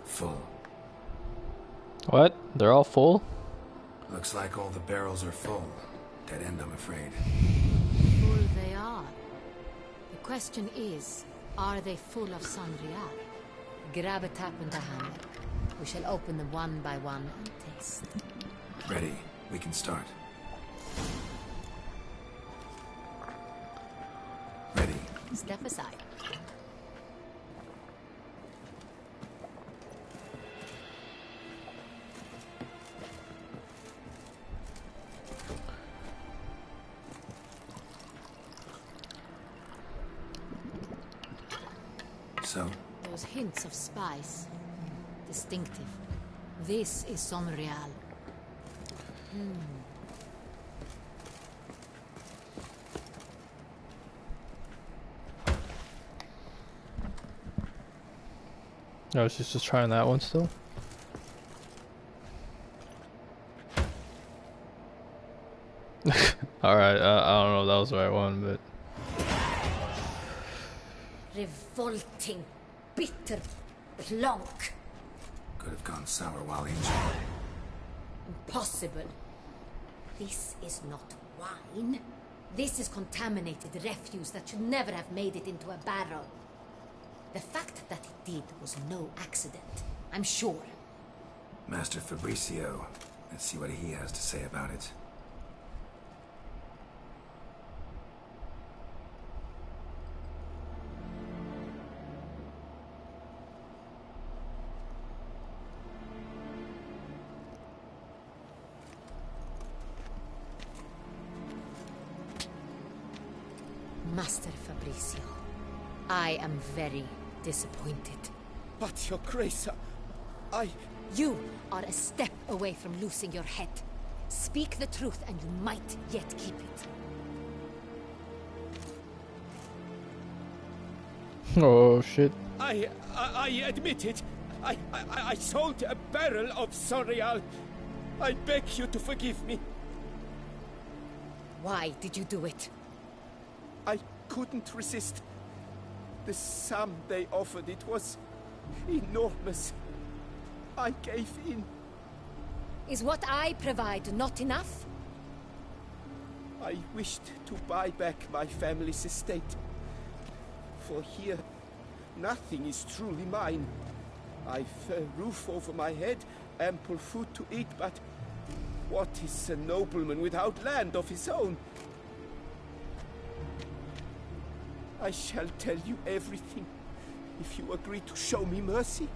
Full. What? They're all full? Looks like all the barrels are full. Dead end, I'm afraid. Full they are. The question is, are they full of San Real? Grab a tap and a hammer. We shall open them one by one and taste. Ready. We can start. Ready. Step aside. So? Those hints of spice. Distinctive. This is San Real. No, she's just trying that one still. Alright, I don't know if that was the right one, but... Revolting, bitter plonk. Could have gone sour while aging. Impossible. This is not wine. This is contaminated refuse that should never have made it into a barrel. The fact that it did was no accident, I'm sure. Master Fabricio. Let's see what he has to say about it. Master Fabricio, I am very disappointed. But, Your Grace, I... You are a step away from losing your head. Speak the truth and you might yet keep it. Oh, shit. I admit it. I sold a barrel of San Real. I beg you to forgive me. Why did you do it? I couldn't resist. The sum they offered, it was enormous. I gave in. Is what I provide not enough? I wished to buy back my family's estate. For here, nothing is truly mine. I've a roof over my head, ample food to eat, but what is a nobleman without land of his own? I shall tell you everything, if you agree to show me mercy.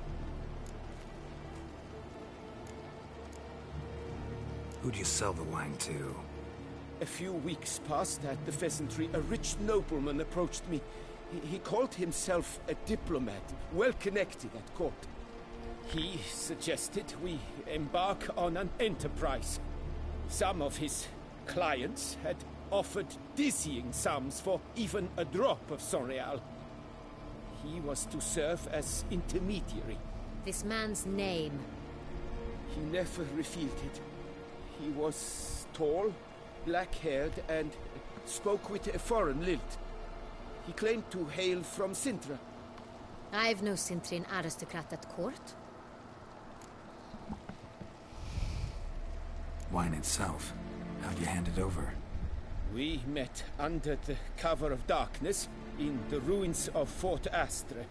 Who'd you sell the wine to? A few weeks past at the pheasantry, a rich nobleman approached me. He called himself a diplomat, well connected at court. He suggested we embark on an enterprise. Some of his clients had offered dizzying sums for even a drop of Sonreal. He was to serve as intermediary. This man's name? He never revealed it. He was tall, black-haired, and spoke with a foreign lilt. He claimed to hail from Sintra. I've no Sintrian aristocrat at court. Wine itself. How'd you hand it over? We met under the cover of darkness in the ruins of Fort Astre.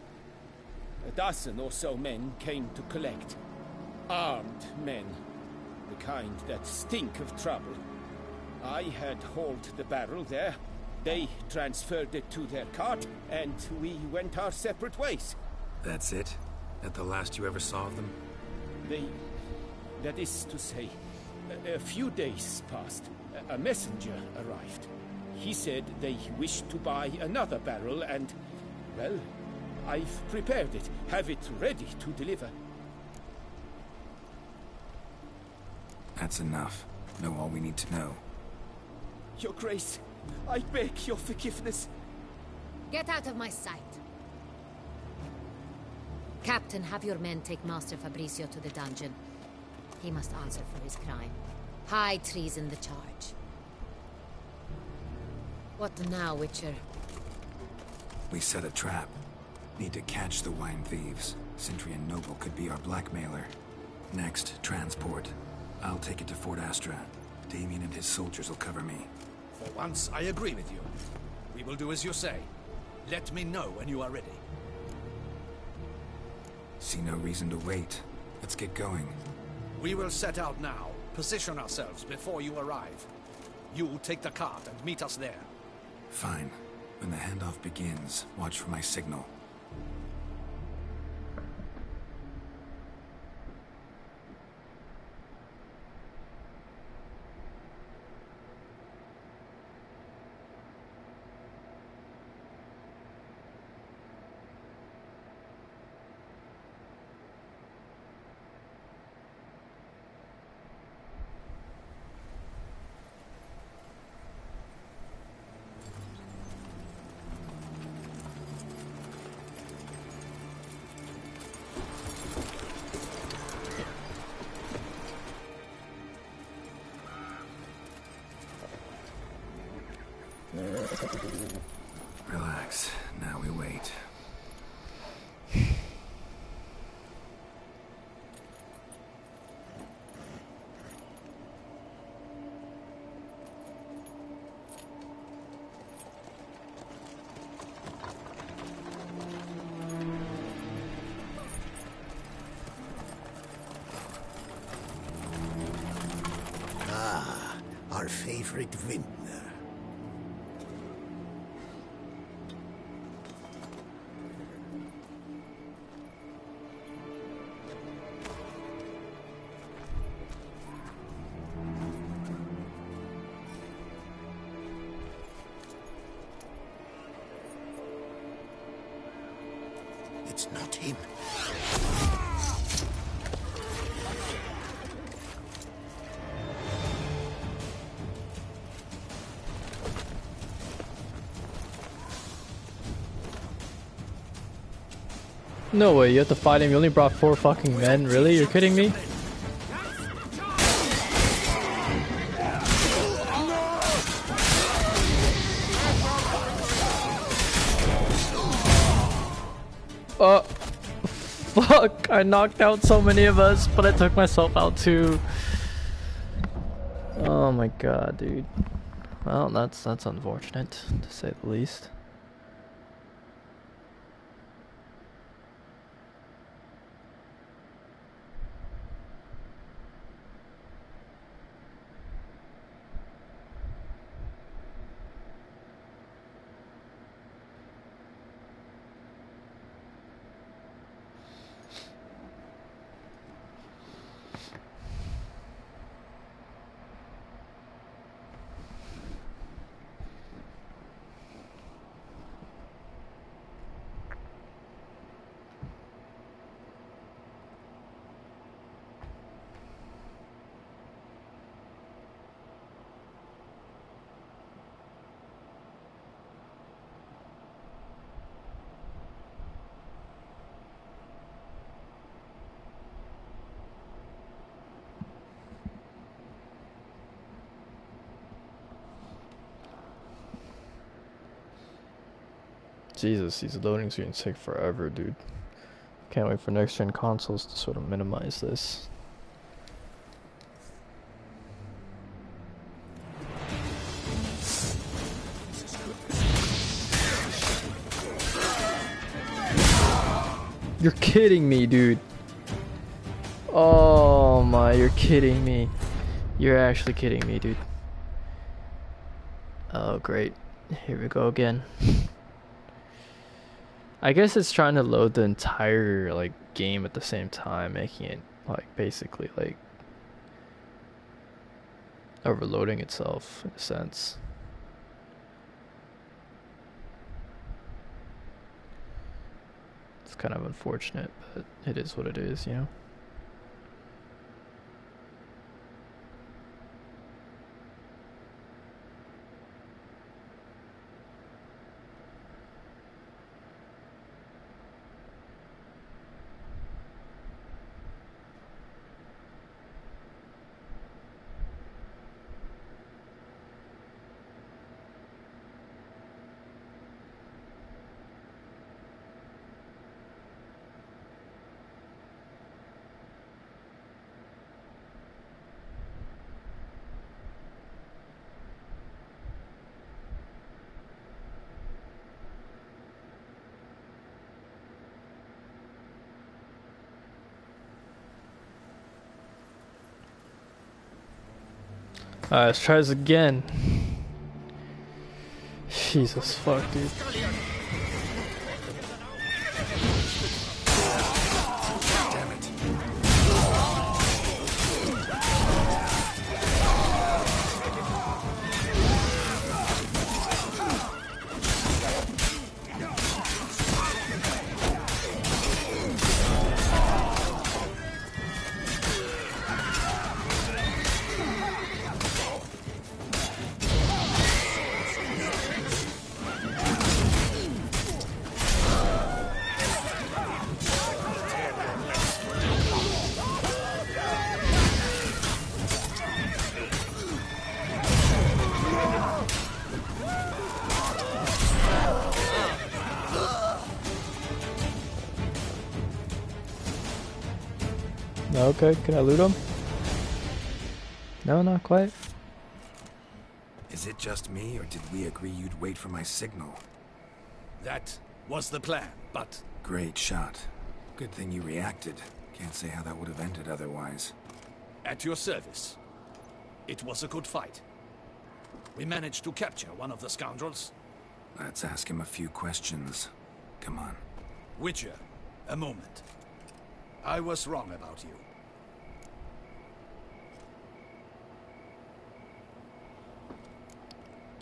A dozen or so men came to collect. Armed men. The kind that stink of trouble. I had hauled the barrel there. They transferred it to their cart, and we went our separate ways. That's it? That the last you ever saw of them? That is to say, a few days passed. A messenger arrived. He said they wished to buy another barrel and, well, I've prepared it. Have it ready to deliver. That's enough. Know all we need to know. Your Grace, I beg your forgiveness. Get out of my sight. Captain, have your men take Master Fabrizio to the dungeon. He must answer for his crime. High treason the charge. What now, Witcher? We set a trap. Need to catch the wine thieves. Sintrian Noble could be our blackmailer. Next, transport. I'll take it to Fort Astra. Damien and his soldiers will cover me. For once, I agree with you. We will do as you say. Let me know when you are ready. See no reason to wait. Let's get going. We will set out now. Position ourselves before you arrive. You take the cart and meet us there. Fine. When the handoff begins, watch for my signal. Relax. Now we wait. Ah, our favorite vintner. It's not him. No way, you have to fight him. You only brought 4 fucking men? Really? You're kidding me? Fuck, I knocked out so many of us, but I took myself out too. Oh my god, dude. Well, that's unfortunate, to say the least. Jesus, these loading screens take forever, dude. Can't wait for next gen consoles to sort of minimize this. You're kidding me, dude. Oh my, you're kidding me. You're actually kidding me, dude. Oh, great. Here we go again. I guess it's trying to load the entire, like, game at the same time, making it, like, basically, like, overloading itself, in a sense. It's kind of unfortunate, but it is what it is, you know? Alright, let's try this again. Jesus fuck, dude. Okay, can I loot him? No, not quite. Is it just me, or did we agree you'd wait for my signal? That was the plan, but... Great shot. Good thing you reacted. Can't say how that would have ended otherwise. At your service. It was a good fight. We managed to capture one of the scoundrels. Let's ask him a few questions. Come on. Witcher, a moment. I was wrong about you.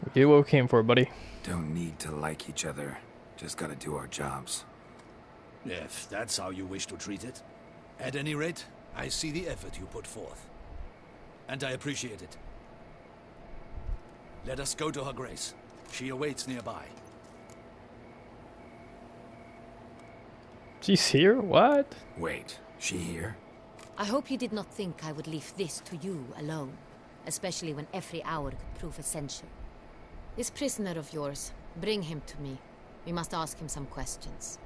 We did what we came for, buddy. Don't need to like each other. Just gotta do our jobs. If that's how you wish to treat it. At any rate, I see the effort you put forth. And I appreciate it. Let us go to her grace. She awaits nearby. She's here? What? Wait, she here? I hope you did not think I would leave this to you alone, especially when every hour could prove essential. This prisoner of yours, bring him to me. We must ask him some questions.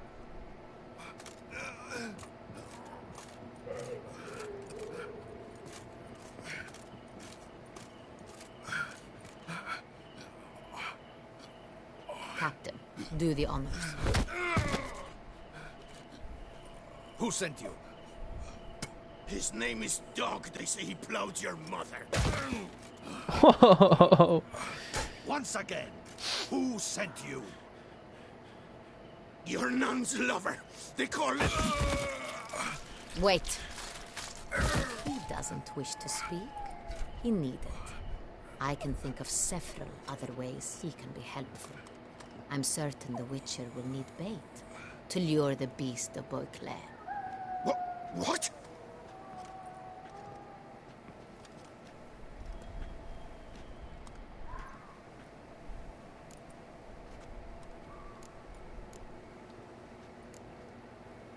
Do the honors. Who sent you? His name is Dog. They say he plowed your mother. Whoa. Once again, who sent you? Your nun's lover. They call it... Wait. He doesn't wish to speak. He needn't. I can think of several other ways he can be helpful. I'm certain the Witcher will need bait to lure the beast of Beauclair. What?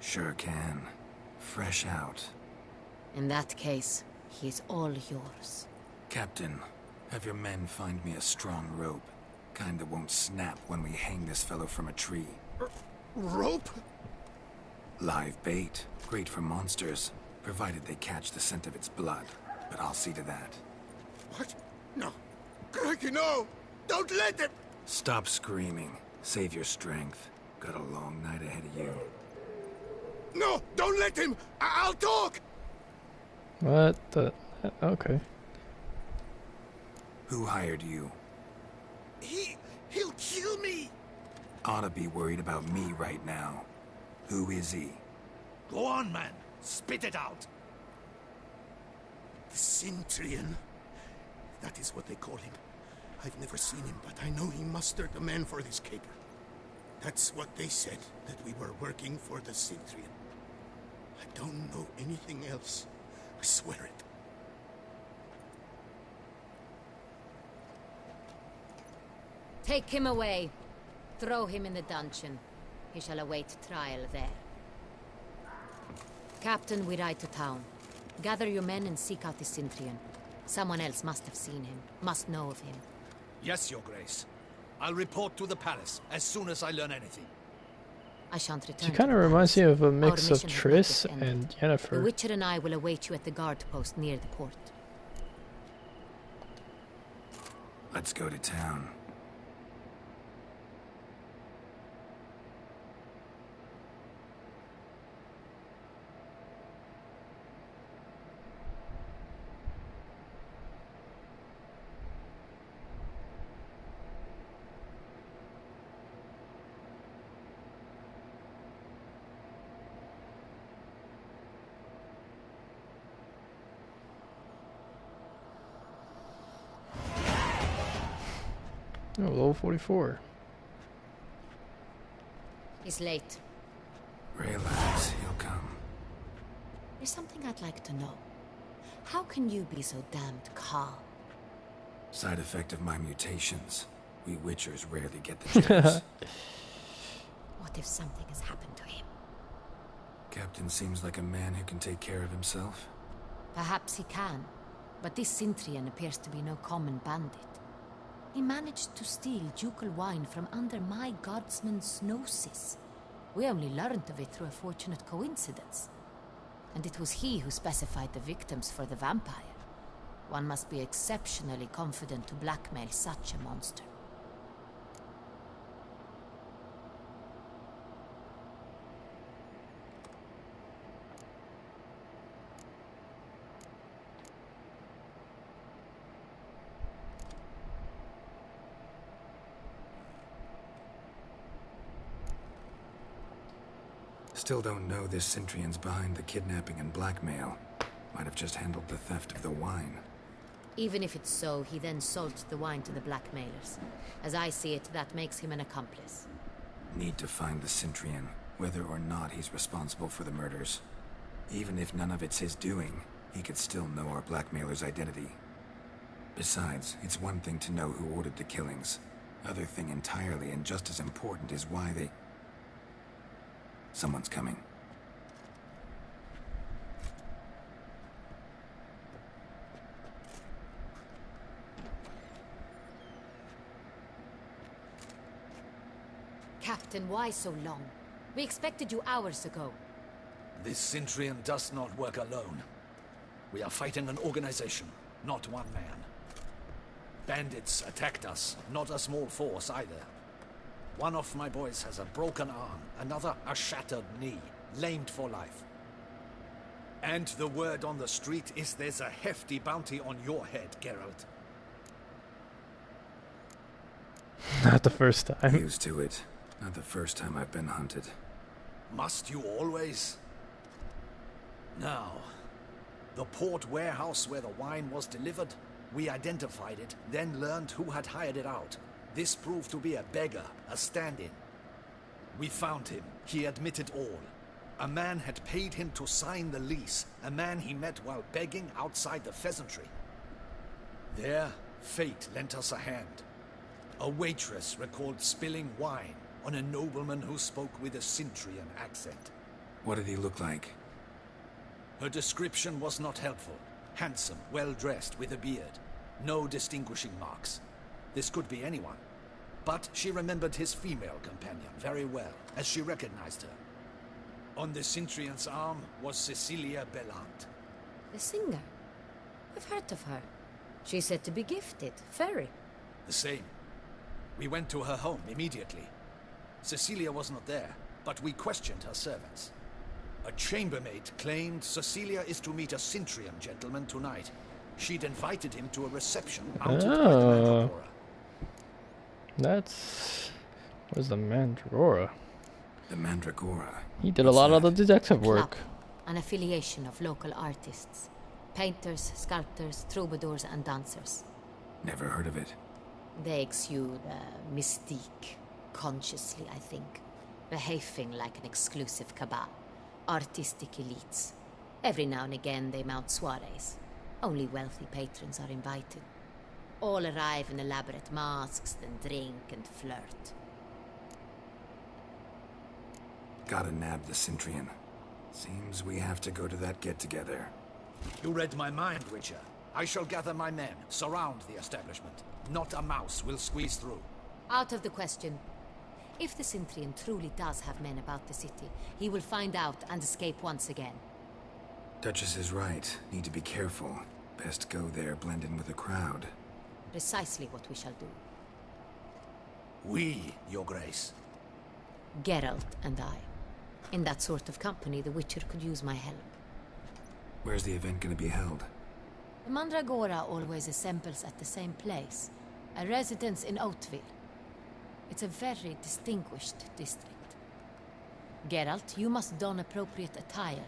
Sure can. Fresh out. In that case, he is all yours. Captain, have your men find me a strong rope. Kind that won't snap when we hang this fellow from a tree. Rope? Live bait. Great for monsters, provided they catch the scent of its blood. But I'll see to that. What? No. Crikey, no! Don't let him! Stop screaming. Save your strength. Got a long night ahead of you. No! Don't let him! I'll talk! What the... Okay. Who hired you? He'll kill me! Ought to be worried about me right now. Who is he? Go on, man. Spit it out. The Cintrian. That is what they call him. I've never seen him, but I know he mustered the men for this caper. That's what they said, that we were working for the Cintrian. I don't know anything else. I swear it. Take him away. Throw him in the dungeon. He shall await trial there. Captain, we ride to town. Gather your men and seek out the Cintrian. Someone else must have seen him, must know of him. Yes, Your Grace. I'll report to the palace as soon as I learn anything. I shan't return. She kind of reminds me of a mix of mission has Triss not yet ended. and Yennefer. The Witcher and I will await you at the guard post near the port. Let's go to town. Oh, level 44. He's late. Relax, he'll come. There's something I'd like to know. How can you be so damned calm? Side effect of my mutations. We Witchers rarely get the chance. What if something has happened to him? Captain seems like a man who can take care of himself. Perhaps he can, but this Cintrian appears to be no common bandit. He managed to steal ducal wine from under my guardsman's noses. We only learned of it through a fortunate coincidence. And it was he who specified the victims for the vampire. One must be exceptionally confident to blackmail such a monster. Still don't know this Cintrian's behind the kidnapping and blackmail. Might have just handled the theft of the wine. Even if it's so, he then sold the wine to the blackmailers. As I see it, that makes him an accomplice. Need to find the Cintrian, whether or not he's responsible for the murders. Even if none of it's his doing, he could still know our blackmailer's identity. Besides, it's one thing to know who ordered the killings. Other thing entirely, and just as important, is why they... Someone's coming. Captain, why so long? We expected you hours ago. This Cintrian does not work alone. We are fighting an organization, not one man. Bandits attacked us, not a small force either. One of my boys has a broken arm, another a shattered knee, lamed for life. And the word on the street is there's a hefty bounty on your head, Geralt. Not the first time. Used to it. Not the first time I've been hunted. Must you always? Now, the port warehouse where the wine was delivered, we identified it, then learned who had hired it out. This proved to be a beggar, a stand-in. We found him. He admitted all. A man had paid him to sign the lease, a man he met while begging outside the pheasantry. There, fate lent us a hand. A waitress recalled spilling wine on a nobleman who spoke with a Cintrian accent. What did he look like? Her description was not helpful. Handsome, well-dressed, with a beard. No distinguishing marks. This could be anyone. But she remembered his female companion very well, as she recognized her. On the Cintrian's arm was Cecilia Bellant. The singer? I've heard of her. She's said to be gifted, fairy. The same. We went to her home immediately. Cecilia was not there, but we questioned her servants. A chambermaid claimed Cecilia is to meet a Cintrian gentleman tonight. She'd invited him to a reception mounted by the Mandragora. That's... Where's the Mandragora? The Mandragora? He did a lot of the detective work. Club, an affiliation of local artists. Painters, sculptors, troubadours and dancers. Never heard of it. They exude mystique, consciously, I think. Behaving like an exclusive cabal. Artistic elites. Every now and again they mount soirees. Only wealthy patrons are invited. All arrive in elaborate masks, then drink and flirt. Gotta nab the Cintrian. Seems we have to go to that get-together. You read my mind, Witcher. I shall gather my men, surround the establishment. Not a mouse will squeeze through. Out of the question. If the Cintrian truly does have men about the city, he will find out and escape once again. Duchess is right. Need to be careful. Best go there, blend in with the crowd. Precisely what we shall do. We, Your Grace. Geralt and I. In that sort of company, the Witcher could use my help. Where's the event gonna be held? The Mandragora always assembles at the same place. A residence in Oatville. It's a very distinguished district. Geralt, you must don appropriate attire.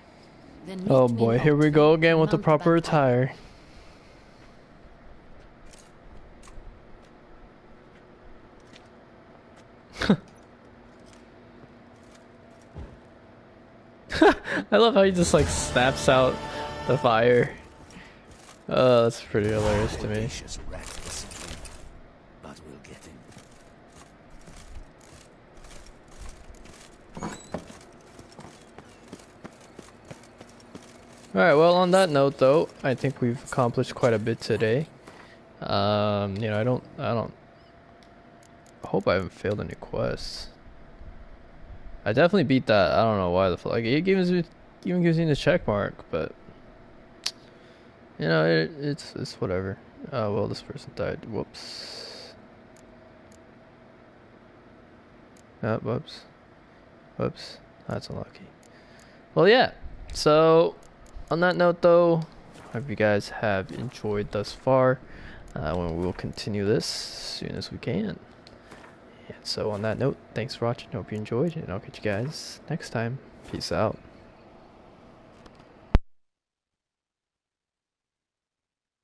Then meet Oh me boy, in here we Oatville, go again with the mounted proper by attire. I love how he just like snaps out the fire. Oh, that's pretty hilarious to me. But we'll get him. Alright, well on that note though, I think we've accomplished quite a bit today. You know, I hope I haven't failed any quests. I definitely beat that. I don't know why the fuck. Like, it even gives me the check mark, but you know, it's whatever. Oh well, this person died. Whoops. Whoops. That's unlucky. Well, yeah. So, on that note, though, I hope you guys have enjoyed thus far. When we will continue this as soon as we can. And so, on that note, thanks for watching. Hope you enjoyed, and I'll catch you guys next time. Peace out.